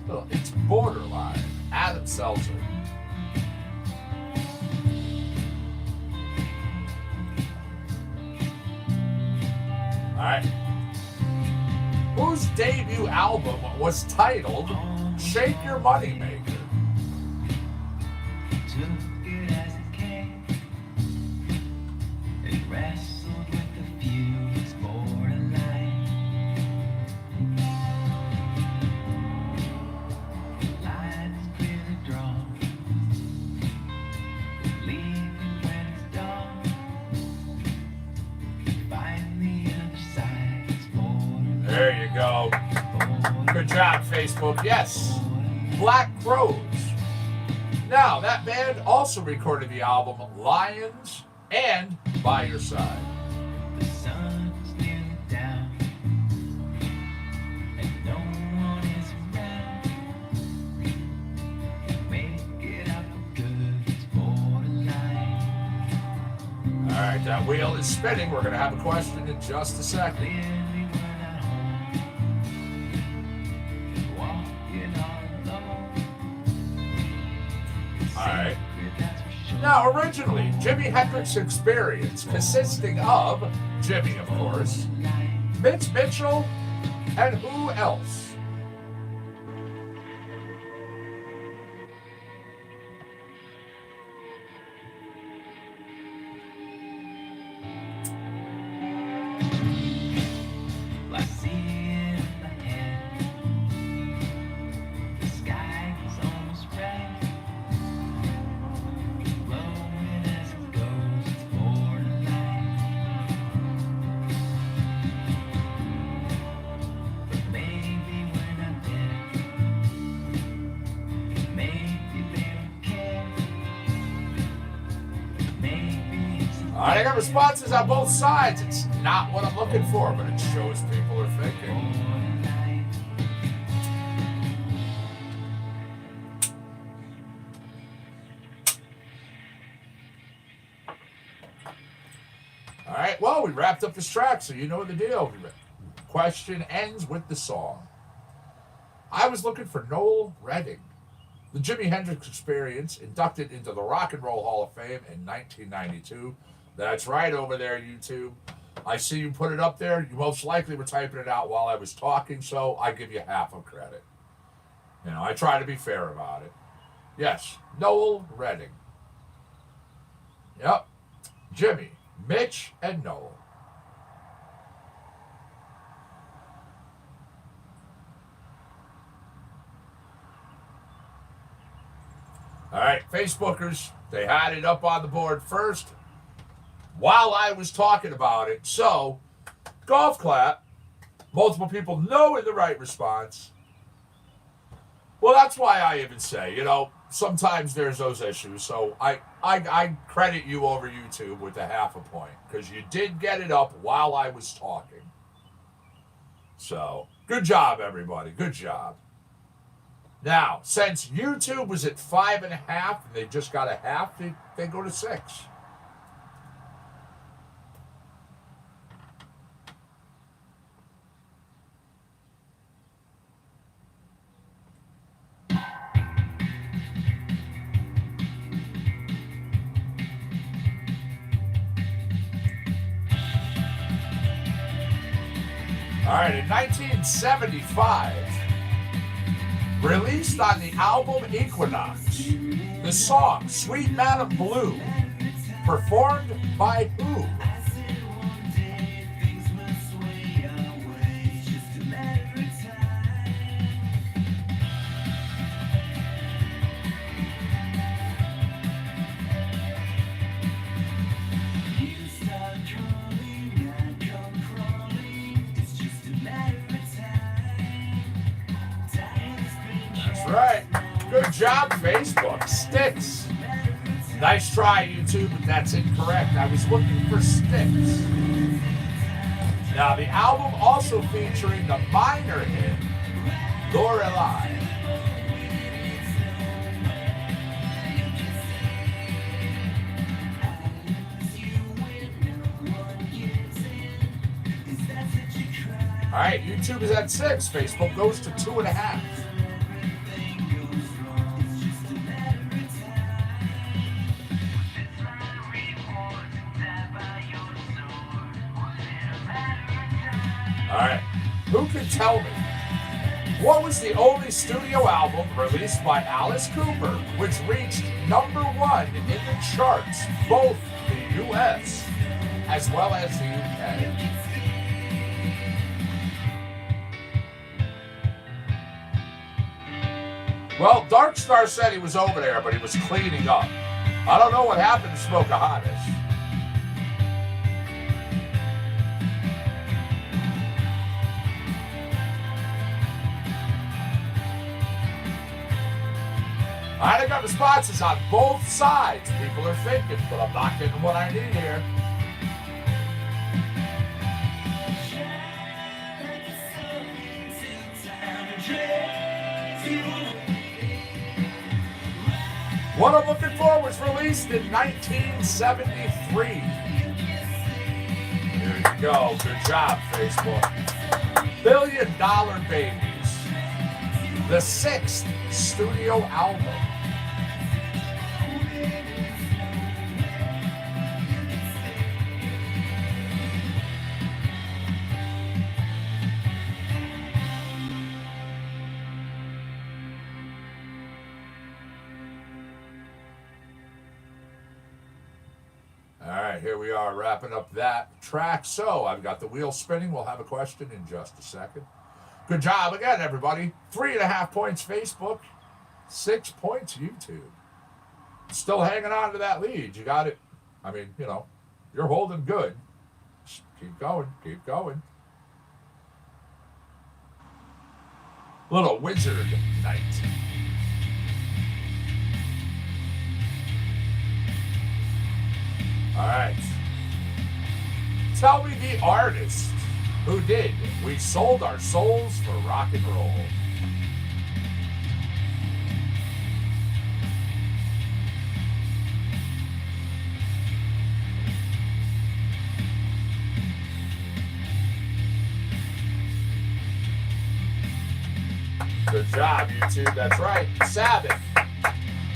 Speaker 1: Well, it's borderline. Adam Seltzer. All right. Whose debut album was titled Shake Your Moneymaker?
Speaker 7: Took it as it came and wrestled with the fuse borderline.
Speaker 1: job, Facebook. Yes, Black Crows. Now, that band also recorded the album Lions and By Your Side.
Speaker 3: The sun is nearly down, and no one is around. Make it out for good, it's borderline.
Speaker 1: All right, that wheel is spinning. We're going to have a question in just a second.
Speaker 3: Clearly we're not home, walking all alone.
Speaker 1: All right.
Speaker 3: That's for sure.
Speaker 1: Now, originally, Jimi Hendrix Experience, consisting of Jimmy, of course, Mitch Mitchell, and who else?
Speaker 3: I see it in my head. The sky is almost red, glowing as it goes. It's borderline, but maybe we're not dead. Maybe they don't care. Maybe it's
Speaker 1: All right, I got responses on both sides. It's not what I'm looking for, but it shows people are thinking.
Speaker 3: borderline.
Speaker 1: All right, well, we wrapped up this track, so you know the deal. Question ends with the song. I was looking for Noel Redding. The Jimi Hendrix Experience, inducted into the Rock and Roll Hall of Fame in 1992. That's right over there, YouTube. I see you put it up there. You most likely were typing it out while I was talking, so I give you half of credit. You know, I try to be fair about it. Yes, Noel Redding. Yep, Jimmy, Mitch, and Noel. All right, Facebookers, they had it up on the board first while I was talking about it. So, golf clap. Multiple people knowing the right response. Well, that's why I even say, you know, sometimes there's those issues. So I credit you over YouTube with a half a point because you did get it up while I was talking. So, good job, everybody. Good job. Now, since YouTube was at 5.5 and they just got a half, they go to 6. All right, in 1975, released on the album Equinox, the song Sweet Madam Blue, performed by who? Right. Good job, Facebook. Sticks. Nice try, YouTube, but that's incorrect. I was looking for Sticks. Now, the album also featuring the minor hit, Lorelei. All right, YouTube is at 6. Facebook goes to 2.5. All right, who can tell me what was the only studio album released by Alice Cooper which reached #1 in the charts, both the US as well as the UK? Well, Dark Star said he was over there, but he was cleaning up. I don't know what happened to Smokeahontas. I got responses on both sides. People are thinking, but I'm not getting what I need here. What I'm Looking For was released in 1973. There you go. Good job, Facebook. $1 Billion Babies. The 6th studio album. All right, here we are wrapping up that track. So I've got the wheel spinning. We'll have a question in just a second. Good job again, everybody. 3.5 points Facebook, 6 points YouTube. Still hanging on to that lead. You got it. I mean, you know, you're holding good. Just keep going, keep going. Little wizard night. All right. Tell me the artist who did We Sold Our Souls for Rock and Roll. Good job, YouTube. That's right. Sabbath.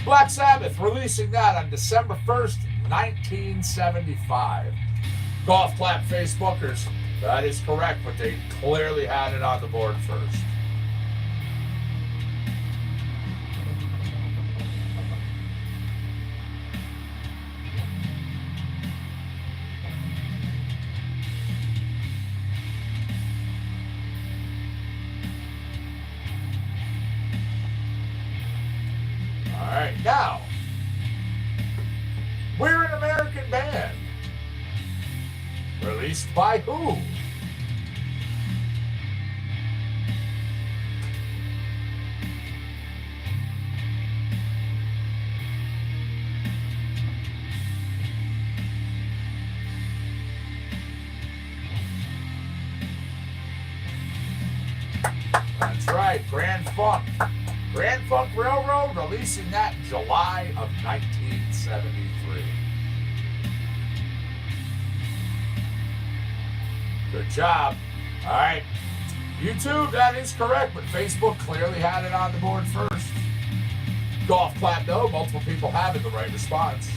Speaker 1: Black Sabbath releasing that on December 1st, 1975. Golf clap Facebookers. That is correct, but they clearly had it on the board first. All right, now, we're an American band. Released by who? That's right, Grand Funk. Grand Funk Railroad releasing that in July of 1973. Good job. All right. YouTube, that is correct, but Facebook clearly had it on the board first. Golf clap, though. Multiple people having the right response.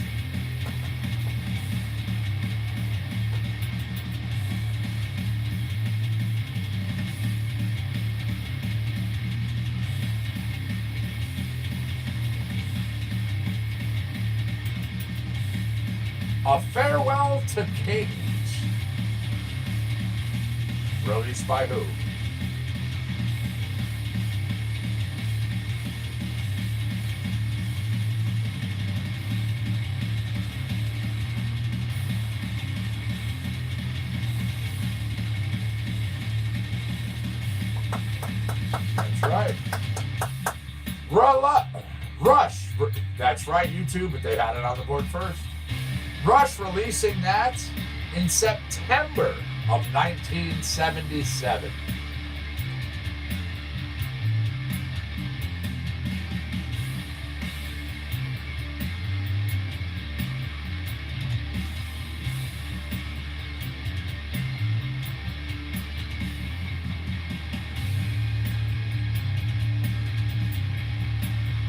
Speaker 1: A Farewell to Kings. Released by who? That's right. Rush. That's right, YouTube, but they had it on the board first. Rush releasing that in September of 1977.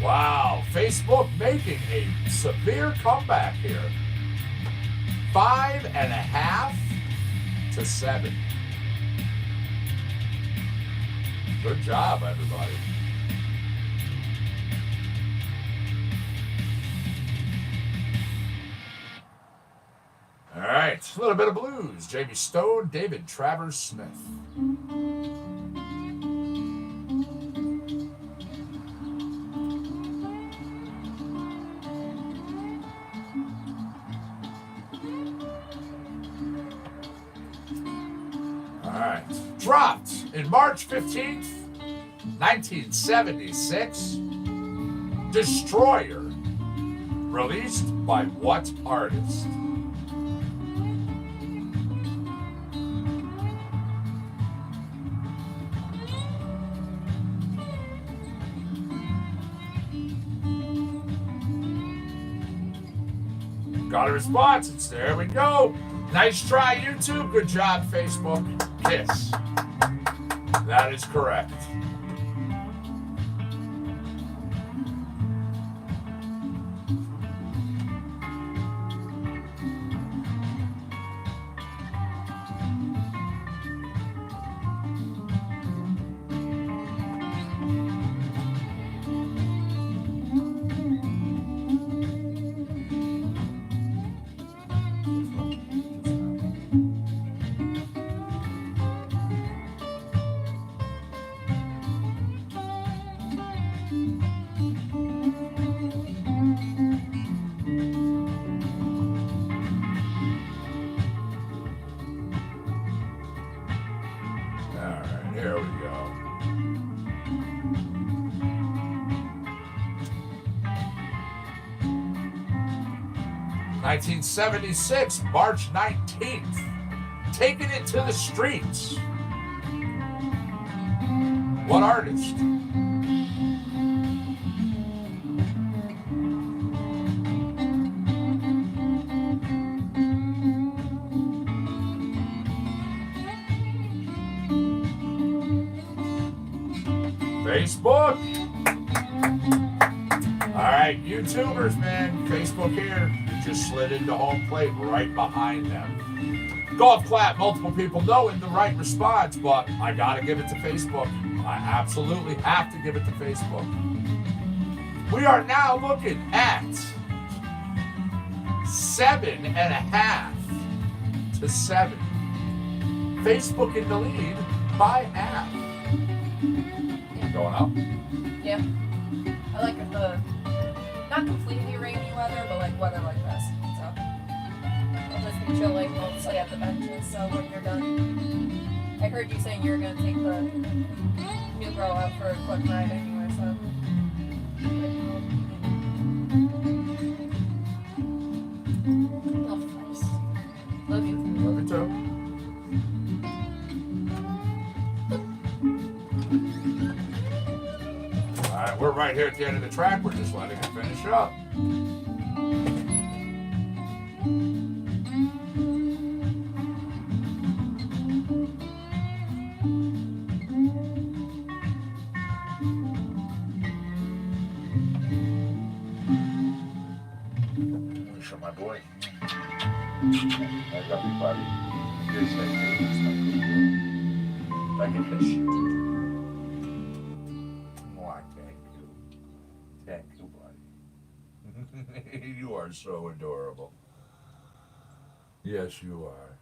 Speaker 1: Wow, Facebook making a severe comeback here. 5.5 to 7. Good job, everybody. All right, a little bit of blues. Jamie Stone, David Travers Smith. Dropped in March 15th, 1976. Destroyer. Released by what artist? Got a response. It's there we go. Nice try, YouTube. Good job, Facebook. Kiss. That is correct. Here we go. (1976), March 19th. Taking it to the streets. What artist? Facebook. All right, YouTubers, man. Facebook here. You just slid into home plate right behind them. Golf clap. Multiple people knowing the right response, but I gotta give it to Facebook. I absolutely have to give it to Facebook. We are now looking at 7.5 to 7. Facebook in the lead by half. Going up.
Speaker 6: Yeah. I like the not completely rainy weather, but like weather like this. So I'll just be chilling mostly at the benches. So when you're done, I heard you saying you're gonna take the new girl out for a quick ride anyway. So. Love face. Love you.
Speaker 1: Love you too. Alright, we're right here at the end of the track. We're just letting it finish up. Let me show my boy. I love you, buddy. You're so like a fish. Thank you, buddy. You are so adorable. Yes, you are.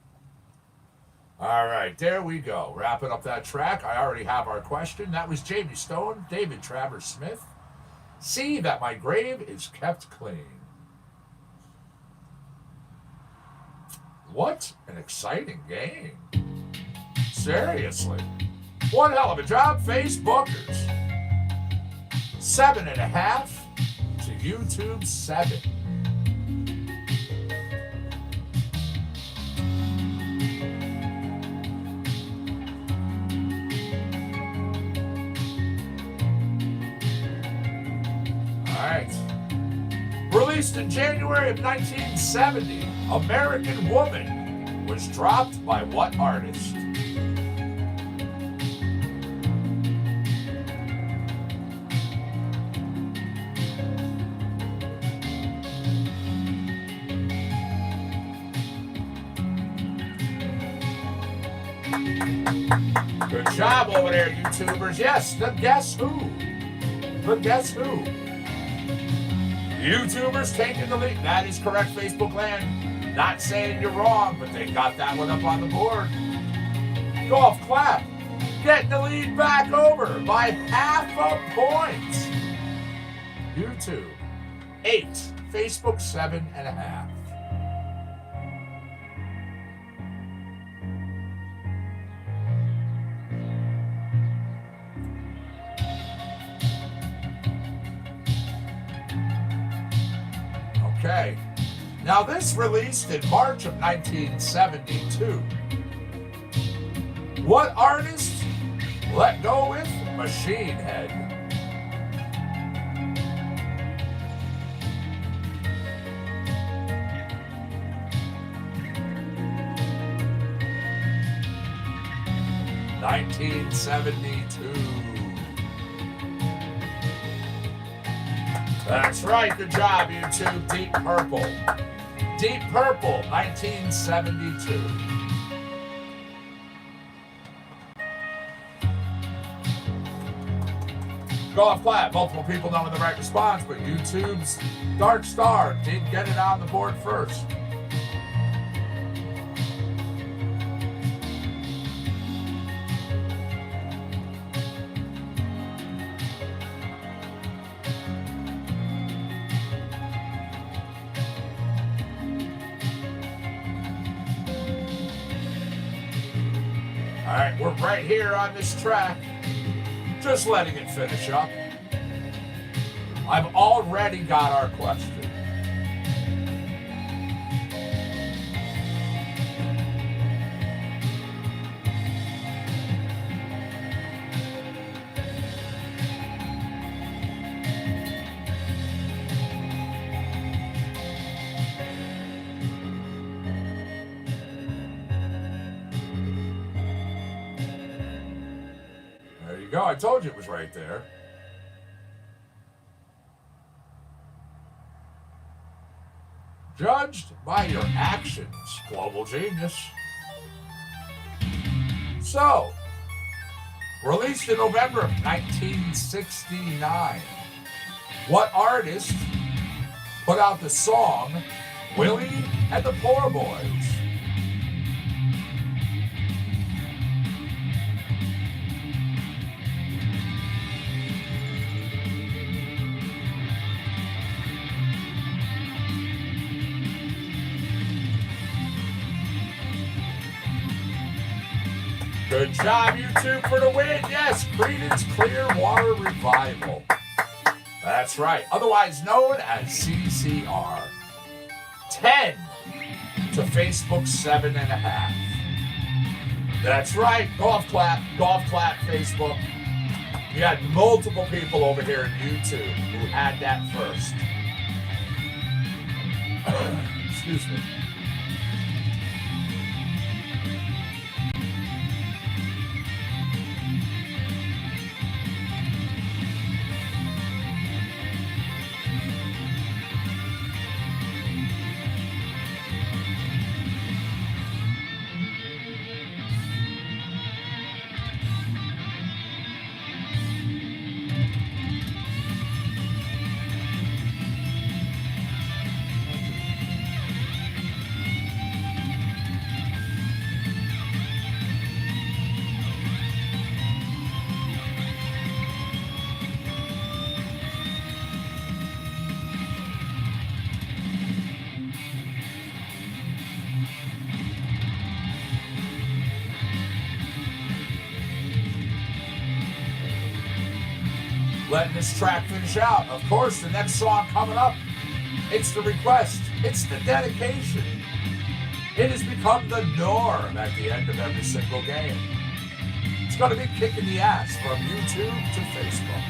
Speaker 1: All right, there we go. Wrapping up that track. I already have our question. That was Jamie Stone, David Travers Smith. See that my grave is kept clean. What an exciting game. Seriously. One hell of a job, Facebookers. 7.5 to YouTube 7. All right. Released in January of 1970, American Woman was dropped by what artist? Good job over there, YouTubers. Yes, the Guess Who. The Guess Who. YouTubers taking the lead. That is correct, Facebook land. Not saying you're wrong, but they got that one up on the board. Golf clap. Getting the lead back over by half a point. YouTube 8. Facebook 7.5. Okay. Now this released in March of 1972. What artist let go with Machine Head? (1972). That's right. Good job, YouTube. Deep Purple. Deep Purple, 1972. Golf clap. Multiple people knowing the right response, but YouTube's Dark Star did get it on the board first. All right, we're right here on this track, just letting it finish up. I've already got our question. There you go. I told you it was right there. Judged by your actions, global genius. So, released in November of 1969, what artist put out the song Willie and the Poor Boys? Good job, YouTube, for the win. Yes, Creedence Clearwater Revival. That's right, otherwise known as CCR. 10 to Facebook's 7.5. That's right, golf clap, Facebook. You had multiple people over here in YouTube who had that first. Excuse me. Letting this track finish out. Of course, the next song coming up, it's the request, it's the dedication. It has become the norm at the end of every single game. It's going to be kicking the ass from YouTube to Facebook.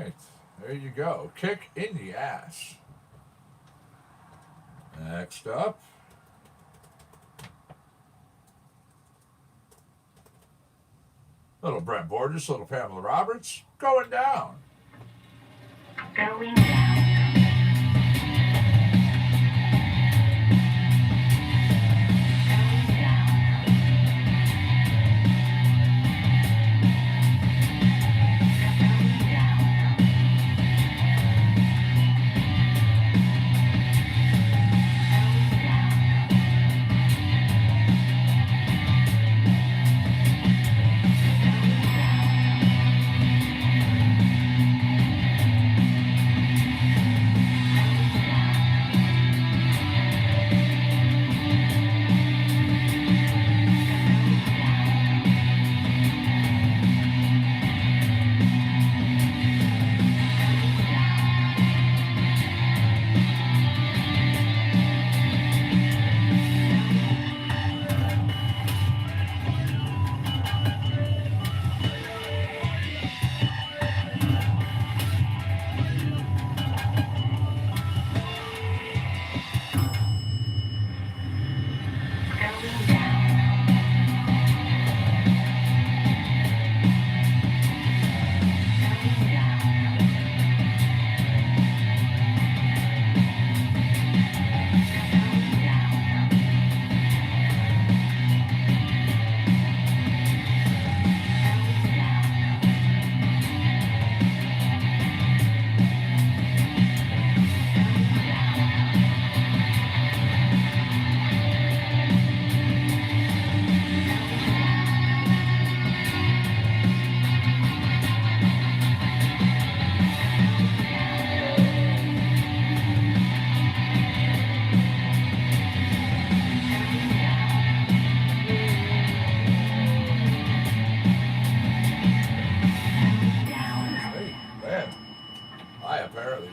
Speaker 1: right. There you go. Kick in the ass. Next up. Little Brent Borges, little Pamela Roberts. Going down.
Speaker 4: Going down.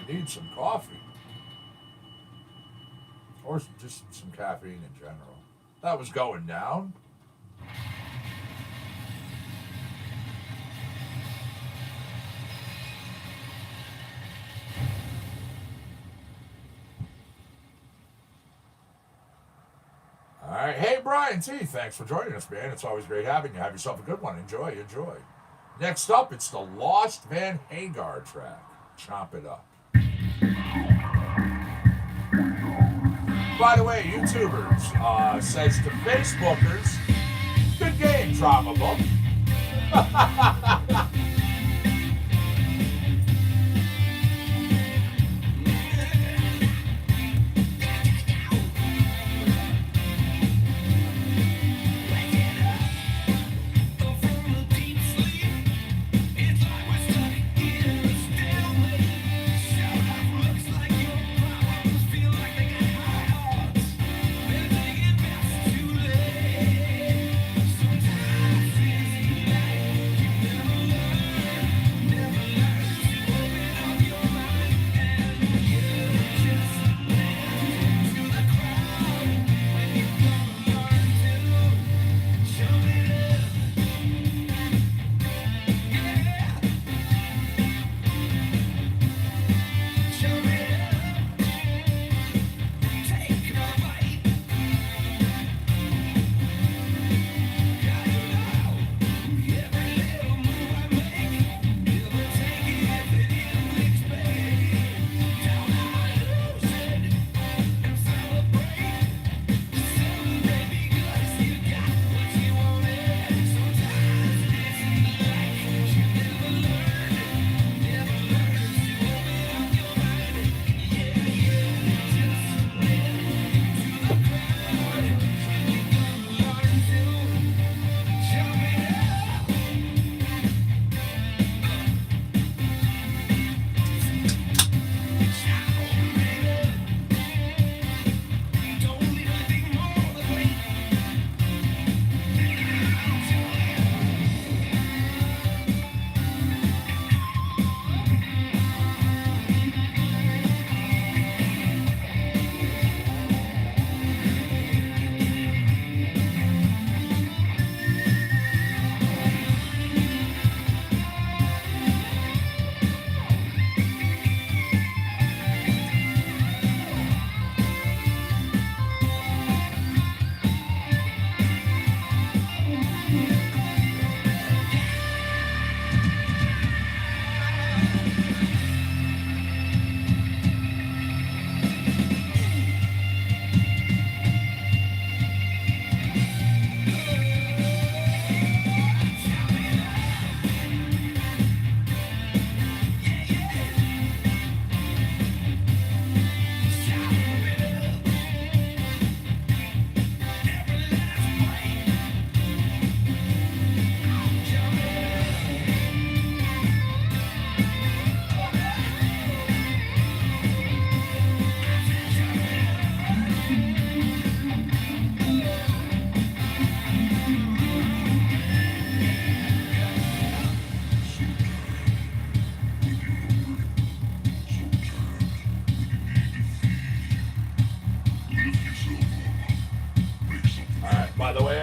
Speaker 1: Need some coffee. Or just some caffeine in general. That was going down. All right. Hey, Brian T. Thanks for joining us, man. It's always great having you. Have yourself a good one. Enjoy, enjoy. Next up, it's the Lost Van Hagar track. Chomp it up. By the way, YouTubers, says to Facebookers, good game, Trauma Book.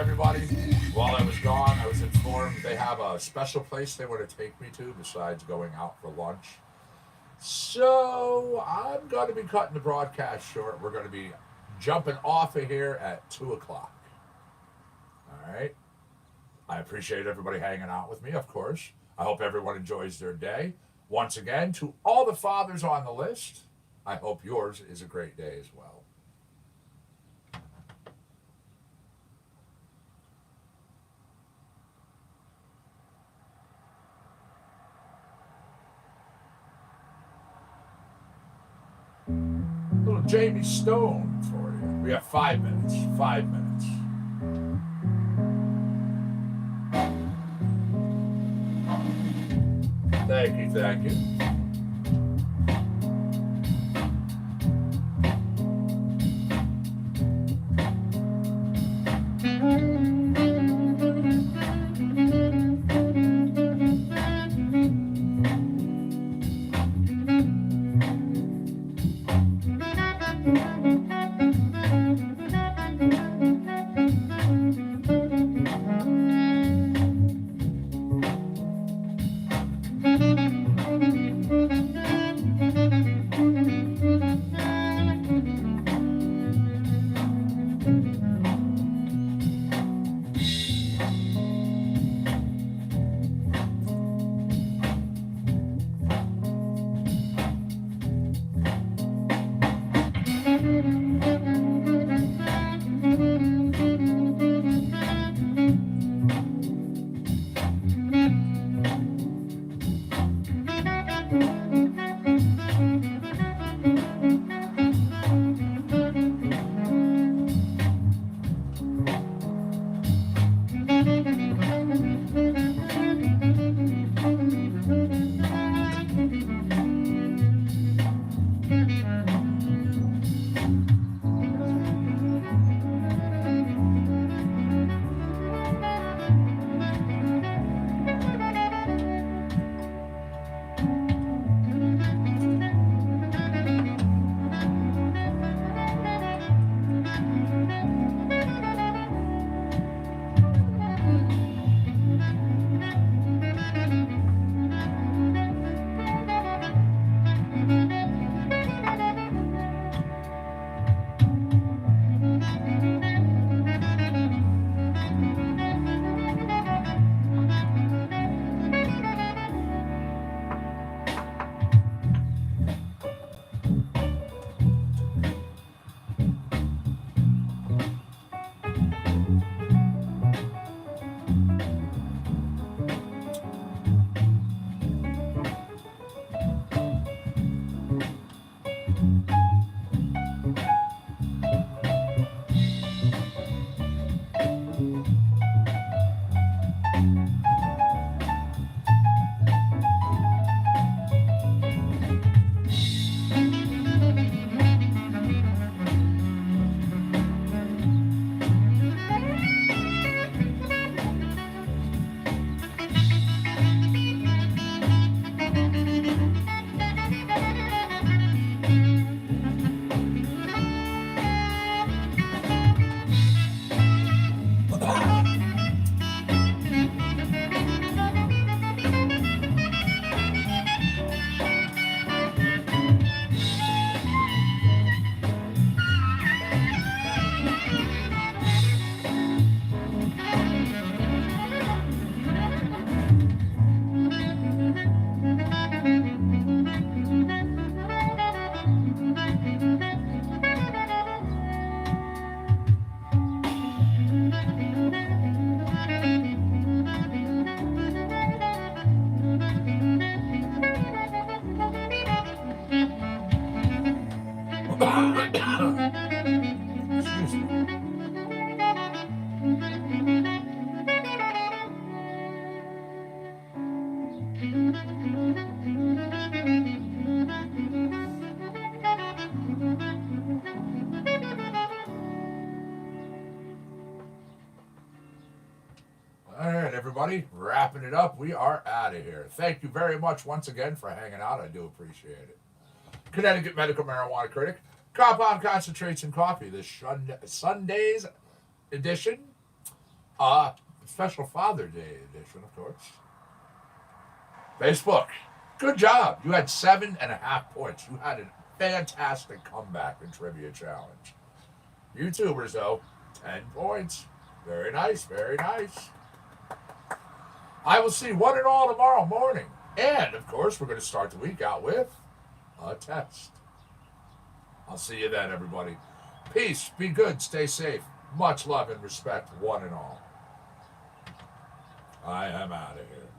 Speaker 1: everybody. While I was gone, I was informed they have a special place they want to take me to besides going out for lunch. So I'm going to be cutting the broadcast short. We're going to be jumping off of here at 2 o'clock. All right. I appreciate everybody hanging out with me, of course. I hope everyone enjoys their day. Once again, to all the fathers on the list, I hope yours is a great day as well. Little Jamie Stone for you. We have 5 minutes. 5 minutes. Thank you, thank you. Excuse me. All right, everybody, wrapping it up. We are out of here. Thank you very much once again for hanging out. I do appreciate it. Connecticut Medical Marijuana Critic, Compound Concentrates and Coffee, this SunDaze edition. Special Father Day edition, of course. Facebook, good job. You had 7.5 points. You had a fantastic comeback in Trivia Challenge. YouTubers, though, 10 points. Very nice, very nice. I will see one and all tomorrow morning. And, of course, we're going to start the week out with a test. I'll see you then, everybody. Peace, be good, stay safe. Much love and respect, one and all. I am out of here.